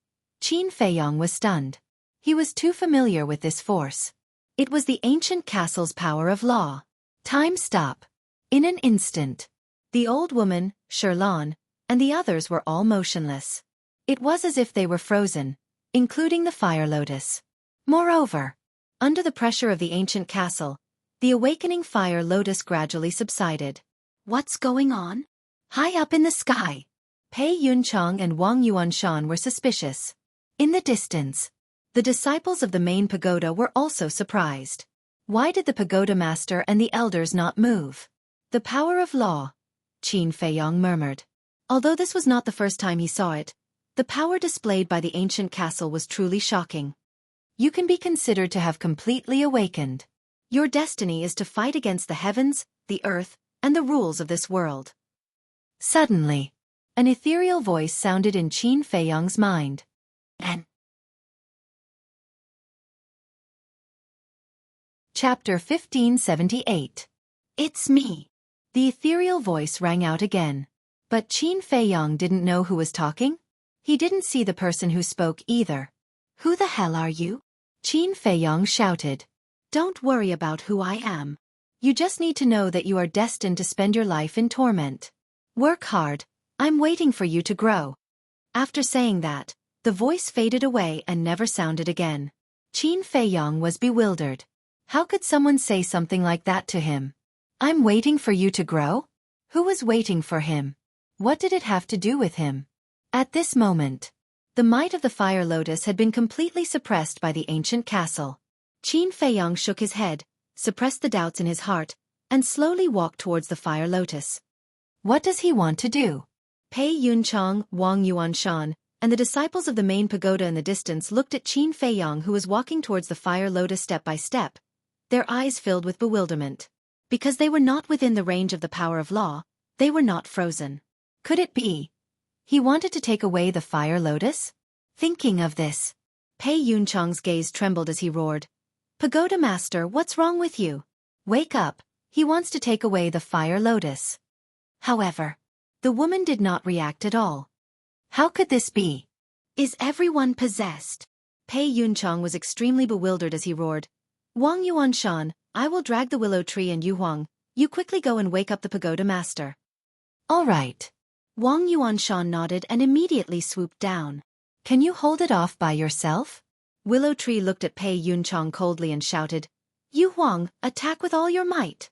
Qin Feiyong was stunned. He was too familiar with this force. It was the ancient castle's power of law. Time stop. In an instant. The old woman, Sherlan, and the others were all motionless. It was as if they were frozen, including the fire lotus. Moreover, under the pressure of the ancient castle, the awakening fire lotus gradually subsided. What's going on? High up in the sky. Pei Yunchang and Wang Yuanshan were suspicious. In the distance, the disciples of the main pagoda were also surprised. Why did the pagoda master and the elders not move? The power of law, Qin Feiyong murmured. Although this was not the first time he saw it, the power displayed by the ancient castle was truly shocking. You can be considered to have completely awakened. Your destiny is to fight against the heavens, the earth, and the rules of this world. Suddenly, an ethereal voice sounded in Qin Feiyong's mind. Chapter 1578. It's me. The ethereal voice rang out again. But Qin Feiyong didn't know who was talking. He didn't see the person who spoke either. Who the hell are you? Qin Feiyong shouted. Don't worry about who I am. You just need to know that you are destined to spend your life in torment. Work hard. I'm waiting for you to grow. After saying that, the voice faded away and never sounded again. Qin Feiyong was bewildered. How could someone say something like that to him? I'm waiting for you to grow? Who was waiting for him? What did it have to do with him? At this moment, the might of the fire lotus had been completely suppressed by the ancient castle. Qin Feiyong shook his head, suppressed the doubts in his heart, and slowly walked towards the fire lotus. What does he want to do? Pei Yunchang, Wang Yuanshan, and the disciples of the main pagoda in the distance looked at Qin Feiyong who was walking towards the fire lotus step by step, their eyes filled with bewilderment. Because they were not within the range of the power of law, they were not frozen. Could it be? He wanted to take away the fire lotus? Thinking of this, Pei Yunchang's gaze trembled as he roared. Pagoda master, what's wrong with you? Wake up, he wants to take away the fire lotus. However, the woman did not react at all. How could this be? Is everyone possessed? Pei Yunchang was extremely bewildered as he roared. Wang Yuanshan, I will drag the willow tree and Yu Huang, You quickly go and wake up the pagoda master. All right. Wang Yuanshan nodded and immediately swooped down. Can you hold it off by yourself? Willow Tree looked at Pei Yunchang coldly and shouted, Yu Huang, attack with all your might.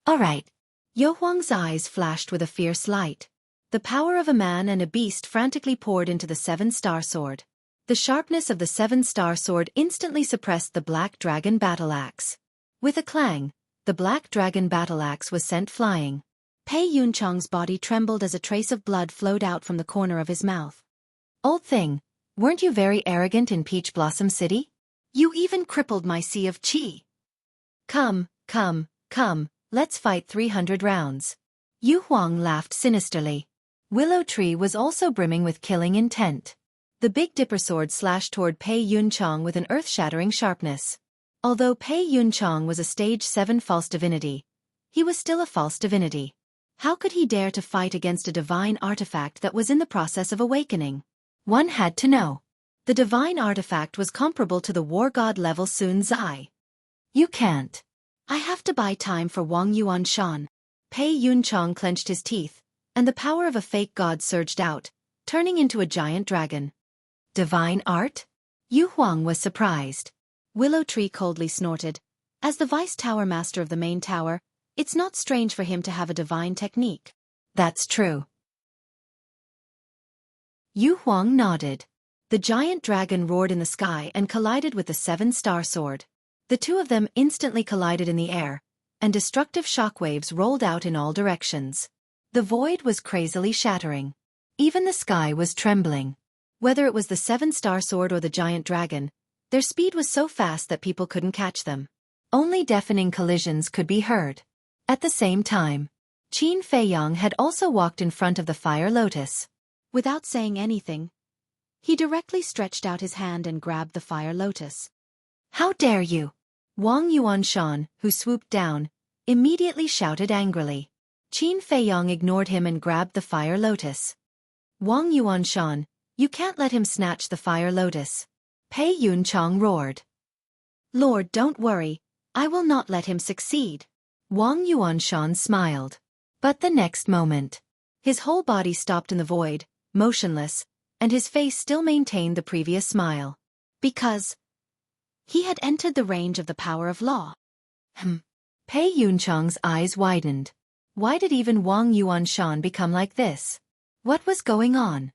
All right. Yu Huang's eyes flashed with a fierce light. The power of a man and a beast frantically poured into the seven-star sword. The sharpness of the seven-star sword instantly suppressed the black dragon battle axe. With a clang, the black dragon battle axe was sent flying. Pei Yunchang's body trembled as a trace of blood flowed out from the corner of his mouth. Old thing, weren't you very arrogant in Peach Blossom City? You even crippled my sea of qi. Come, let's fight 300 rounds. Yu Huang laughed sinisterly. Willow Tree was also brimming with killing intent. The Big Dipper sword slashed toward Pei Yunchang with an earth-shattering sharpness. Although Pei Yunchang was a stage 7 false divinity, he was still a false divinity. How could he dare to fight against a divine artifact that was in the process of awakening? One had to know. The divine artifact was comparable to the war god level Sun Zai. You can't. I have to buy time for Wang Yuanshan. Pei Yunchang clenched his teeth, and the power of a fake god surged out, turning into a giant dragon. Divine art? Yu Huang was surprised. Willow Tree coldly snorted. As the vice tower master of the main tower, it's not strange for him to have a divine technique. That's true. Yu Huang nodded. The giant dragon roared in the sky and collided with the seven-star sword. The two of them instantly collided in the air, and destructive shockwaves rolled out in all directions. The void was crazily shattering. Even the sky was trembling. Whether it was the seven-star sword or the giant dragon, their speed was so fast that people couldn't catch them. Only deafening collisions could be heard. At the same time, Qin Feiyang had also walked in front of the fire lotus. Without saying anything, he directly stretched out his hand and grabbed the fire lotus. How dare you! Wang Yuanshan, who swooped down, immediately shouted angrily. Qin Feiyang ignored him and grabbed the fire lotus. Wang Yuanshan, you can't let him snatch the fire lotus. Pei Yunchang roared. Lord, don't worry, I will not let him succeed. Wang Yuanshan smiled. But the next moment, his whole body stopped in the void, motionless, and his face still maintained the previous smile. Because he had entered the range of the power of law. Pei Yunchang's eyes widened. Why did even Wang Yuanshan become like this? What was going on?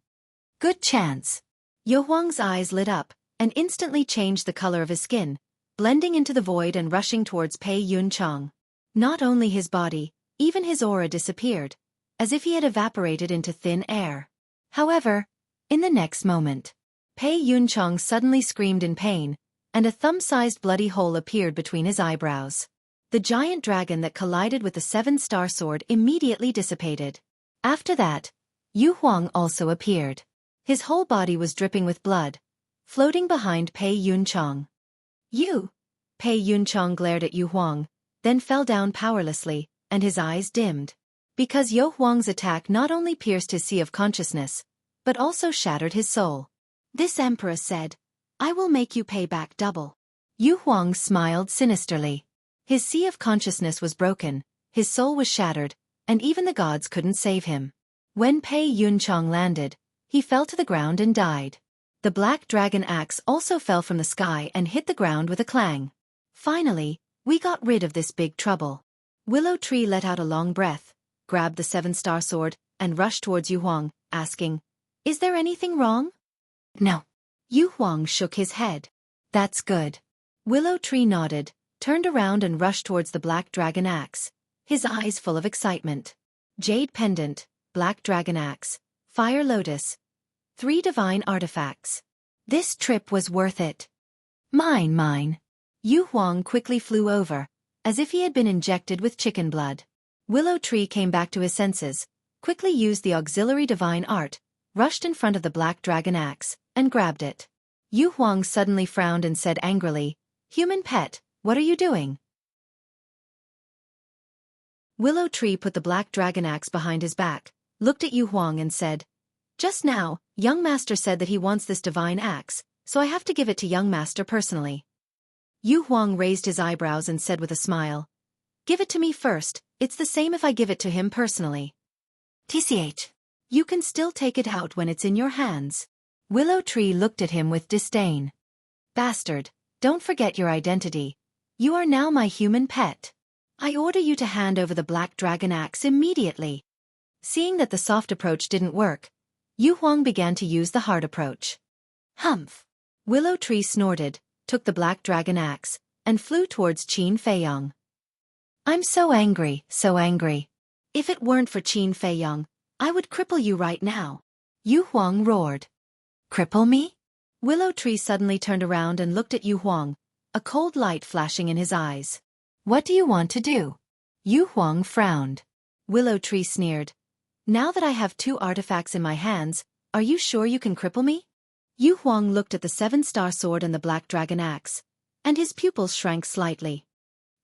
Good chance. Yu Huang's eyes lit up, and instantly changed the color of his skin, blending into the void and rushing towards Pei Yunchang. Not only his body, even his aura disappeared, as if he had evaporated into thin air. However, in the next moment, Pei Yunchang suddenly screamed in pain, and a thumb-sized bloody hole appeared between his eyebrows. The giant dragon that collided with the seven-star sword immediately dissipated. After that, Yu Huang also appeared. His whole body was dripping with blood, floating behind Pei Yunchang. You! Pei Yunchang glared at Yu Huang, then fell down powerlessly, and his eyes dimmed. Because Yu Huang's attack not only pierced his sea of consciousness, but also shattered his soul. This emperor said, I will make you pay back double. Yu Huang smiled sinisterly. His sea of consciousness was broken, his soul was shattered, and even the gods couldn't save him. When Pei Yunchang landed, he fell to the ground and died. The black dragon axe also fell from the sky and hit the ground with a clang. Finally, we got rid of this big trouble. Willow Tree let out a long breath, grabbed the seven-star sword, and rushed towards Yu Huang, asking, Is there anything wrong? No. Yu Huang shook his head. That's good. Willow Tree nodded, turned around and rushed towards the black dragon axe, his eyes full of excitement. Jade pendant, black dragon axe, fire lotus. 3 divine artifacts. This trip was worth it. Mine. Yu Huang quickly flew over, as if he had been injected with chicken blood. Willow Tree came back to his senses, quickly used the auxiliary divine art, rushed in front of the black dragon axe, and grabbed it. Yu Huang suddenly frowned and said angrily, Human pet, what are you doing? Willow Tree put the black dragon axe behind his back, looked at Yu Huang and said, Just now, young master said that he wants this divine axe, so I have to give it to young master personally. Yu Huang raised his eyebrows and said with a smile, Give it to me first, It's the same if I give it to him personally. TCH. You can still take it out when it's in your hands. Willow Tree looked at him with disdain. Bastard, don't forget your identity. You are now my human pet. I order you to hand over the black dragon axe immediately. Seeing that the soft approach didn't work, Yu Huang began to use the hard approach. Humph. Willow Tree snorted, took the black dragon axe, and flew towards Qin Feiyong. I'm so angry, so angry. If it weren't for Qin Feiyong, I would cripple you right now. Yu Huang roared. Cripple me? Willow Tree suddenly turned around and looked at Yu Huang, a cold light flashing in his eyes. What do you want to do? Yu Huang frowned. Willow Tree sneered. Now that I have 2 artifacts in my hands, are you sure you can cripple me? Yu Huang looked at the 7-star sword and the black dragon axe, and his pupils shrank slightly.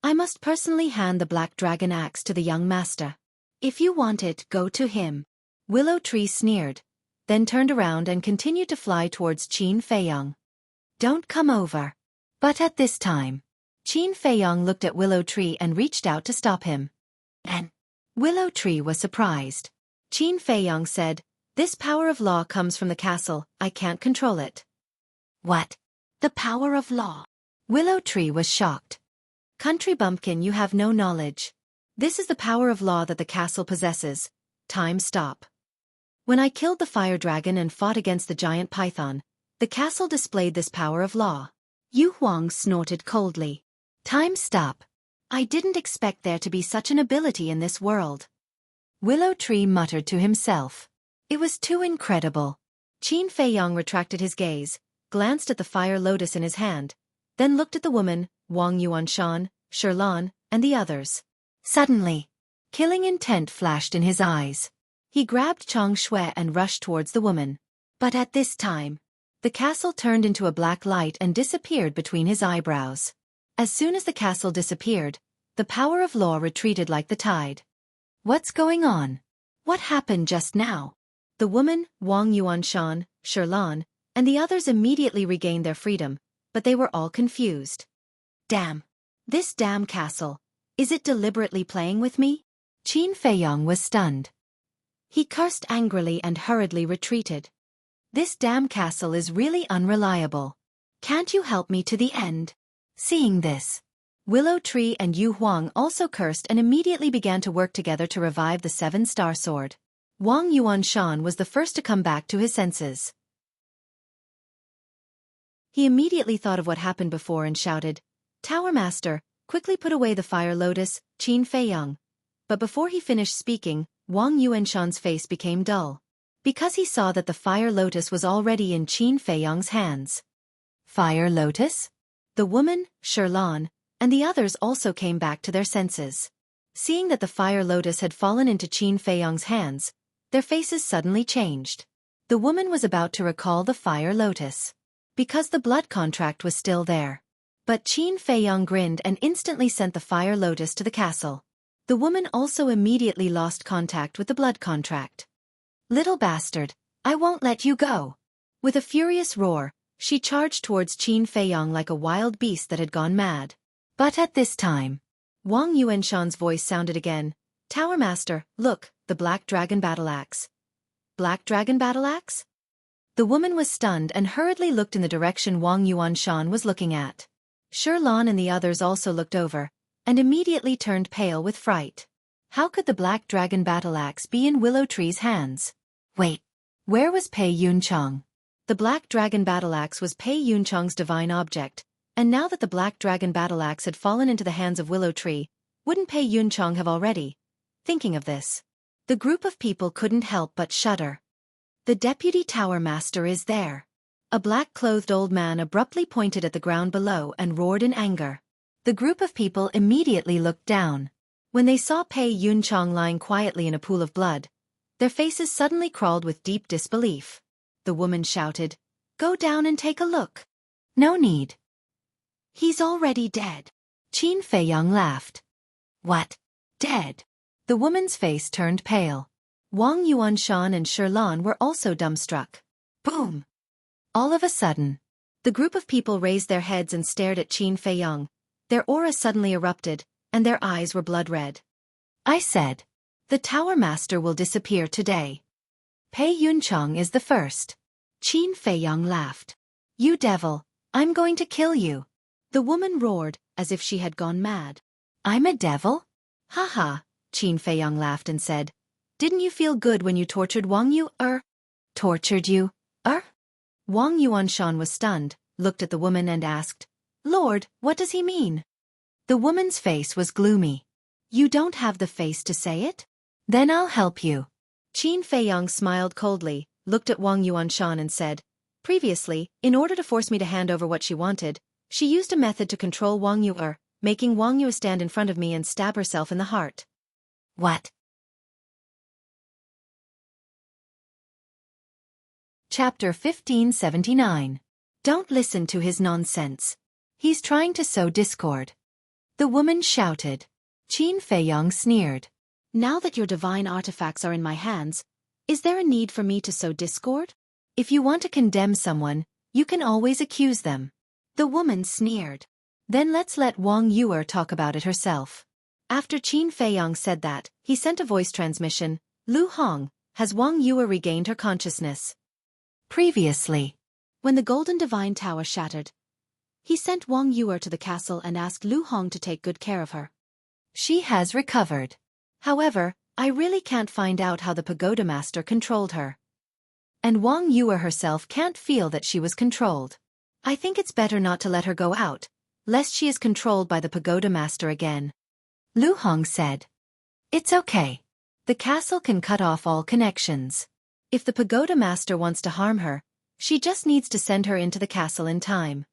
I must personally hand the black dragon axe to the young master. If you want it, go to him. Willow Tree sneered, then turned around and continued to fly towards Qin Feiyong. Don't come over. But at this time, Qin Feiyong looked at Willow Tree and reached out to stop him. And Willow Tree was surprised. Qin Feiyong said, This power of law comes from the castle, I can't control it. What? The power of law? Willow Tree was shocked. Country bumpkin, you have no knowledge. This is the power of law that the castle possesses. Time stop. When I killed the fire dragon and fought against the giant python, the castle displayed this power of law. Yu Huang snorted coldly. Time stop. I didn't expect there to be such an ability in this world. Willow Tree muttered to himself. It was too incredible. Qin Feiyong retracted his gaze, glanced at the fire lotus in his hand, then looked at the woman, Wang Yuanshan, Sherlan, and the others. Suddenly, killing intent flashed in his eyes. He grabbed Chang Shui and rushed towards the woman. But at this time, the castle turned into a black light and disappeared between his eyebrows. As soon as the castle disappeared, the power of law retreated like the tide. What's going on? What happened just now? The woman, Wang Yuanshan, Sherlan, and the others immediately regained their freedom, but they were all confused. Damn. This damn castle. Is it deliberately playing with me? Qin Feiyong was stunned. He cursed angrily and hurriedly retreated. This damn castle is really unreliable. Can't you help me to the end? Seeing this, Willow Tree and Yu Huang also cursed and immediately began to work together to revive the 7-star sword. Wang Yuanshan was the first to come back to his senses. He immediately thought of what happened before and shouted, Tower Master, quickly put away the fire lotus, Qin Feiyong. But before he finished speaking, Wang Yuanshan's face became dull, because he saw that the fire lotus was already in Qin Feiyong's hands. Fire lotus? The woman, Sherlan, and the others also came back to their senses. Seeing that the fire lotus had fallen into Qin Feiyong's hands, their faces suddenly changed. The woman was about to recall the fire lotus, because the blood contract was still there. But Qin Feiyong grinned and instantly sent the fire lotus to the castle. The woman also immediately lost contact with the blood contract. Little bastard, I won't let you go. With a furious roar, she charged towards Qin Feiyong like a wild beast that had gone mad. But at this time, Wang Yuanshan's voice sounded again. Tower Master, look, the black dragon battle axe. Black dragon battle axe? The woman was stunned and hurriedly looked in the direction Wang Yuanshan was looking at. Sherlan and the others also looked over, and immediately turned pale with fright. How could the black dragon battle axe be in Willow Tree's hands? Wait, where was Pei Yunchang? The black dragon battle axe was Pei Yunchang's divine object, and now that the black dragon battle axe had fallen into the hands of Willow Tree, wouldn't Pei Yunchang have already? Thinking of this, the group of people couldn't help but shudder. The deputy tower master is there. A black-clothed old man abruptly pointed at the ground below and roared in anger. The group of people immediately looked down. When they saw Pei Yunchang lying quietly in a pool of blood, their faces suddenly crawled with deep disbelief. The woman shouted, Go down and take a look. No need. He's already dead. Qin Feiyong laughed. What? Dead? The woman's face turned pale. Wang Yuanshan and Sherlan were also dumbstruck. Boom! All of a sudden, the group of people raised their heads and stared at Qin Feiyong. Their aura suddenly erupted, and their eyes were blood red. I said. The Tower Master will disappear today. Pei Yuncheng is the first. Qin Feiyang laughed. You devil, I'm going to kill you. The woman roared, as if she had gone mad. I'm a devil? Ha ha, Qin Feiyang laughed and said. Didn't you feel good when you tortured Wang Yu? Tortured you? Wang Yuanshan was stunned, looked at the woman and asked, Lord, what does he mean? The woman's face was gloomy. You don't have the face to say it? Then I'll help you. Qin Feiyang smiled coldly, looked at Wang Yuanshan and said, Previously, in order to force me to hand over what she wanted, she used a method to control Wang Yu, making Wang Yu stand in front of me and stab herself in the heart. What? Chapter 1579. Don't listen to his nonsense. He's trying to sow discord. The woman shouted. Qin Feiyang sneered. Now that your divine artifacts are in my hands, is there a need for me to sow discord? If you want to condemn someone, you can always accuse them. The woman sneered. Then let's let Wang Yu talk about it herself. After Qin Feiyang said that, he sent a voice transmission. Lu Hong, has Wang Yu regained her consciousness? Previously, when the Golden Divine Tower shattered, he sent Wang Yu to the castle and asked Lu Hong to take good care of her. She has recovered. However, I really can't find out how the Pagoda Master controlled her. And Wang Yu herself can't feel that she was controlled. I think it's better not to let her go out, lest she is controlled by the Pagoda Master again. Lu Hong said. It's okay. The castle can cut off all connections. If the Pagoda Master wants to harm her, she just needs to send her into the castle in time.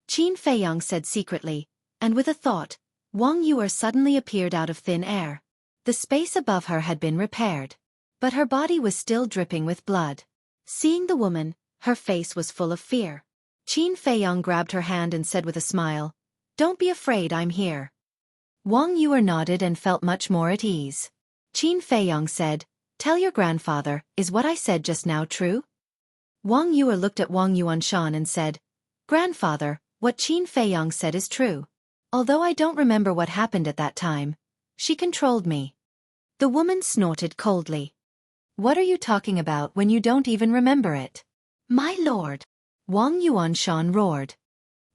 Qin Feiyang said secretly, and with a thought, Wang Yu suddenly appeared out of thin air. The space above her had been repaired, but her body was still dripping with blood. Seeing the woman, her face was full of fear. Qin Feiyang grabbed her hand and said with a smile, Don't be afraid, I'm here. Wang Yu nodded and felt much more at ease. Qin Feiyang said, Tell your grandfather, is what I said just now true? Wang Yu looked at Wang Yuanshan and said, Grandfather, what Qin Feiyang said is true. Although I don't remember what happened at that time, she controlled me. The woman snorted coldly. What are you talking about when you don't even remember it? My lord. Wang Yuanshan roared.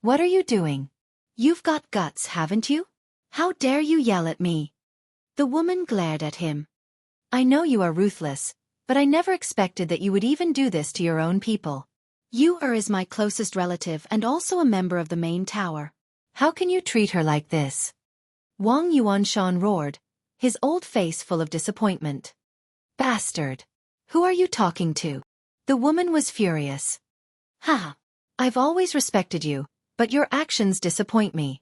What are you doing? You've got guts, haven't you? How dare you yell at me? The woman glared at him. I know you are ruthless, but I never expected that you would even do this to your own people. You is my closest relative and also a member of the main tower. How can you treat her like this? Wang Yuanshan roared, his old face full of disappointment. Bastard! Who are you talking to? The woman was furious. Ha! I've always respected you, but your actions disappoint me.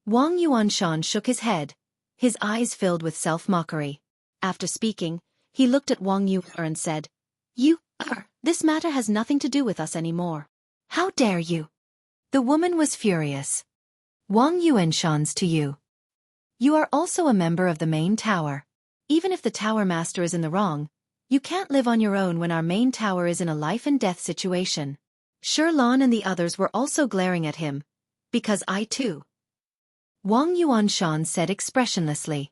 Wang Yuanshan shook his head, his eyes filled with self-mockery. After speaking, he looked at Wang Yu and said, This matter has nothing to do with us anymore. How dare you? The woman was furious. Wang Yuanshan's to you. You are also a member of the main tower. Even if the Tower Master is in the wrong, you can't live on your own when our main tower is in a life-and-death situation. Sherlan and the others were also glaring at him. Because I too. Wang Yuanshan said expressionlessly.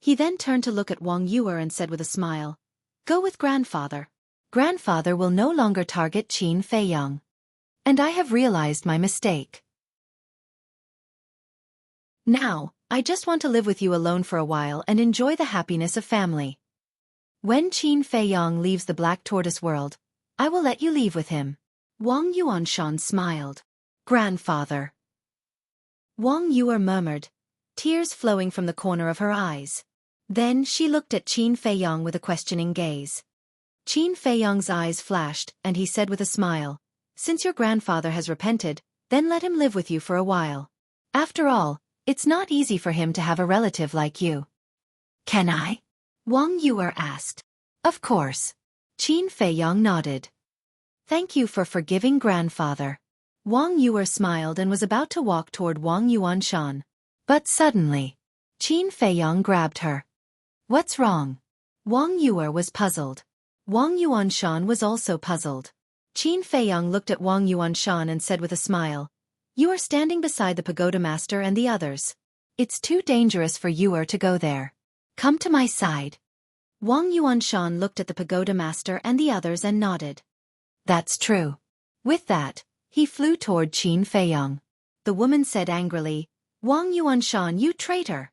He then turned to look at Wang Yu and said with a smile, Go with grandfather. Grandfather will no longer target Qin Feiyang. And I have realized my mistake. Now, I just want to live with you alone for a while and enjoy the happiness of family. When Qin Feiyang leaves the Black Tortoise world, I will let you leave with him. Wang Yuanshan smiled. Grandfather. Wang Yu murmured, tears flowing from the corner of her eyes. Then she looked at Qin Feiyang with a questioning gaze. Qin Feiyang's eyes flashed, and he said with a smile, Since your grandfather has repented, then let him live with you for a while. After all, it's not easy for him to have a relative like you. Can I? Wang Yu asked. Of course. Qin Feiyang nodded. Thank you for forgiving grandfather. Wang Yu smiled and was about to walk toward Wang Yuanshan. But suddenly, Qin Feiyang grabbed her. What's wrong? Wang Yu was puzzled. Wang Yuanshan was also puzzled. Qin Feiyang looked at Wang Yuanshan and said with a smile, You are standing beside the Pagoda Master and the others. It's too dangerous for you to go there. Come to my side. Wang Yuanshan looked at the pagoda master and the others and nodded. That's true. With that, he flew toward Qin Feiyong. The woman said angrily, Wang Yuanshan, you traitor!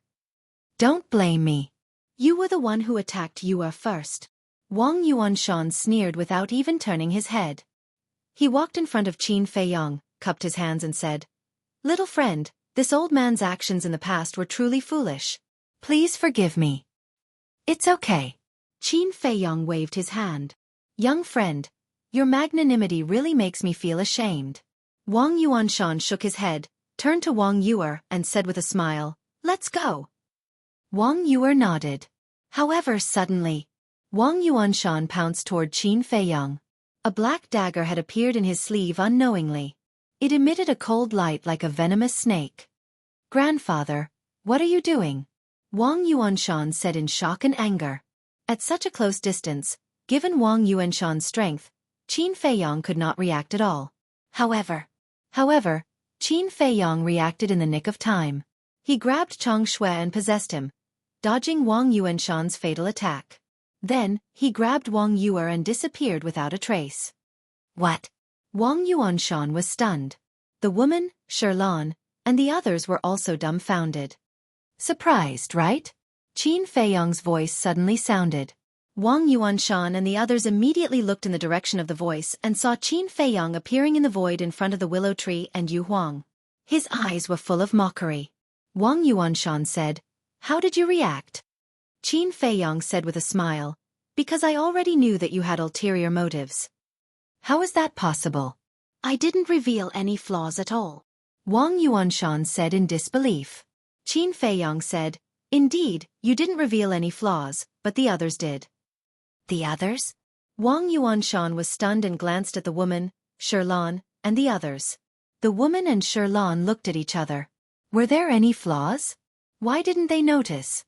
Don't blame me. You were the one who attacked Yue first. Wang Yuanshan sneered without even turning his head. He walked in front of Qin Feiyong, cupped his hands and said, Little friend, this old man's actions in the past were truly foolish. Please forgive me. It's okay. Qin Feiyong waved his hand. Young friend, your magnanimity really makes me feel ashamed. Wang Yuanshan shook his head, turned to Wang Yue and said with a smile, Let's go. Wang Yue nodded. However, suddenly, Wang Yuanshan pounced toward Qin Feiyong. A black dagger had appeared in his sleeve unknowingly. It emitted a cold light like a venomous snake. Grandfather, what are you doing? Wang Yuanshan said in shock and anger. At such a close distance, given Wang Yuanshan's strength, Qin Feiyong could not react at all. However, Qin Feiyong reacted in the nick of time. He grabbed Chang Shui and possessed him, dodging Wang Yuanshan's fatal attack. Then, he grabbed Wang Yue and disappeared without a trace. What? Wang Yuanshan was stunned. The woman, Sherlan, and the others were also dumbfounded. Surprised, right? Qin Feiyong's voice suddenly sounded. Wang Yuanshan and the others immediately looked in the direction of the voice and saw Qin Feiyong appearing in the void in front of the willow tree and Yu Huang. His eyes were full of mockery. Wang Yuanshan said, How did you react? Qin Feiyong said with a smile, Because I already knew that you had ulterior motives. How is that possible? I didn't reveal any flaws at all. Wang Yuanshan said in disbelief. Qin Feiyong said, Indeed, you didn't reveal any flaws, but the others did. The others? Wang Yuanshan was stunned and glanced at the woman, Sherlan, and the others. The woman and Sherlan looked at each other. Were there any flaws? Why didn't they notice?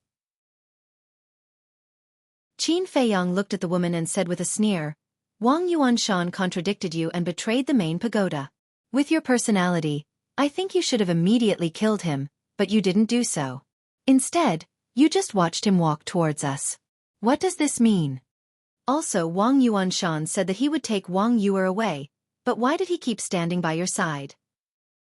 Qin Feiyong looked at the woman and said with a sneer, Wang Yuanshan contradicted you and betrayed the main pagoda. With your personality, I think you should have immediately killed him, but you didn't do so. Instead, you just watched him walk towards us. What does this mean? Also, Wang Yuanshan said that he would take Wang Yue away, but why did he keep standing by your side?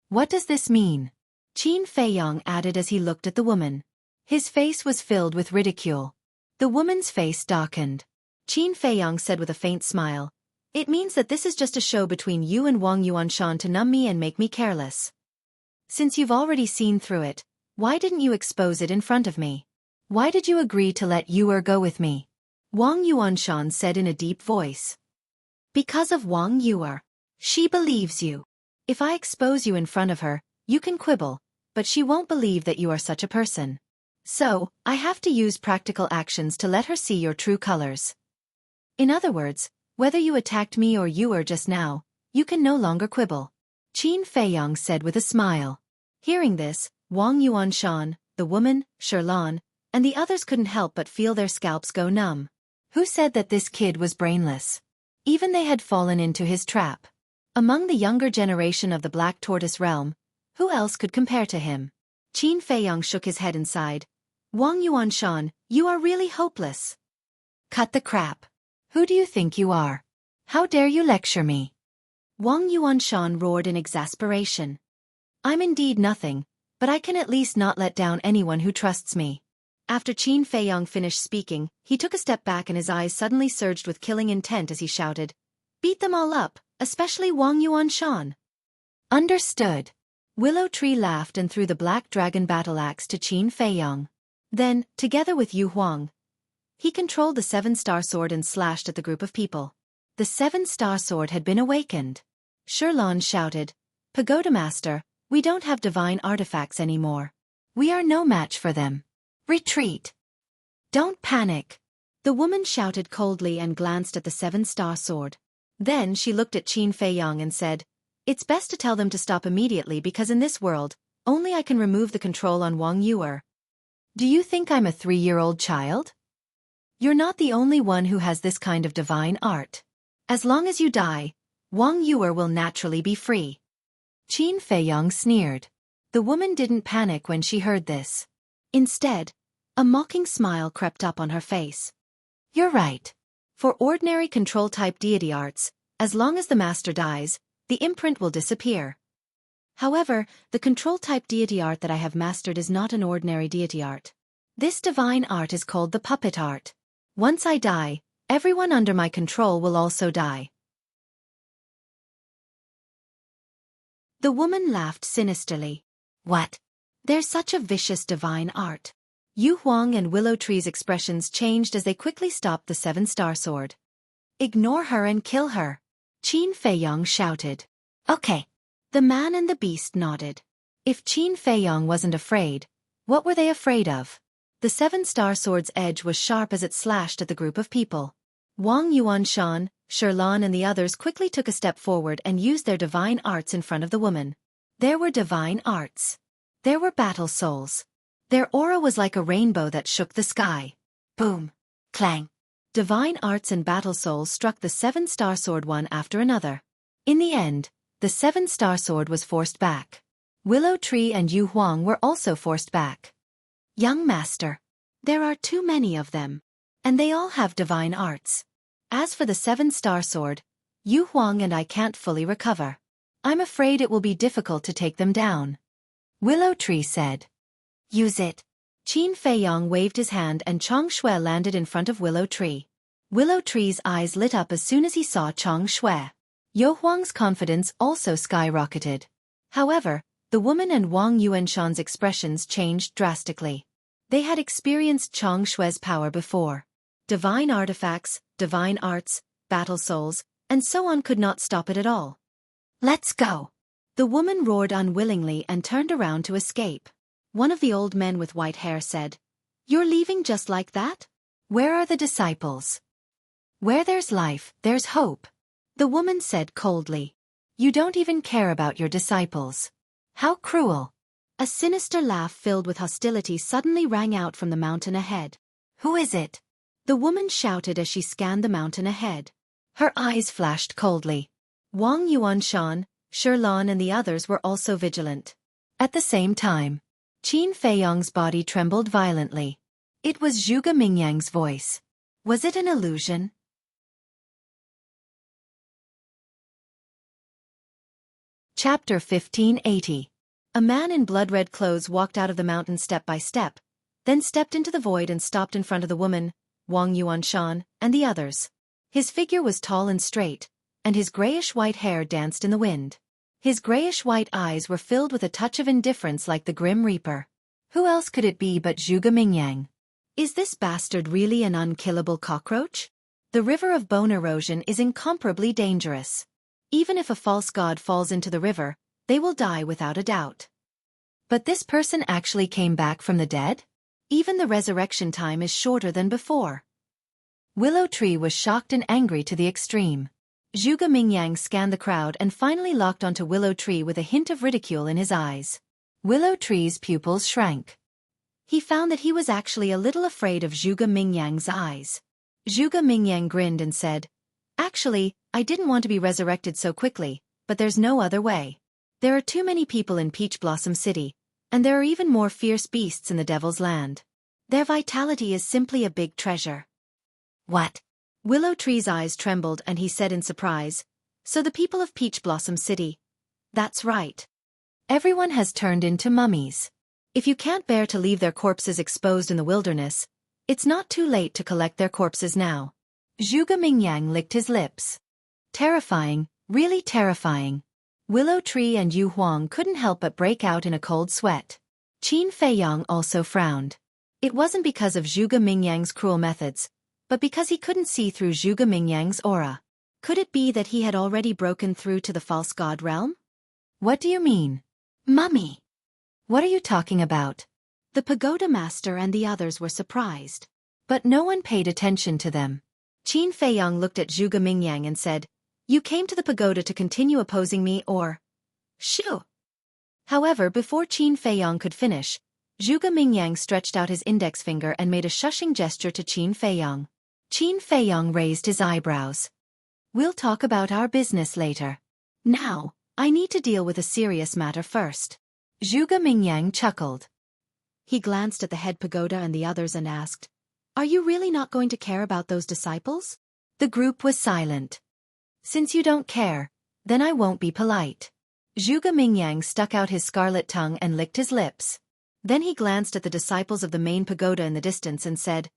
What does this mean? Qin Feiyong added as he looked at the woman. His face was filled with ridicule. The woman's face darkened. Qin Feiyong said with a faint smile, It means that this is just a show between you and Wang Yuanshan to numb me and make me careless. Since you've already seen through it, why didn't you expose it in front of me? Why did you agree to let Yue go with me? Wang Yuanshan said in a deep voice. Because of Wang Yue. She believes you. If I expose you in front of her, you can quibble, but she won't believe that you are such a person. So, I have to use practical actions to let her see your true colors. In other words, whether you attacked me or Yue just now, you can no longer quibble. Qin Feiyong said with a smile. Hearing this, Wang Yuanshan, the woman, Sherlan, and the others couldn't help but feel their scalps go numb. Who said that this kid was brainless? Even they had fallen into his trap. Among the younger generation of the Black Tortoise realm, who else could compare to him? Qin Feiyong shook his head and sighed. Wang Yuanshan, you are really hopeless. Cut the crap. Who do you think you are? How dare you lecture me? Wang Yuanshan roared in exasperation. I'm indeed nothing, but I can at least not let down anyone who trusts me. After Qin Feiyong finished speaking, he took a step back and his eyes suddenly surged with killing intent as he shouted, Beat them all up, especially Wang Yuanshan. Understood. Willow Tree laughed and threw the black dragon battle axe to Qin Feiyong. Then, together with Yu Huang, he controlled the 7-star sword and slashed at the group of people. The 7-star sword had been awakened. Sherlan shouted, Pagoda Master, we don't have divine artifacts anymore. We are no match for them. Retreat. Don't panic. The woman shouted coldly and glanced at the 7-star sword. Then she looked at Qin Feiyong and said, It's best to tell them to stop immediately because in this world, only I can remove the control on Wang Yue. Do you think I'm a 3-year-old child? You're not the only one who has this kind of divine art. As long as you die, Wang Yue will naturally be free. Qin Feiyong sneered. The woman didn't panic when she heard this. Instead, A mocking smile crept up on her face. You're right. For ordinary control-type deity arts, as long as the master dies, the imprint will disappear. However, the control-type deity art that I have mastered is not an ordinary deity art. This divine art is called the puppet art. Once I die, everyone under my control will also die. The woman laughed sinisterly. What? There's such a vicious divine art. Yu Huang and Willow Tree's expressions changed as they quickly stopped the seven-star sword. Ignore her and kill her, Qin Feiyong shouted. Okay. The man and the beast nodded. If Qin Feiyong wasn't afraid, what were they afraid of? The seven-star sword's edge was sharp as it slashed at the group of people. Wang Yuanshan, Sherlan and the others quickly took a step forward and used their divine arts in front of the woman. There were divine arts. There were battle souls. Their aura was like a rainbow that shook the sky. Boom! Clang! Divine arts and battle souls struck the seven-star sword one after another. In the end, the seven-star sword was forced back. Willow Tree and Yu Huang were also forced back. Young master, there are too many of them. And they all have divine arts. As for the seven-star sword, Yu Huang and I can't fully recover. I'm afraid it will be difficult to take them down. Willow Tree said. Use it. Qin Feiyong waved his hand and Chong Shui landed in front of Willow Tree. Willow Tree's eyes lit up as soon as he saw Chong Shui. Yu Huang's confidence also skyrocketed. However, the woman and Wang Yuanshan's expressions changed drastically. They had experienced Chong Shui's power before. Divine artifacts, divine arts, battle souls, and so on could not stop it at all. Let's go! The woman roared unwillingly and turned around to escape. One of the old men with white hair said, You're leaving just like that? Where are the disciples? Where there's life, there's hope. The woman said coldly. You don't even care about your disciples. How cruel. A sinister laugh filled with hostility suddenly rang out from the mountain ahead. Who is it? The woman shouted as she scanned the mountain ahead. Her eyes flashed coldly. Wang Yuanshan, Sherlan and the others were also vigilant. At the same time, Qin Feiyong's body trembled violently. It was Zhuge Mingyang's voice. Was it an illusion? Chapter 1580. A man in blood-red clothes walked out of the mountain step by step, then stepped into the void and stopped in front of the woman, Wang Yuanshan, and the others. His figure was tall and straight, and his grayish-white hair danced in the wind. His grayish-white eyes were filled with a touch of indifference like the Grim Reaper. Who else could it be but Zhuge Mingyang? Is this bastard really an unkillable cockroach? The river of bone erosion is incomparably dangerous. Even if a false god falls into the river, they will die without a doubt. But this person actually came back from the dead? Even the resurrection time is shorter than before. Willow Tree was shocked and angry to the extreme. Zhuge Mingyang scanned the crowd and finally locked onto Willow Tree with a hint of ridicule in his eyes. Willow Tree's pupils shrank. He found that he was actually a little afraid of Zhuge Mingyang's eyes. Zhuge Mingyang grinned and said, Actually, I didn't want to be resurrected so quickly, but there's no other way. There are too many people in Peach Blossom City, and there are even more fierce beasts in the Devil's Land. Their vitality is simply a big treasure. What? Willow Tree's eyes trembled and he said in surprise, So the people of Peach Blossom City. That's right. Everyone has turned into mummies. If you can't bear to leave their corpses exposed in the wilderness, it's not too late to collect their corpses now. Zhuge Mingyang licked his lips. Terrifying, really terrifying. Willow Tree and Yu Huang couldn't help but break out in a cold sweat. Qin Feiyong also frowned. It wasn't because of Zhuge Mingyang's cruel methods, but because he couldn't see through Zhuge Mingyang's aura. Could it be that he had already broken through to the false god realm? What do you mean? Mummy! What are you talking about? The pagoda master and the others were surprised. But no one paid attention to them. Qin Feiyong looked at Zhuge Mingyang and said, You came to the pagoda to continue opposing me or... Shoo! However, before Qin Feiyong could finish, Zhuge Mingyang stretched out his index finger and made a shushing gesture to Qin Feiyong. Qin Feiyong raised his eyebrows. We'll talk about our business later. Now, I need to deal with a serious matter first. Zhuge Mingyang chuckled. He glanced at the head pagoda and the others and asked, "Are you really not going to care about those disciples?" The group was silent. "Since you don't care, then I won't be polite." Zhuge Mingyang stuck out his scarlet tongue and licked his lips. Then he glanced at the disciples of the main pagoda in the distance and said,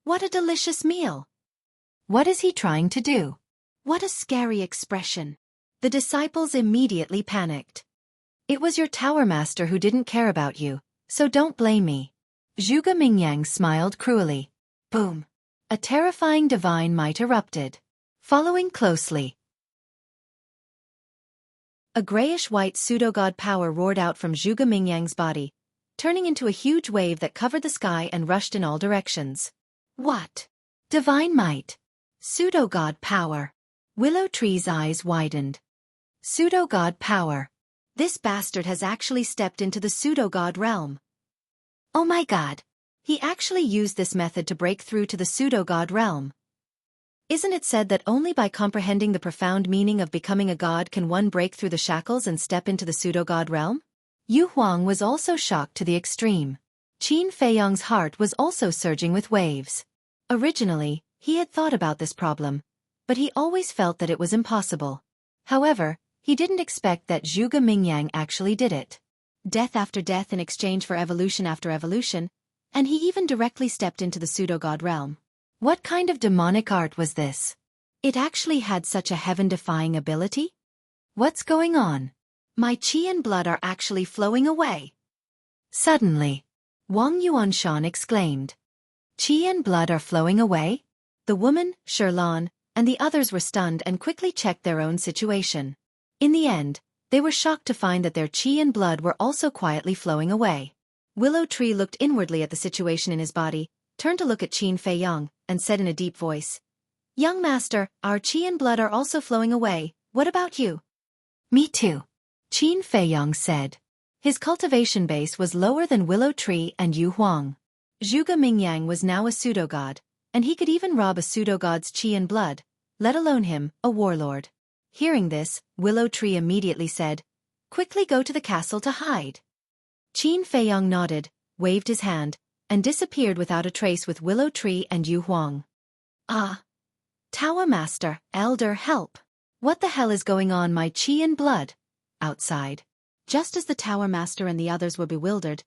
"What a delicious meal!" What is he trying to do? What a scary expression. The disciples immediately panicked. It was your tower master who didn't care about you, so don't blame me. Zhuge Mingyang smiled cruelly. Boom. A terrifying divine might erupted. Following closely. A grayish-white pseudo-god power roared out from Zhuge Mingyang's body, turning into a huge wave that covered the sky and rushed in all directions. What? Divine might. Pseudo-god power. Willow Tree's eyes widened. Pseudo-god power. This bastard has actually stepped into the pseudo-god realm. Oh my god. He actually used this method to break through to the pseudo-god realm. Isn't it said that only by comprehending the profound meaning of becoming a god can one break through the shackles and step into the pseudo-god realm? Yu Huang was also shocked to the extreme. Qin Feiyong's heart was also surging with waves. Originally, he had thought about this problem, but he always felt that it was impossible. However, he didn't expect that Zhuge Mingyang actually did it. Death after death in exchange for evolution after evolution, and he even directly stepped into the pseudo-god realm. What kind of demonic art was this? It actually had such a heaven-defying ability? What's going on? My qi and blood are actually flowing away. Suddenly, Wang Yuanshan exclaimed. Qi and blood are flowing away? The woman, Sherlan, and the others were stunned and quickly checked their own situation. In the end, they were shocked to find that their qi and blood were also quietly flowing away. Willow Tree looked inwardly at the situation in his body, turned to look at Qin Feiyong, and said in a deep voice, "Young master, our qi and blood are also flowing away. What about you?" "Me too," Qin Feiyong said. His cultivation base was lower than Willow Tree and Yu Huang. Zhuge Mingyang was now a pseudo-god, and he could even rob a pseudo-god's qi and blood, let alone him, a warlord. Hearing this, Willow Tree immediately said, "Quickly go to the castle to hide." Qin Feiyong nodded, waved his hand, and disappeared without a trace with Willow Tree and Yu Huang. Ah! Tower Master, Elder, help! What the hell is going on, my qi and blood? Outside. Just as the Tower Master and the others were bewildered,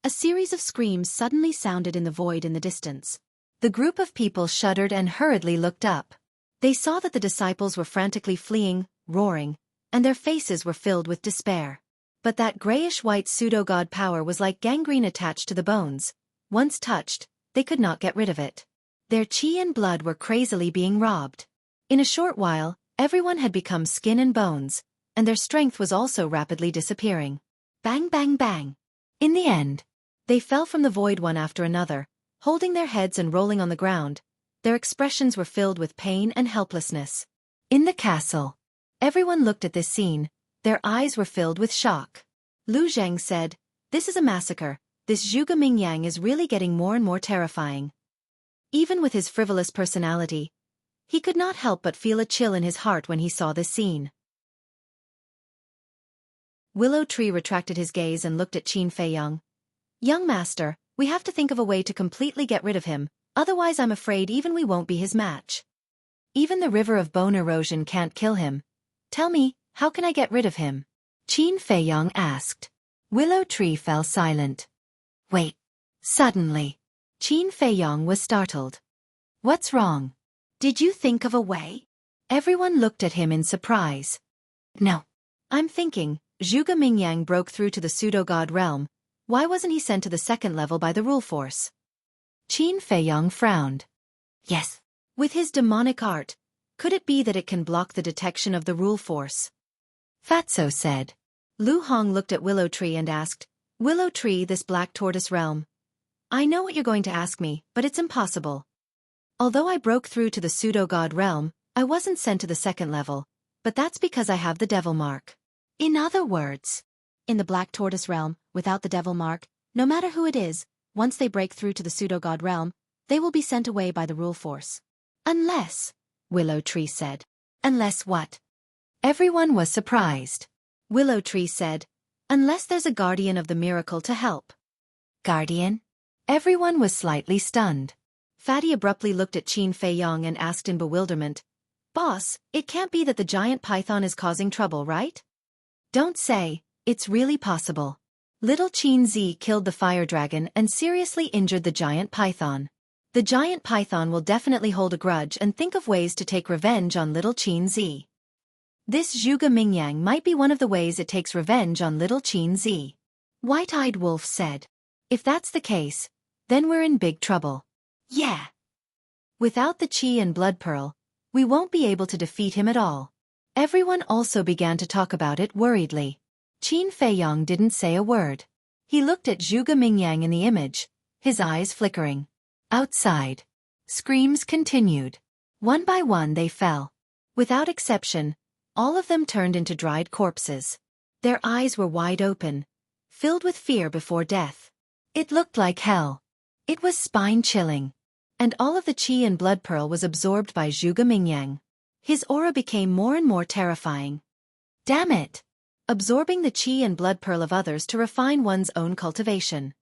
a series of screams suddenly sounded in the void in the distance. The group of people shuddered and hurriedly looked up. They saw that the disciples were frantically fleeing, roaring, and their faces were filled with despair. But that grayish-white pseudo-god power was like gangrene attached to the bones. Once touched, they could not get rid of it. Their qi and blood were crazily being robbed. In a short while, everyone had become skin and bones, and their strength was also rapidly disappearing. Bang bang bang. In the end, they fell from the void one after another, holding their heads and rolling on the ground. Their expressions were filled with pain and helplessness. In the castle, everyone looked at this scene. Their eyes were filled with shock. Lu Zheng said, "This is a massacre. This Zhuge Mingyang is really getting more and more terrifying." Even with his frivolous personality, he could not help but feel a chill in his heart when he saw this scene. Willow Tree retracted his gaze and looked at Qin Feiyong. "Young master, we have to think of a way to completely get rid of him, otherwise I'm afraid even we won't be his match. Even the river of bone erosion can't kill him. Tell me, how can I get rid of him?" Qin Feiyong asked. Willow Tree fell silent. Wait. Suddenly, Qin Feiyong was startled. "What's wrong? Did you think of a way?" Everyone looked at him in surprise. "No. I'm thinking, Zhuge Mingyang broke through to the pseudo-god realm. Why wasn't he sent to the second level by the rule force?" Qin Feiyong frowned. "Yes. With his demonic art, could it be that it can block the detection of the rule force?" Fatso said. Lu Hong looked at Willow Tree and asked, "Willow Tree, this black tortoise realm. I know what you're going to ask me, but it's impossible. Although I broke through to the pseudo-god realm, I wasn't sent to the second level, but that's because I have the devil mark. In other words, in the black tortoise realm, without the devil mark, no matter who it is, once they break through to the pseudo-god realm, they will be sent away by the rule force. Unless," Willow Tree said. "Unless what?" Everyone was surprised. Willow Tree said, "Unless there's a guardian of the miracle to help." guardian? Everyone was slightly stunned. Fatty abruptly looked at Qin Feiyong and asked in bewilderment, Boss, it can't be that the giant python is causing trouble, right? Don't say, it's really possible. Little Qin Zi killed the fire dragon and seriously injured the giant python. The giant python will definitely hold a grudge and think of ways to take revenge on little Qin Zi. This Zhuge Mingyang might be one of the ways it takes revenge on little Qin Zi. White-Eyed Wolf said. If that's the case, then we're in big trouble. Yeah. Without the Qi and Blood Pearl, we won't be able to defeat him at all. Everyone also began to talk about it worriedly. Qin Feiyong didn't say a word. He looked at Zhuge Mingyang in the image, his eyes flickering. Outside, screams continued. One by one they fell. Without exception, all of them turned into dried corpses. Their eyes were wide open, filled with fear before death. It looked like hell. It was spine-chilling. And all of the Qi and Blood Pearl was absorbed by Zhuge Mingyang. His aura became more and more terrifying. Damn it! Absorbing the Qi and Blood Pearl of others to refine one's own cultivation.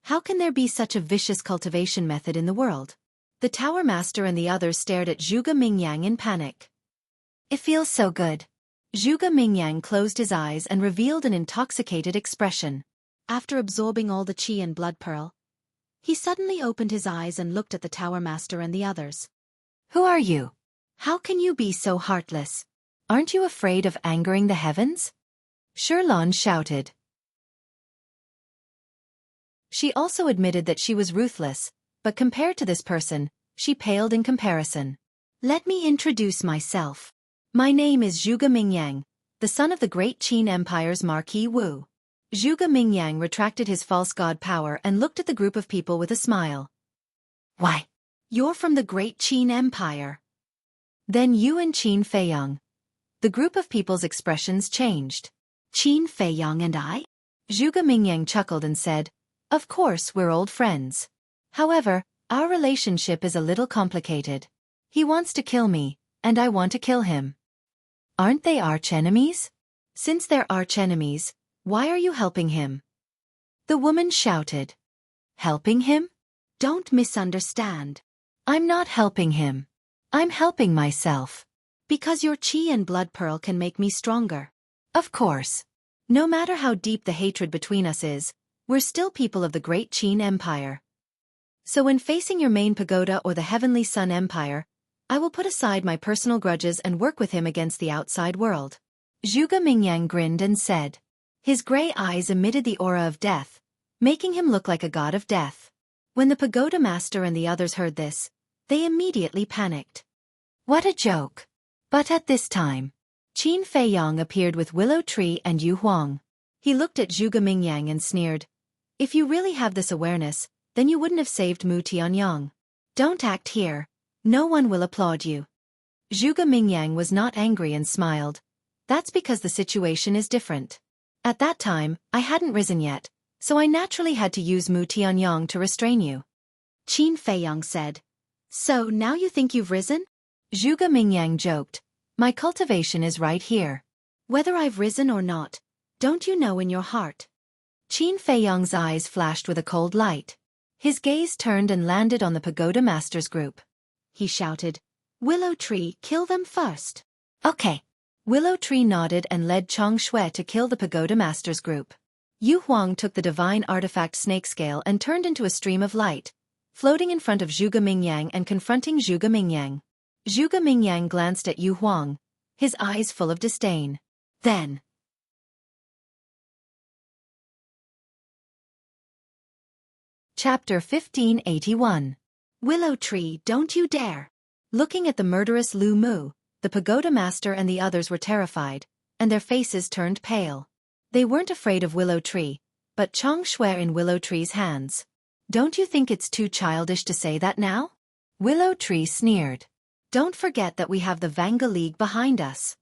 How can there be such a vicious cultivation method in the world? The Tower Master and the others stared at Zhuge Mingyang in panic. It feels so good. Zhuge Mingyang closed his eyes and revealed an intoxicated expression. After absorbing all the Qi and Blood Pearl, he suddenly opened his eyes and looked at the Tower Master and the others. Who are you? How can you be so heartless? Aren't you afraid of angering the heavens? Sherlon shouted. She also admitted that she was ruthless, but compared to this person, she paled in comparison. Let me introduce myself. My name is Zhuge Mingyang, the son of the great Qin Empire's Marquis Wu. Zhuge Mingyang retracted his false god power and looked at the group of people with a smile. Why? You're from the great Qin Empire. Then you and Qin Feiyong. The group of people's expressions changed. Qin Feiyong and I? Zhuge Mingyang chuckled and said, Of course we're old friends. However, our relationship is a little complicated. He wants to kill me, and I want to kill him. Aren't they arch-enemies? Since they're arch-enemies, why are you helping him? The woman shouted. Helping him? Don't misunderstand. I'm not helping him. I'm helping myself. Because your Qi and Blood Pearl can make me stronger. Of course. No matter how deep the hatred between us is, we're still people of the great Qin Empire. So when facing your main pagoda or the Heavenly Sun Empire, I will put aside my personal grudges and work with him against the outside world. Zhuge Mingyang grinned and said. His gray eyes emitted the aura of death, making him look like a god of death. When the pagoda master and the others heard this, they immediately panicked. What a joke! But at this time, Qin Feiyong appeared with Willow Tree and Yu Huang. He looked at Zhuge Mingyang and sneered. If you really have this awareness, then you wouldn't have saved Mu Tianyang. Don't act here. No one will applaud you. Zhuge Mingyang was not angry and smiled. That's because the situation is different. At that time, I hadn't risen yet, so I naturally had to use Mu Tianyang to restrain you. Qin Feiyong said. So now you think you've risen? Zhuge Mingyang joked. My cultivation is right here. Whether I've risen or not, don't you know in your heart? Qin Feiyong's eyes flashed with a cold light. His gaze turned and landed on the pagoda master's group. He shouted, Willow Tree, kill them first. Okay. Willow Tree nodded and led Chong Xue to kill the pagoda master's group. Yu Huang took the divine artifact snake scale and turned into a stream of light, floating in front of Zhuge Mingyang and confronting Zhuge Mingyang. Zhuge Mingyang glanced at Yu Huang, his eyes full of disdain. Then, Chapter 1581. Willow Tree, don't you dare! Looking at the murderous Lu Mu, the pagoda master and the others were terrified, and their faces turned pale. They weren't afraid of Willow Tree, but Chong Xue in Willow Tree's hands. Don't you think it's too childish to say that now? Willow Tree sneered. Don't forget that we have the Vanga League behind us.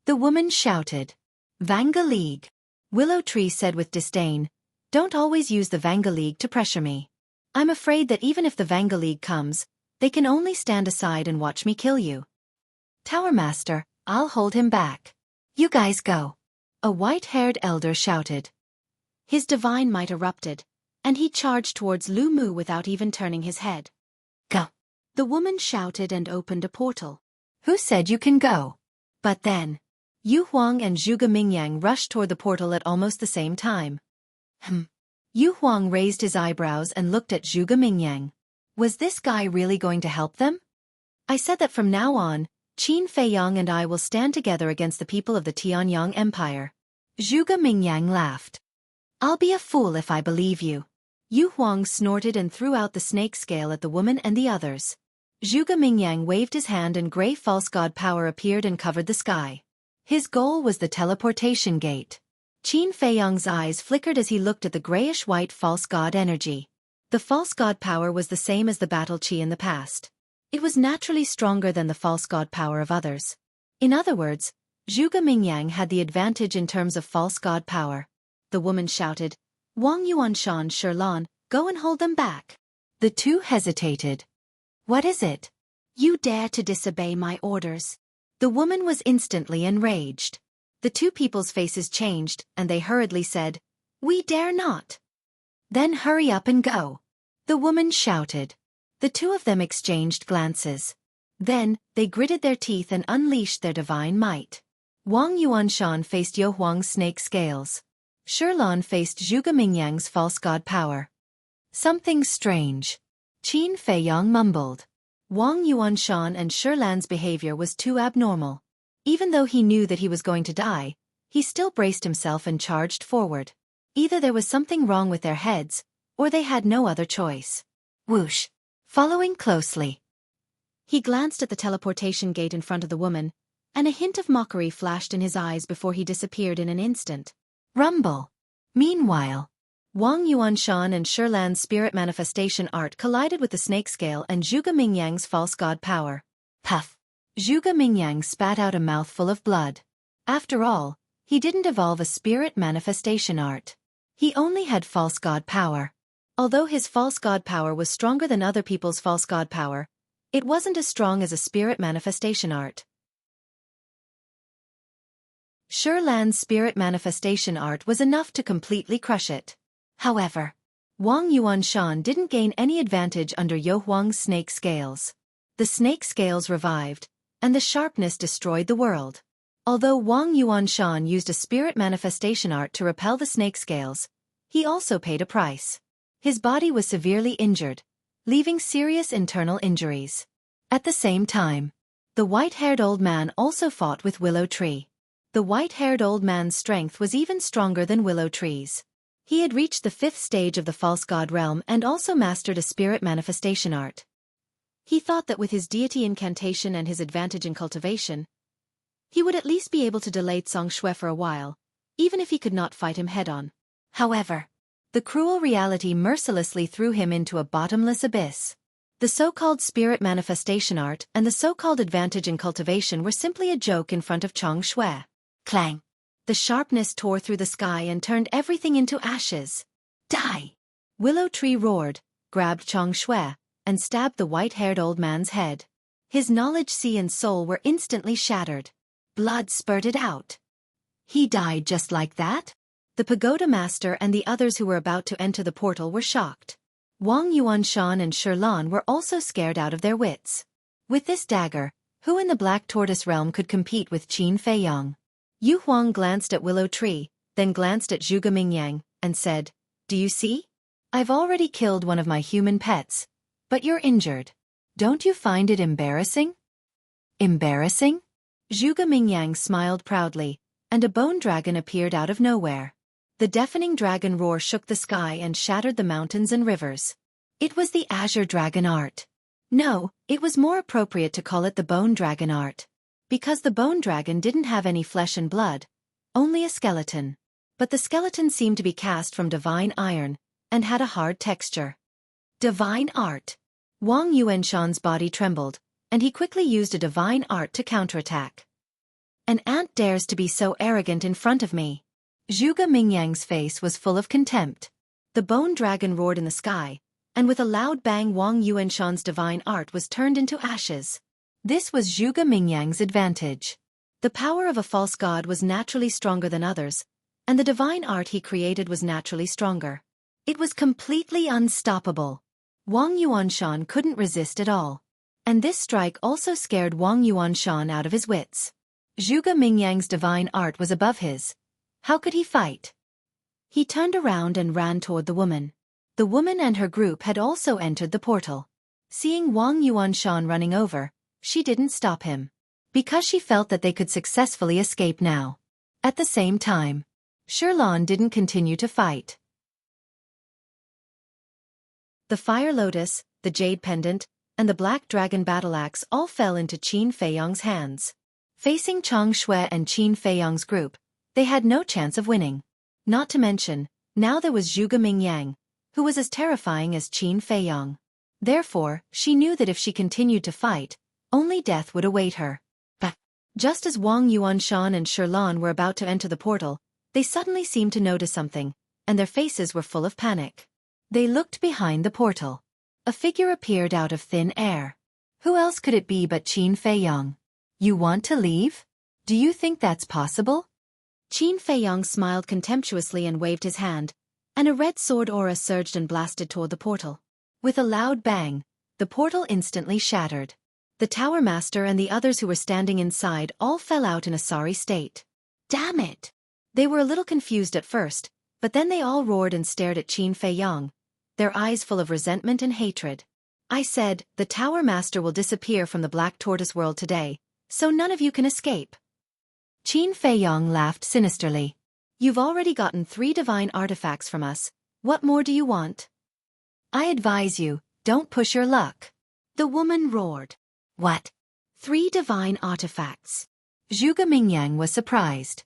The woman shouted. Vanga League. Willow Tree said with disdain. Don't always use the Vanga League to pressure me. I'm afraid that even if the Vanga League comes, they can only stand aside and watch me kill you. Tower Master, I'll hold him back. You guys go. A white-haired elder shouted. His divine might erupted, and he charged towards Lu Mu without even turning his head. Go. The woman shouted and opened a portal. Who said you can go? But then, Yu Huang and Zhuge Mingyang rushed toward the portal at almost the same time. Yu Huang raised his eyebrows and looked at Zhuge Mingyang. Was this guy really going to help them? I said that from now on, Qin Feiyang and I will stand together against the people of the Tianyang Empire. Zhuge Mingyang laughed. I'll be a fool if I believe you. Yu Huang snorted and threw out the snake scale at the woman and the others. Zhuge Mingyang waved his hand and gray false god power appeared and covered the sky. His goal was the teleportation gate. Qin Feiyang's eyes flickered as he looked at the grayish-white false god energy. The false god power was the same as the battle chi in the past. It was naturally stronger than the false god power of others. In other words, Zhuge Mingyang had the advantage in terms of false god power. The woman shouted, Wang Yuanshan, Sherlan, go and hold them back. The two hesitated. What is it? You dare to disobey my orders. The woman was instantly enraged. The two people's faces changed, and they hurriedly said, We dare not. Then hurry up and go. The woman shouted. The two of them exchanged glances. Then, they gritted their teeth and unleashed their divine might. Wang Yuanshan faced Yu Huang's snake scales. Sherlan faced Zhuge Mingyang's false god power. Something strange. Qin Feiyang mumbled. Wang Yuanshan and Sherlan's behavior was too abnormal. Even though he knew that he was going to die, he still braced himself and charged forward. Either there was something wrong with their heads, or they had no other choice. Whoosh! Following closely. He glanced at the teleportation gate in front of the woman, and a hint of mockery flashed in his eyes before he disappeared in an instant. Rumble. Meanwhile, Wang Yuanshan and Sherlan's spirit manifestation art collided with the snake scale and Zhuge Mingyang's false god power. Puff! Zhuge Mingyang spat out a mouthful of blood. After all, he didn't evolve a spirit manifestation art. He only had false god power. Although his false god power was stronger than other people's false god power, it wasn't as strong as a spirit manifestation art. Sherlan's spirit manifestation art was enough to completely crush it. However, Wang Yuanshan didn't gain any advantage under Yu Huang's snake scales. The snake scales revived, and the sharpness destroyed the world. Although Wang Yuanshan used a spirit manifestation art to repel the snake scales, he also paid a price. His body was severely injured, leaving serious internal injuries. At the same time, the white-haired old man also fought with Willow Tree. The white-haired old man's strength was even stronger than Willow Tree's. He had reached the 5th stage of the false god realm and also mastered a spirit manifestation art. He thought that with his deity incantation and his advantage in cultivation, he would at least be able to delay Tsang Xue for a while, even if he could not fight him head-on. However, the cruel reality mercilessly threw him into a bottomless abyss. The so-called spirit manifestation art and the so-called advantage in cultivation were simply a joke in front of Tsang Xue. Clang! The sharpness tore through the sky and turned everything into ashes. Die! Willow Tree roared, grabbed Tsang Xue, and stabbed the white-haired old man's head. His knowledge sea and soul were instantly shattered. Blood spurted out. He died just like that? The pagoda master and the others who were about to enter the portal were shocked. Wang Yuanshan and Sherlan were also scared out of their wits. With this dagger, who in the Black Tortoise realm could compete with Qin Feiyang? Yu Huang glanced at Willow Tree, then glanced at Zhuge Mingyang, and said, Do you see? I've already killed one of my human pets, but you're injured. Don't you find it embarrassing? Embarrassing? Zhuge Mingyang smiled proudly, and a bone dragon appeared out of nowhere. The deafening dragon roar shook the sky and shattered the mountains and rivers. It was the Azure Dragon art. No, it was more appropriate to call it the Bone Dragon art. Because the bone dragon didn't have any flesh and blood, only a skeleton. But the skeleton seemed to be cast from divine iron, and had a hard texture. Divine art. Wang Yuanshan's body trembled, and he quickly used a divine art to counterattack. An ant dares to be so arrogant in front of me. Zhuge Mingyang's face was full of contempt. The bone dragon roared in the sky, and with a loud bang Wang Yuanshan's divine art was turned into ashes. This was Zhuge Mingyang's advantage. The power of a false god was naturally stronger than others, and the divine art he created was naturally stronger. It was completely unstoppable. Wang Yuanshan couldn't resist at all. And this strike also scared Wang Yuanshan out of his wits. Zhuge Mingyang's divine art was above his. How could he fight? He turned around and ran toward the woman. The woman and her group had also entered the portal. Seeing Wang Yuanshan running over, she didn't stop him. Because she felt that they could successfully escape now. At the same time, Sherlan didn't continue to fight. The Fire Lotus, the Jade Pendant, and the Black Dragon Battle Axe all fell into Qin Feiyang's hands. Facing Chang Shui and Qin Feiyang's group, they had no chance of winning. Not to mention, now there was Zhuge Mingyang, who was as terrifying as Qin Feiyang. Therefore, she knew that if she continued to fight, only death would await her. But just as Wang Yuanshan and Sherlan were about to enter the portal, they suddenly seemed to notice something, and their faces were full of panic. They looked behind the portal. A figure appeared out of thin air. Who else could it be but Qin Feiyang? You want to leave? Do you think that's possible? Qin Feiyang smiled contemptuously and waved his hand, and a red sword aura surged and blasted toward the portal. With a loud bang, the portal instantly shattered. The Tower Master and the others who were standing inside all fell out in a sorry state. Damn it! They were a little confused at first, but then they all roared and stared at Qin Feiyang, their eyes full of resentment and hatred. I said, the Tower Master will disappear from the Black Tortoise world today, so none of you can escape. Qin Feiyang laughed sinisterly. You've already gotten 3 divine artifacts from us. What more do you want? I advise you, don't push your luck. The woman roared. What? 3 divine artifacts? Zhuge Mingyang was surprised.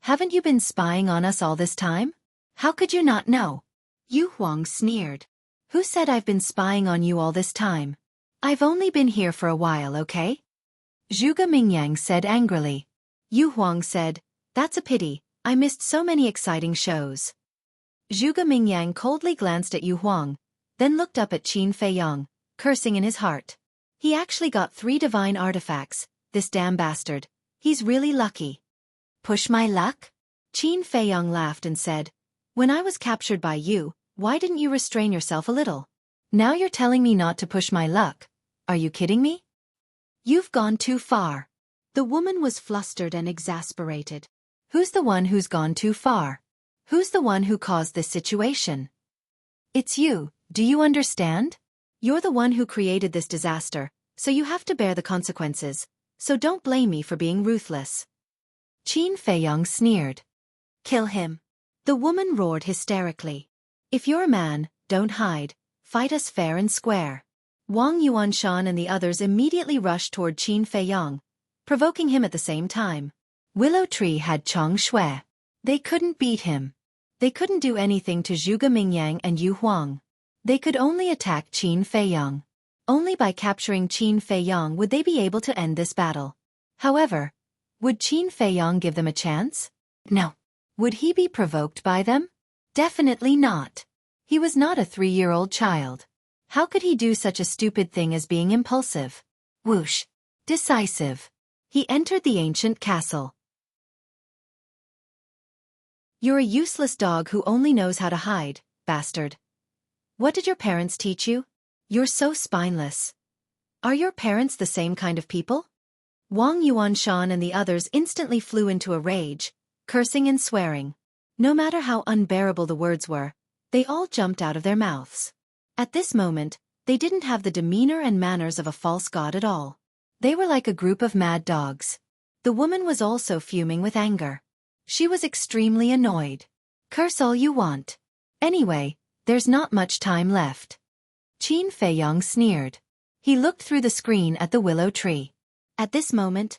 Haven't you been spying on us all this time? How could you not know? Yu Huang sneered. Who said I've been spying on you all this time? I've only been here for a while, okay? Zhuge Mingyang said angrily. Yu Huang said, that's a pity, I missed so many exciting shows. Zhuge Mingyang coldly glanced at Yu Huang, then looked up at Qin Feiyang, cursing in his heart. He actually got 3 divine artifacts, this damn bastard. He's really lucky. Push my luck? Qin Feiyang laughed and said, when I was captured by you, why didn't you restrain yourself a little? Now you're telling me not to push my luck. Are you kidding me? You've gone too far. The woman was flustered and exasperated. Who's the one who's gone too far? Who's the one who caused this situation? It's you, do you understand? You're the one who created this disaster, so you have to bear the consequences, so don't blame me for being ruthless. Qin Feiyang sneered. Kill him. The woman roared hysterically. If you're a man, don't hide, fight us fair and square. Wang Yuanshan and the others immediately rushed toward Qin Feiyang, provoking him at the same time. Willow Tree had Chang Shui. They couldn't beat him. They couldn't do anything to Zhuge Mingyang and Yu Huang. They could only attack Qin Feiyang. Only by capturing Qin Feiyang would they be able to end this battle. However, would Qin Feiyang give them a chance? No. Would he be provoked by them? Definitely not. He was not a 3-year-old child. How could he do such a stupid thing as being impulsive? Whoosh. Decisive. He entered the ancient castle. You're a useless dog who only knows how to hide, bastard. What did your parents teach you? You're so spineless. Are your parents the same kind of people? Wang Yuanshan and the others instantly flew into a rage, cursing and swearing. No matter how unbearable the words were, they all jumped out of their mouths. At this moment, they didn't have the demeanor and manners of a false god at all. They were like a group of mad dogs. The woman was also fuming with anger. She was extremely annoyed. Curse all you want. Anyway, there's not much time left. Qin Feiyang sneered. He looked through the screen at the willow tree. At this moment,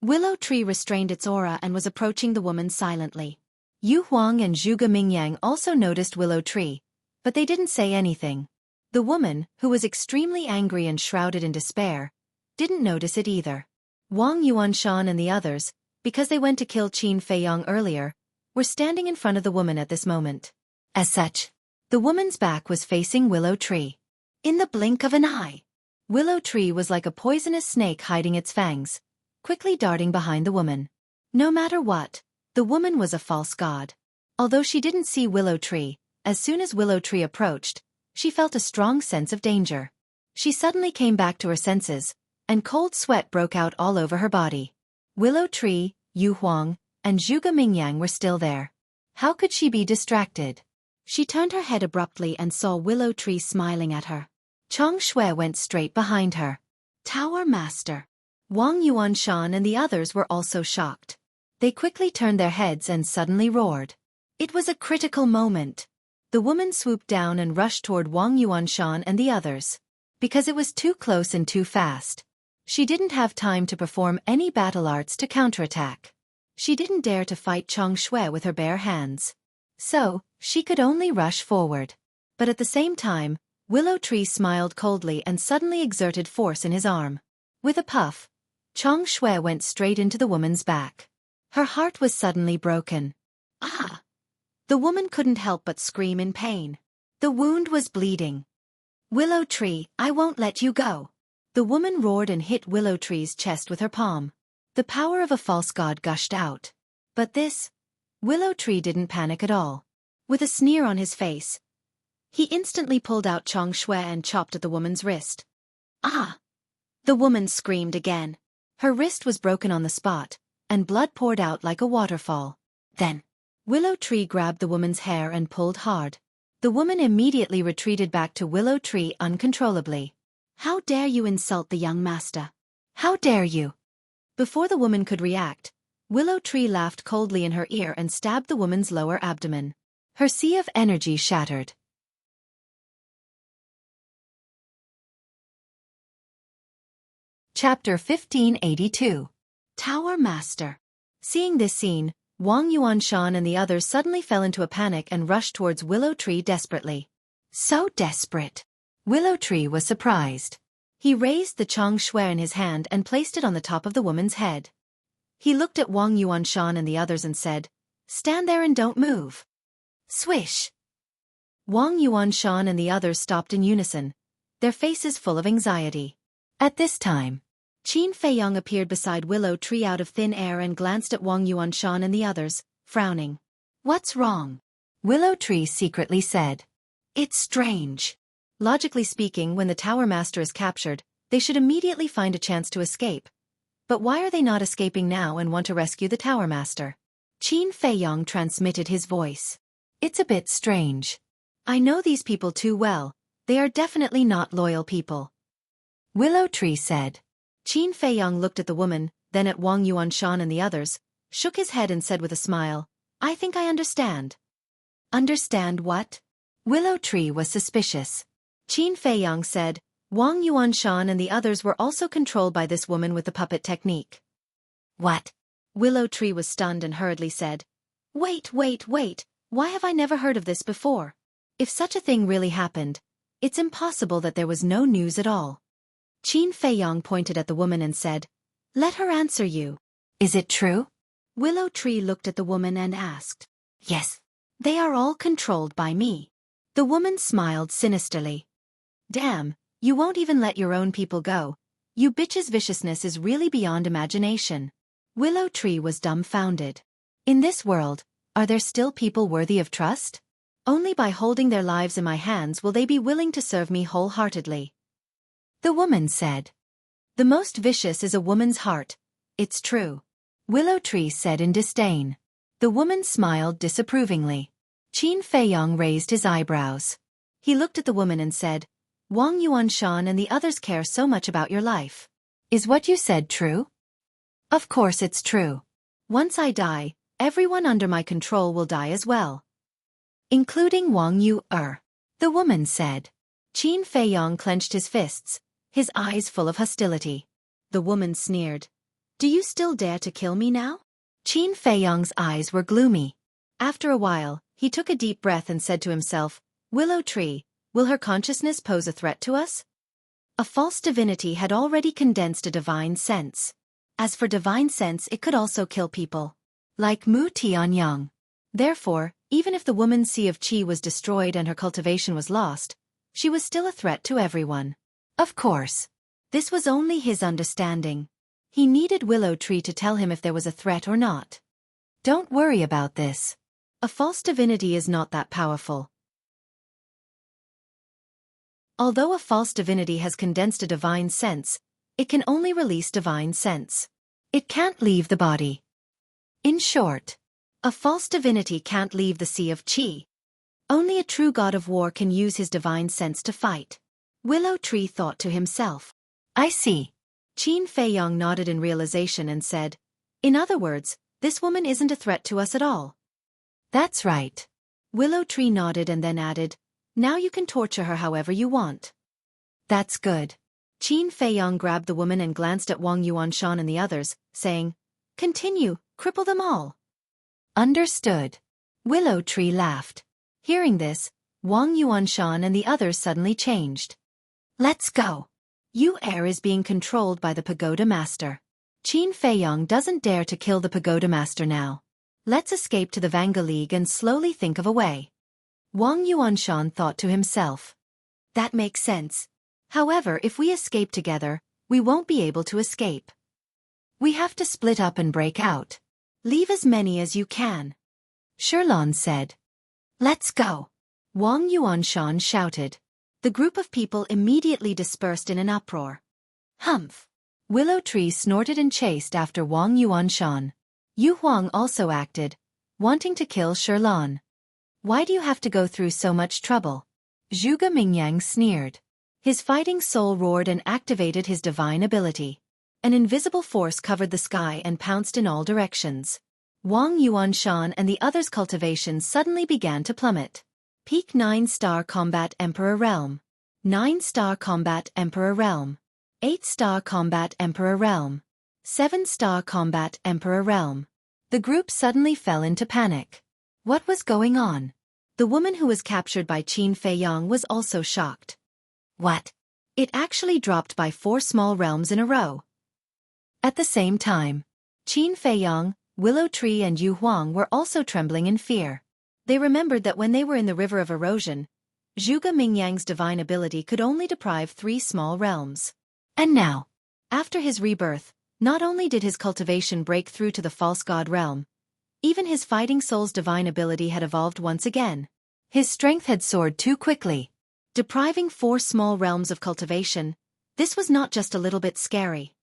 Willow Tree restrained its aura and was approaching the woman silently. Yu Huang and Zhuge Mingyang also noticed Willow Tree, but they didn't say anything. The woman, who was extremely angry and shrouded in despair, didn't notice it either. Wang Yuanshan and the others, because they went to kill Qin Feiyang earlier, were standing in front of the woman at this moment. As such, the woman's back was facing Willow Tree. In the blink of an eye, Willow Tree was like a poisonous snake hiding its fangs, quickly darting behind the woman. No matter what, the woman was a false god. Although she didn't see Willow Tree, As soon as Willow Tree approached, she felt a strong sense of danger. She suddenly came back to her senses, and cold sweat broke out all over her body. Willow Tree, Yu Huang, and Zhuge Mingyang were still there. How could she be distracted? She turned her head abruptly and saw Willow Tree smiling at her. Chang Shui went straight behind her. Tower Master. Wang Yuanshan and the others were also shocked. They quickly turned their heads and suddenly roared. It was a critical moment. The woman swooped down and rushed toward Wang Yuanshan and the others. Because it was too close and too fast. She didn't have time to perform any battle arts to counterattack. She didn't dare to fight Chang Shui with her bare hands. So, she could only rush forward. But at the same time, Willow Tree smiled coldly and suddenly exerted force in his arm. With a puff, Chang Shui went straight into the woman's back. Her heart was suddenly broken. Ah! The woman couldn't help but scream in pain. The wound was bleeding. Willow Tree, I won't let you go. The woman roared and hit Willow Tree's chest with her palm. The power of a false god gushed out. But Willow Tree didn't panic at all. With a sneer on his face, he instantly pulled out Chang Shui and chopped at the woman's wrist. Ah! The woman screamed again. Her wrist was broken on the spot, and blood poured out like a waterfall. Then, Willow Tree grabbed the woman's hair and pulled hard. The woman immediately retreated back to Willow Tree uncontrollably. How dare you insult the young master? How dare you? Before the woman could react, Willow Tree laughed coldly in her ear and stabbed the woman's lower abdomen. Her sea of energy shattered. Chapter 1582. Tower Master. Seeing this scene, Wang Yuanshan and the others suddenly fell into a panic and rushed towards Willow Tree desperately. So desperate. Willow Tree was surprised. He raised the Chang Shui in his hand and placed it on the top of the woman's head. He looked at Wang Yuanshan and the others and said, "Stand there and don't move." Swish! Wang Yuanshan and the others stopped in unison, their faces full of anxiety. At this time, Qin Feiyang appeared beside Willow Tree out of thin air and glanced at Wang Yuanshan and the others, frowning. "What's wrong?" Willow Tree secretly said. "It's strange. Logically speaking, when the Tower Master is captured, they should immediately find a chance to escape. But why are they not escaping now and want to rescue the Tower Master?" Qin Feiyang transmitted his voice. "It's a bit strange. I know these people too well, they are definitely not loyal people." Willow Tree said. Qin Feiyang looked at the woman, then at Wang Yuanshan and the others, shook his head and said with a smile, "I think I understand." "Understand what?" Willow Tree was suspicious. Qin Feiyang said, Wang Yuanshan and the others were also controlled by this woman with the puppet technique. "What?" Willow Tree was stunned and hurriedly said, Wait, why have I never heard of this before? If such a thing really happened, it's impossible that there was no news at all." Qin Feiyang pointed at the woman and said, "Let her answer you. Is it true?" Willow Tree looked at the woman and asked, "Yes. They are all controlled by me." The woman smiled sinisterly. "Damn, you won't even let your own people go. You bitch's viciousness is really beyond imagination." Willow Tree was dumbfounded. In this world, are there still people worthy of trust? Only by holding their lives in my hands will they be willing to serve me wholeheartedly. The woman said. "The most vicious is a woman's heart. It's true." Willow Tree said in disdain. The woman smiled disapprovingly. Qin Feiyang raised his eyebrows. He looked at the woman and said, "Wang Yuanshan and the others care so much about your life. Is what you said true?" "Of course it's true. Once I die, everyone under my control will die as well. Including Wang Yu-er," the woman said. Qin Feiyang clenched his fists, his eyes full of hostility. The woman sneered. "Do you still dare to kill me now?" Qin Feiyang's eyes were gloomy. After a while, he took a deep breath and said to himself, "Willow Tree, will her consciousness pose a threat to us?" A false divinity had already condensed a divine sense. As for divine sense, it could also kill people. Like Mu Tianyang. Therefore, even if the woman's sea of qi was destroyed and her cultivation was lost, she was still a threat to everyone. Of course. This was only his understanding. He needed Willow Tree to tell him if there was a threat or not. "Don't worry about this. A false divinity is not that powerful. Although a false divinity has condensed a divine sense, it can only release divine sense. It can't leave the body. In short, a false divinity can't leave the sea of Qi. Only a true god of war can use his divine sense to fight. Willow Tree thought to himself. I see. Qin Feiyong nodded in realization and said, in other words, this woman isn't a threat to us at all. That's right. Willow Tree nodded and then added, now you can torture her however you want. That's good. Qin Feiyong grabbed the woman and glanced at Wang Yuanshan and the others, saying, continue, cripple them all. Understood. Willow Tree laughed. Hearing this, Wang Yuanshan and the others suddenly changed. Let's go. Yu Er is being controlled by the Pagoda Master. Qin Feiyong doesn't dare to kill the Pagoda Master now. Let's escape to the Vanga League and slowly think of a way. Wang Yuanshan thought to himself. That makes sense. However, if we escape together, we won't be able to escape. We have to split up and break out. Leave as many as you can. Sherlon said. Let's go. Wang Yuanshan shouted. The group of people immediately dispersed in an uproar. Humph. Willow Tree snorted and chased after Wang Yuanshan. Yu Huang also acted, wanting to kill Sherlon. Why do you have to go through so much trouble? Zhuge Mingyang sneered. His fighting soul roared and activated his divine ability. An invisible force covered the sky and pounced in all directions. Wang Yuanshan and the others' cultivations suddenly began to plummet. Peak 9-star Combat Emperor Realm. 9-star Combat Emperor Realm. 8-star Combat Emperor Realm. 7-star Combat Emperor Realm. The group suddenly fell into panic. What was going on? The woman who was captured by Qin Feiyong was also shocked. What? It actually dropped by 4 small realms in a row. At the same time, Qin Feiyong, Willow Tree and Yu Huang were also trembling in fear. They remembered that when they were in the River of Erosion, Zhuge Mingyang's divine ability could only deprive 3 small realms. And now, after his rebirth, not only did his cultivation break through to the false god realm, even his fighting soul's divine ability had evolved once again. His strength had soared too quickly. Depriving 4 small realms of cultivation, this was not just a little bit scary.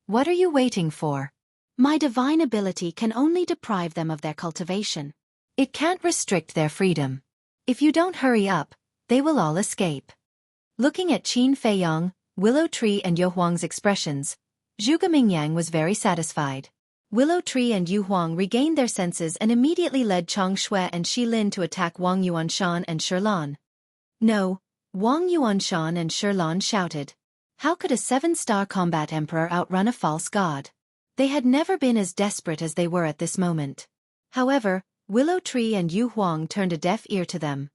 What are you waiting for? My divine ability can only deprive them of their cultivation. It can't restrict their freedom. If you don't hurry up, they will all escape. Looking at Qin Feiyong, Willow Tree and Yu Huang's expressions, Zhuge Mingyang was very satisfied. Willow Tree and Yu Huang regained their senses and immediately led Chang Shui and Shi Lin to attack Wang Yuanshan and Sherlon. No, Wang Yuanshan and Sherlon shouted. How could a 7-star combat emperor outrun a false god? They had never been as desperate as they were at this moment. However, Willow Tree and Yu Huang turned a deaf ear to them.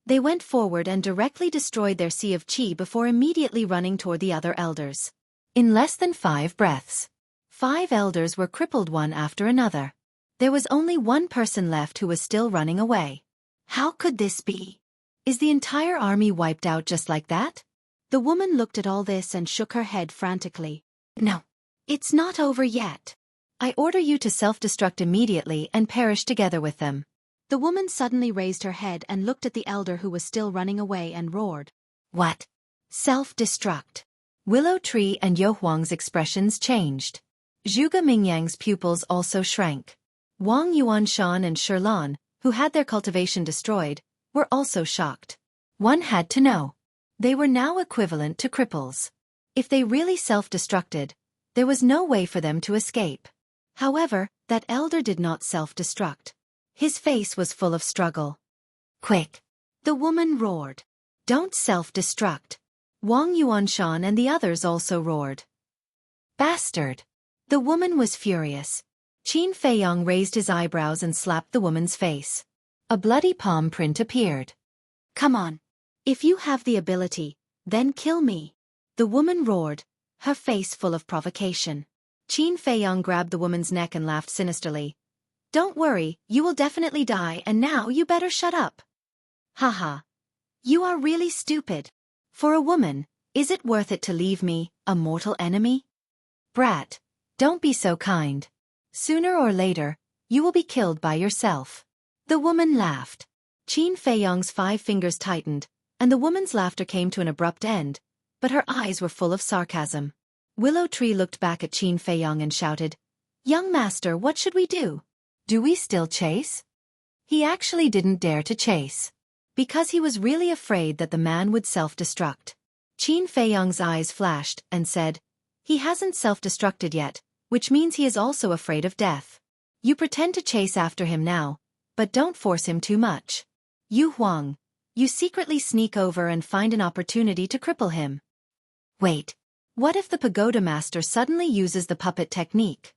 They went forward and directly destroyed their sea of qi before immediately running toward the other elders. In less than 5 breaths, 5 elders were crippled one after another. There was only one person left who was still running away. How could this be? Is the entire army wiped out just like that? The woman looked at all this and shook her head frantically. No, it's not over yet. I order you to self-destruct immediately and perish together with them. The woman suddenly raised her head and looked at the elder who was still running away and roared. What? Self-destruct. Willow Tree and Yu Huang's expressions changed. Zhuge Mingyang's pupils also shrank. Wang Yuanshan and Sherlon, who had their cultivation destroyed, were also shocked. One had to know. They were now equivalent to cripples. If they really self-destructed, there was no way for them to escape. However, that elder did not self-destruct. His face was full of struggle. Quick! The woman roared. Don't self-destruct. Wang Yuanshan and the others also roared. Bastard! The woman was furious. Qin Feiyong raised his eyebrows and slapped the woman's face. A bloody palm print appeared. Come on. If you have the ability, then kill me. The woman roared, her face full of provocation. Qin Feiyong grabbed the woman's neck and laughed sinisterly. Don't worry, you will definitely die and now you better shut up. Haha. You are really stupid. For a woman, is it worth it to leave me, a mortal enemy? Brat, don't be so kind. Sooner or later, you will be killed by yourself. The woman laughed. Qin Feiyong's 5 fingers tightened, and the woman's laughter came to an abrupt end, but her eyes were full of sarcasm. Willow Tree looked back at Qin Feiyong and shouted, "Young master, what should we do? Do we still chase?" He actually didn't dare to chase, because he was really afraid that the man would self-destruct. Qin Feiyong's eyes flashed and said, "He hasn't self-destructed yet, which means he is also afraid of death. You pretend to chase after him now, but don't force him too much. Yu Huang, you secretly sneak over and find an opportunity to cripple him. Wait, what if the pagoda master suddenly uses the puppet technique?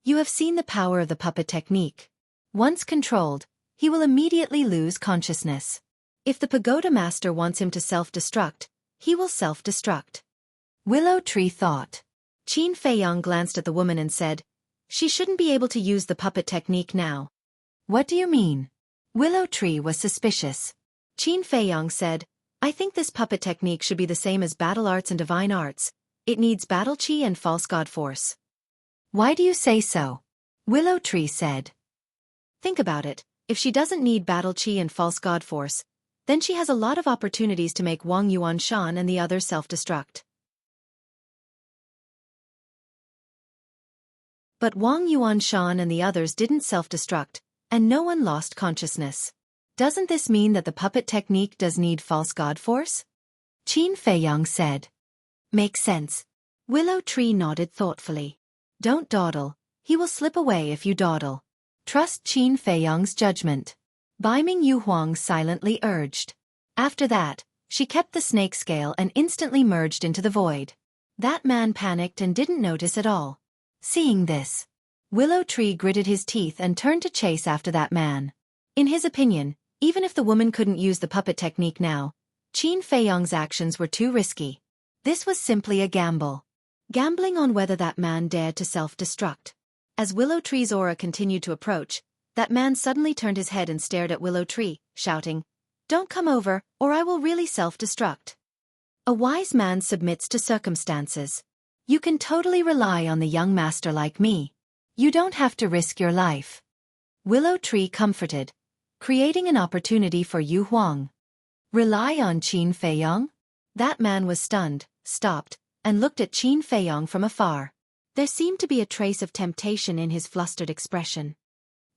You have seen the power of the puppet technique. Once controlled, he will immediately lose consciousness. If the pagoda master wants him to self-destruct, he will self-destruct." Willow Tree thought. Qin Feiyong glanced at the woman and said, "She shouldn't be able to use the puppet technique now." "What do you mean?" Willow Tree was suspicious. Qin Feiyong said, "I think this puppet technique should be the same as battle arts and divine arts. It needs battle chi and false god force." "Why do you say so?" Willow Tree said. "Think about it, if she doesn't need battle chi and false god force, then she has a lot of opportunities to make Wang Yuanshan and the others self-destruct." But Wang Yuanshan and the others didn't self-destruct, and no one lost consciousness. Doesn't this mean that the puppet technique does need false god force? Qin Feiyong said. Makes sense. Willow Tree nodded thoughtfully. Don't dawdle, he will slip away if you dawdle. Trust Qin Feiyong's judgment. Baiming Yu Huang silently urged. After that, she kept the snake scale and instantly merged into the void. That man panicked and didn't notice at all. Seeing this, Willow Tree gritted his teeth and turned to chase after that man. In his opinion, even if the woman couldn't use the puppet technique now, Qin Feiyong's actions were too risky. This was simply a gamble. Gambling on whether that man dared to self-destruct. As Willow Tree's aura continued to approach, that man suddenly turned his head and stared at Willow Tree, shouting, "Don't come over, or I will really self-destruct." A wise man submits to circumstances. You can totally rely on the young master like me. You don't have to risk your life. Willow Tree comforted, creating an opportunity for Yu Huang. Rely on Qin Feiyong? That man was stunned, stopped, and looked at Qin Feiyong from afar. There seemed to be a trace of temptation in his flustered expression.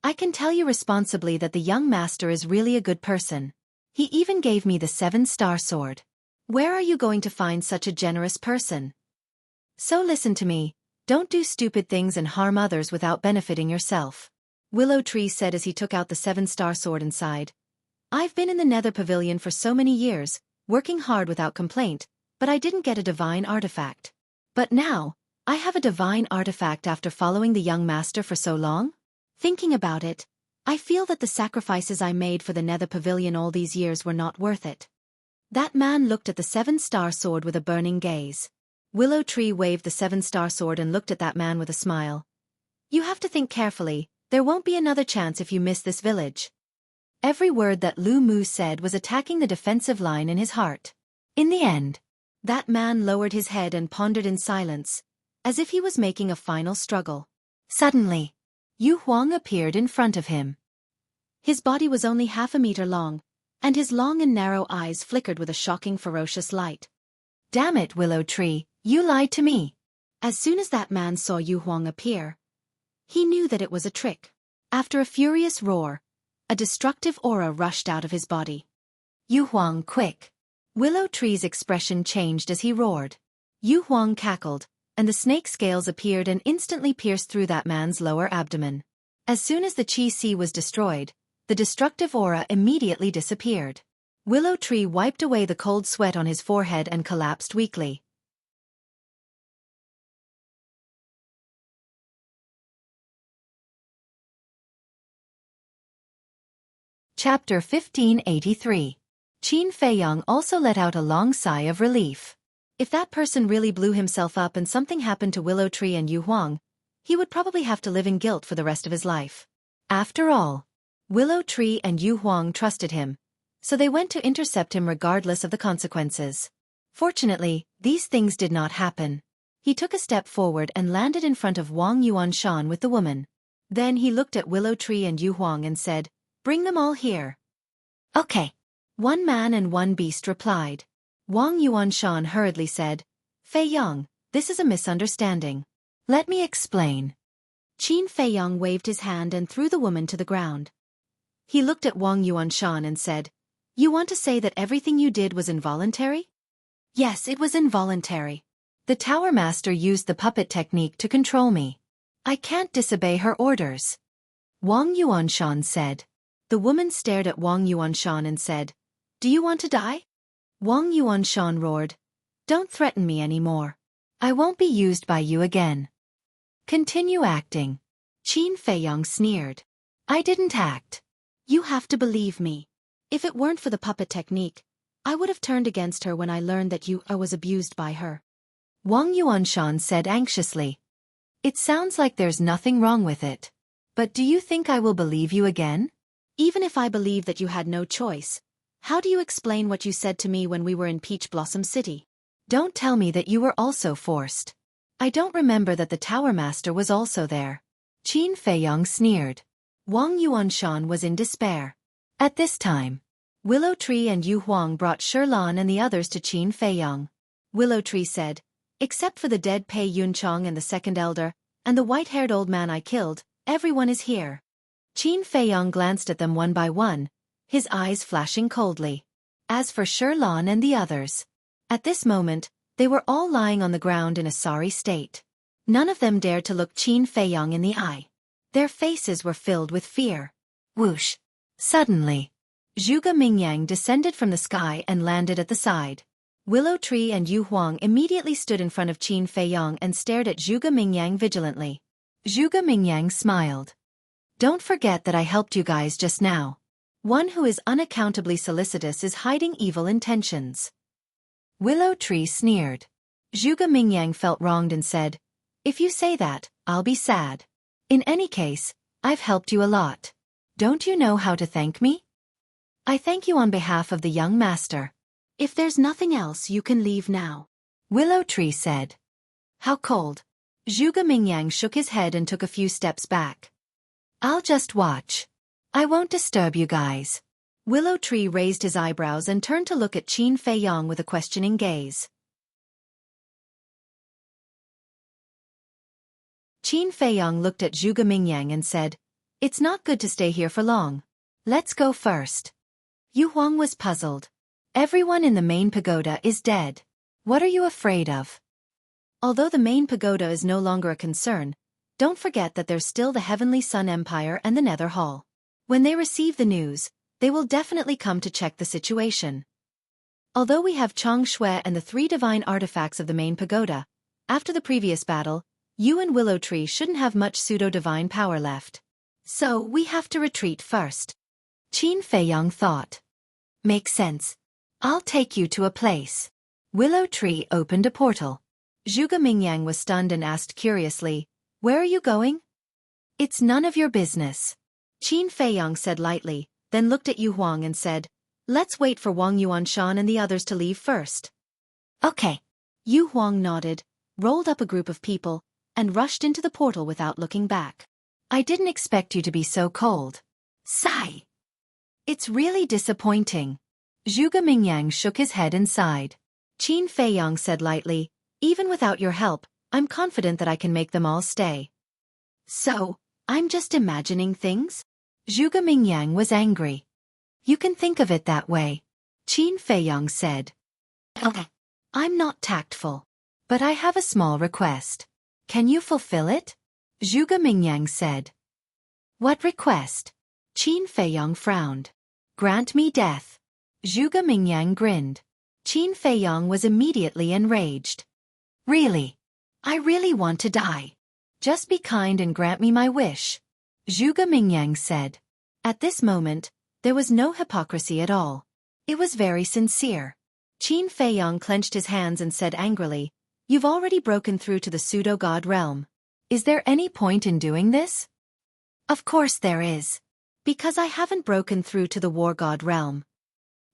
I can tell you responsibly that the young master is really a good person. He even gave me the 7-star sword. Where are you going to find such a generous person? So listen to me, don't do stupid things and harm others without benefiting yourself. Willow Tree said as he took out the 7-star sword and sighed. I've been in the Nether Pavilion for so many years, working hard without complaint, but I didn't get a divine artifact. But now, I have a divine artifact after following the young master for so long? Thinking about it, I feel that the sacrifices I made for the Nether Pavilion all these years were not worth it. That man looked at the 7-star sword with a burning gaze. Willow Tree waved the 7-star sword and looked at that man with a smile. You have to think carefully, there won't be another chance if you miss this village. Every word that Lu Mu said was attacking the defensive line in his heart. In the end, that man lowered his head and pondered in silence, as if he was making a final struggle. Suddenly, Yu Huang appeared in front of him. His body was only half a meter long, and his long and narrow eyes flickered with a shocking ferocious light. Damn it, Willow Tree, you lied to me. As soon as that man saw Yu Huang appear, he knew that it was a trick. After a furious roar, a destructive aura rushed out of his body. Yu Huang, quick! Willow Tree's expression changed as he roared. Yu Huang cackled, and the snake scales appeared and instantly pierced through that man's lower abdomen. As soon as the Qi Si was destroyed, the destructive aura immediately disappeared. Willow Tree wiped away the cold sweat on his forehead and collapsed weakly. Chapter 1583. Qin Feiyong also let out a long sigh of relief. If that person really blew himself up and something happened to Willow Tree and Yu Huang, he would probably have to live in guilt for the rest of his life. After all, Willow Tree and Yu Huang trusted him, so they went to intercept him regardless of the consequences. Fortunately, these things did not happen. He took a step forward and landed in front of Wang Yuanshan with the woman. Then he looked at Willow Tree and Yu Huang and said, "Bring them all here." Okay. One man and one beast replied. Wang Yuanshan hurriedly said, Fei Yong, this is a misunderstanding. Let me explain. Qin Fei Yong waved his hand and threw the woman to the ground. He looked at Wang Yuanshan and said, You want to say that everything you did was involuntary? Yes, it was involuntary. The Tower Master used the puppet technique to control me. I can't disobey her orders. Wang Yuanshan said. The woman stared at Wang Yuanshan and said, Do you want to die? Wang Yuanshan roared, Don't threaten me anymore. I won't be used by you again. Continue acting. Qin Fei Yong sneered. I didn't act. You have to believe me. If it weren't for the puppet technique, I would have turned against her when I learned that I was abused by her. Wang Yuanshan said anxiously. It sounds like there's nothing wrong with it. But do you think I will believe you again? Even if I believe that you had no choice, how do you explain what you said to me when we were in Peach Blossom City? Don't tell me that you were also forced. I don't remember that the Tower Master was also there. Qin Fei Yong sneered. Wang Yuanshan was in despair. At this time, Willow Tree and Yu Huang brought Sherlan and the others to Qin Fei Yong. Willow Tree said, Except for the dead Pei Yunchong and the second elder, and the white-haired old man I killed, everyone is here. Qin Fei Yong glanced at them one by one, his eyes flashing coldly. As for Sherlan and the others, at this moment, they were all lying on the ground in a sorry state. None of them dared to look Qin Fei Yong in the eye. Their faces were filled with fear. Whoosh! Suddenly, Zhuge Mingyang descended from the sky and landed at the side. Willow Tree and Yu Huang immediately stood in front of Qin Fei Yong and stared at Zhuge Mingyang vigilantly. Zhuge Mingyang smiled. Don't forget that I helped you guys just now. One who is unaccountably solicitous is hiding evil intentions. Willow Tree sneered. Zhuge Mingyang felt wronged and said, If you say that, I'll be sad. In any case, I've helped you a lot. Don't you know how to thank me? I thank you on behalf of the young master. If there's nothing else, you can leave now. Willow Tree said. How cold. Zhuge Mingyang shook his head and took a few steps back. I'll just watch. I won't disturb you guys. Willow Tree raised his eyebrows and turned to look at Qin Fei Yong with a questioning gaze. Qin Fei Yong looked at Zhuge Mingyang and said, It's not good to stay here for long. Let's go first. Yu Huang was puzzled. Everyone in the main pagoda is dead. What are you afraid of? Although the main pagoda is no longer a concern, don't forget that there's still the Heavenly Sun Empire and the Nether Hall. When they receive the news, they will definitely come to check the situation. Although we have Chang Shui and the 3 divine artifacts of the main pagoda, after the previous battle, you and Willow Tree shouldn't have much pseudo-divine power left. So we have to retreat first. Qin Fei Yong thought. Makes sense. I'll take you to a place. Willow Tree opened a portal. Zhuge Mingyang was stunned and asked curiously, Where are you going? It's none of your business. Qin Fei Yong said lightly, then looked at Yu Huang and said, Let's wait for Wang Yuanshan and the others to leave first. Okay. Yu Huang nodded, rolled up a group of people, and rushed into the portal without looking back. I didn't expect you to be so cold. Sigh. It's really disappointing. Zhuge Mingyang shook his head and sighed. Qin Fei Yong said lightly, Even without your help, I'm confident that I can make them all stay. So, I'm just imagining things? Zhuge Mingyang was angry. You can think of it that way. Qin Fei Yong said. Okay. I'm not tactful. But I have a small request. Can you fulfill it? Zhuge Mingyang said. What request? Qin Fei Yong frowned. Grant me death. Zhuge Mingyang grinned. Qin Fei Yong was immediately enraged. Really? I really want to die. Just be kind and grant me my wish. Zhuge Mingyang said. At this moment, there was no hypocrisy at all. It was very sincere. Qin Fei Yong clenched his hands and said angrily, You've already broken through to the pseudo-god realm. Is there any point in doing this? Of course there is. Because I haven't broken through to the war god realm.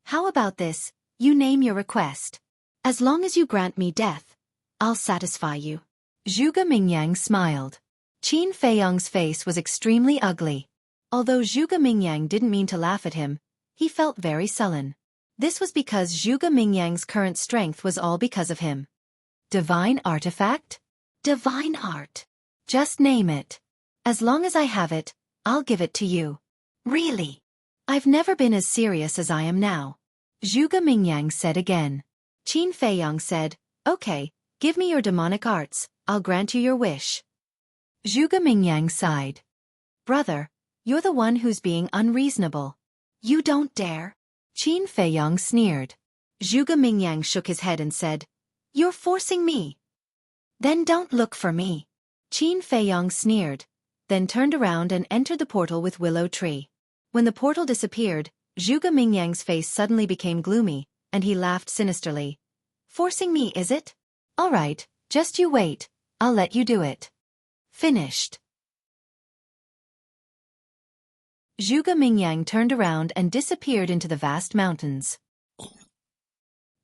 How about this, you name your request. As long as you grant me death, I'll satisfy you. Zhuge Mingyang smiled. Qin Fei Yong's face was extremely ugly. Although Zhuge Mingyang didn't mean to laugh at him, He felt very sullen. This was because Zhuge Mingyang's current strength was all because of him. Divine artifact? Divine art. Just name it. As long as I have it, I'll give it to you. Really? I've never been as serious as I am now. Zhuge Mingyang said again. Qin Feiyang said, okay, give me your demonic arts, I'll grant you your wish. Zhuge Mingyang sighed. Brother, you're the one who's being unreasonable. You don't dare. Qin Feiyang sneered. Zhuge Mingyang shook his head and said, you're forcing me. Then don't look for me. Qin Feiyang sneered, then turned around and entered the portal with Willow Tree. When the portal disappeared, Zhuge Mingyang's face suddenly became gloomy, and he laughed sinisterly. Forcing me, is it? All right, just you wait, I'll let you do it. Finished. Zhuge Mingyang turned around and disappeared into the vast mountains.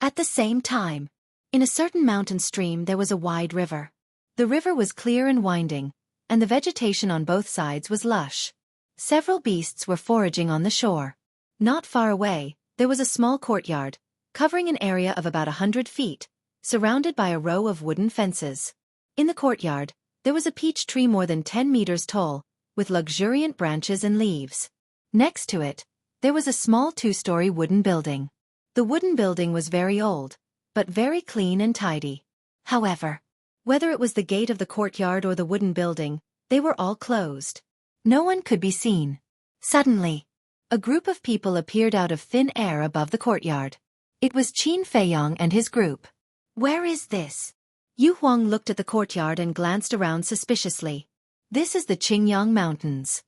At the same time, in a certain mountain stream there was a wide river. The river was clear and winding, and the vegetation on both sides was lush. Several beasts were foraging on the shore. Not far away, there was a small courtyard, covering an area of about 100 feet, surrounded by a row of wooden fences. In the courtyard, there was a peach tree more than 10 meters tall, with luxuriant branches and leaves. Next to it, there was a small 2-story wooden building. The wooden building was very old, but very clean and tidy. However, whether it was the gate of the courtyard or the wooden building, they were all closed. No one could be seen. Suddenly, a group of people appeared out of thin air above the courtyard. It was Qin Feiyang and his group. Where is this? Yu Huang looked at the courtyard and glanced around suspiciously. This is the Qingyang Mountains.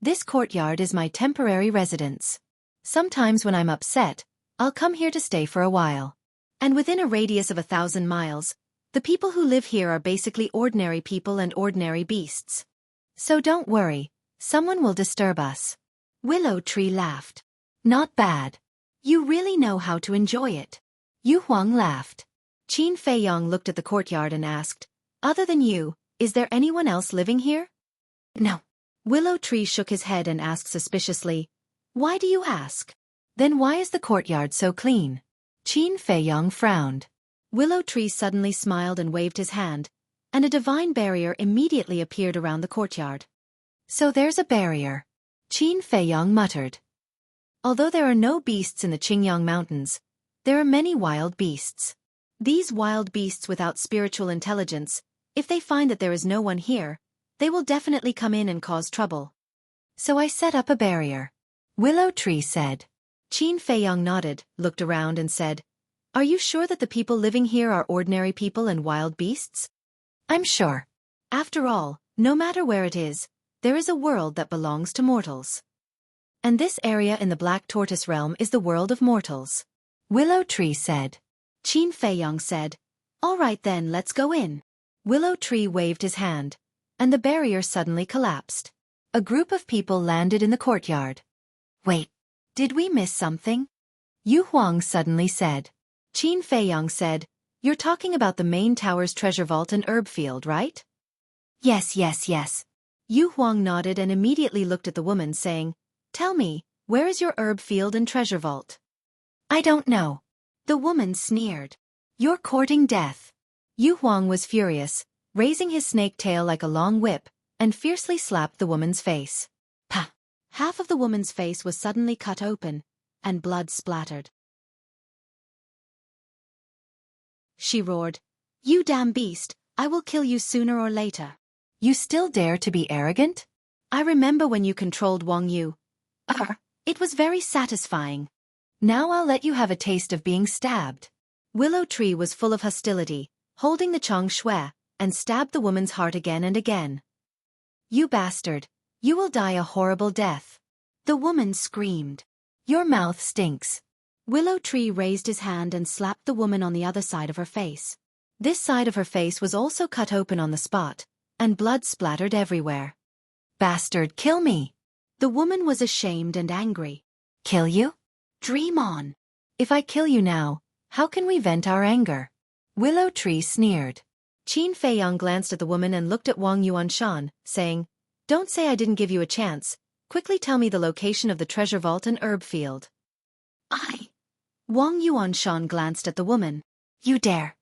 This courtyard is my temporary residence. Sometimes when I'm upset, I'll come here to stay for a while. And within a radius of 1,000 miles, the people who live here are basically ordinary people and ordinary beasts. So don't worry, someone will disturb us. Willow Tree laughed. Not bad. You really know how to enjoy it. Yu Huang laughed. Qin Feiyang looked at the courtyard and asked, other than you, is there anyone else living here? No. Willow Tree shook his head and asked suspiciously, why do you ask? Then why is the courtyard so clean? Qin Feiyang frowned. Willow Tree suddenly smiled and waved his hand, and a divine barrier immediately appeared around the courtyard. So there's a barrier. Qin Feiyang muttered. Although there are no beasts in the Qingyang Mountains, there are many wild beasts. These wild beasts without spiritual intelligence, if they find that there is no one here, they will definitely come in and cause trouble. So I set up a barrier. Willow Tree said. Qin Feiyang nodded, looked around and said, are you sure that the people living here are ordinary people and wild beasts? I'm sure. After all, no matter where it is, there is a world that belongs to mortals. And this area in the Black Tortoise realm is the world of mortals. Willow Tree said. Qin Feiyang said, all right then, let's go in. Willow Tree waved his hand, and the barrier suddenly collapsed. A group of people landed in the courtyard. Wait, did we miss something? Yu Huang suddenly said. Qin Feiyang said, you're talking about the main tower's treasure vault and herb field, right? Yes. Yu Huang nodded and immediately looked at the woman saying, tell me, where is your herb field and treasure vault? I don't know. The woman sneered. You're courting death. Yu Huang was furious, raising his snake tail like a long whip, and fiercely slapped the woman's face. Pah! Half of the woman's face was suddenly cut open, and blood splattered. She roared, you damn beast, I will kill you sooner or later. You still dare to be arrogant? I remember when you controlled Wang Yu. It was very satisfying. Now I'll let you have a taste of being stabbed. Willow Tree was full of hostility, holding the Chang Shui, and stabbed the woman's heart again and again. You bastard, you will die a horrible death. The woman screamed. Your mouth stinks. Willow Tree raised his hand and slapped the woman on the other side of her face. This side of her face was also cut open on the spot, and blood splattered everywhere. Bastard, kill me. The woman was ashamed and angry. Kill you? Dream on. If I kill you now, how can we vent our anger? Willow Tree sneered. Qin Feiyang glanced at the woman and looked at Wang Yuanshan, saying, don't say I didn't give you a chance, Quickly tell me the location of the treasure vault and herb field. Wang Yuanshan glanced at the woman. You dare?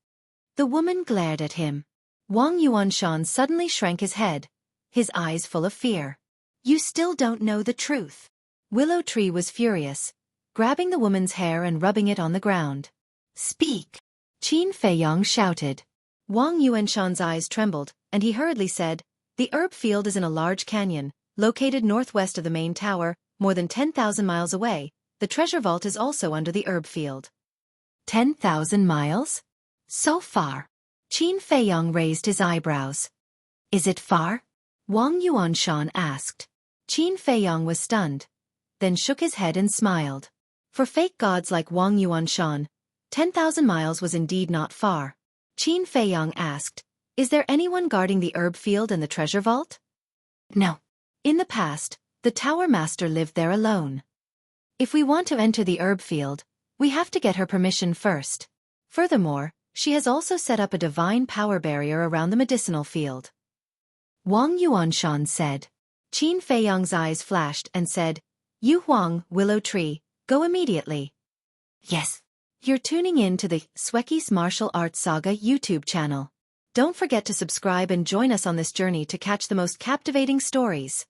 The woman glared at him. Wang Yuanshan suddenly shrank his head, his eyes full of fear. You still don't know the truth. Willow Tree was furious, grabbing the woman's hair and rubbing it on the ground. Speak! Qin Feiyang shouted. Wang Yuanshan's eyes trembled, and he hurriedly said, The herb field is in a large canyon, located northwest of the main tower, more than 10,000 miles away. The treasure vault is also under the herb field. 10,000 miles? So far. Qin Feiyang raised his eyebrows. Is it far? Wang Yuanshan asked. Qin Feiyang was stunned, then shook his head and smiled. For fake gods like Wang Yuanshan, 10,000 miles was indeed not far. Qin Feiyang asked, Is there anyone guarding the herb field and the treasure vault? No. In the past, the tower master lived there alone. If we want to enter the herb field, we have to get her permission first. Furthermore, she has also set up a divine power barrier around the medicinal field. Wang Yuanshan said. Qin Feiyang's eyes flashed and said, Yu Huang, Willow Tree, go immediately. Yes. You're tuning in to the Xueqi's Martial Arts Saga YouTube channel. Don't forget to subscribe and join us on this journey to catch the most captivating stories.